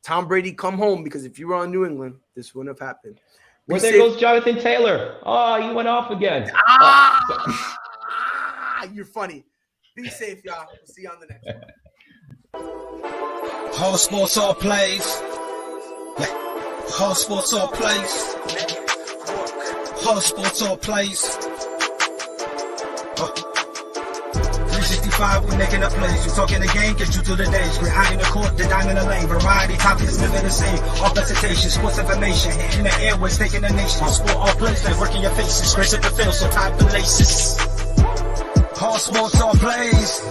Tom Brady come home because if you were on New England, this wouldn't have happened. Well, there goes Jonathan Taylor. Oh, you went off again. You're funny. Be safe, y'all. We'll see you on the next one. Whole sports all plays. Whole sports all plays. Whole sports all plays. 365, we making up plays. You talking the game, get you to the days. We're high in the court, the dime in the lane. Variety, topics, living the same. All presentation, sports information. In the airways, taking the nation. All sport, all plays, like working your faces. Grace at the field, so tie the laces. All sports, all plays.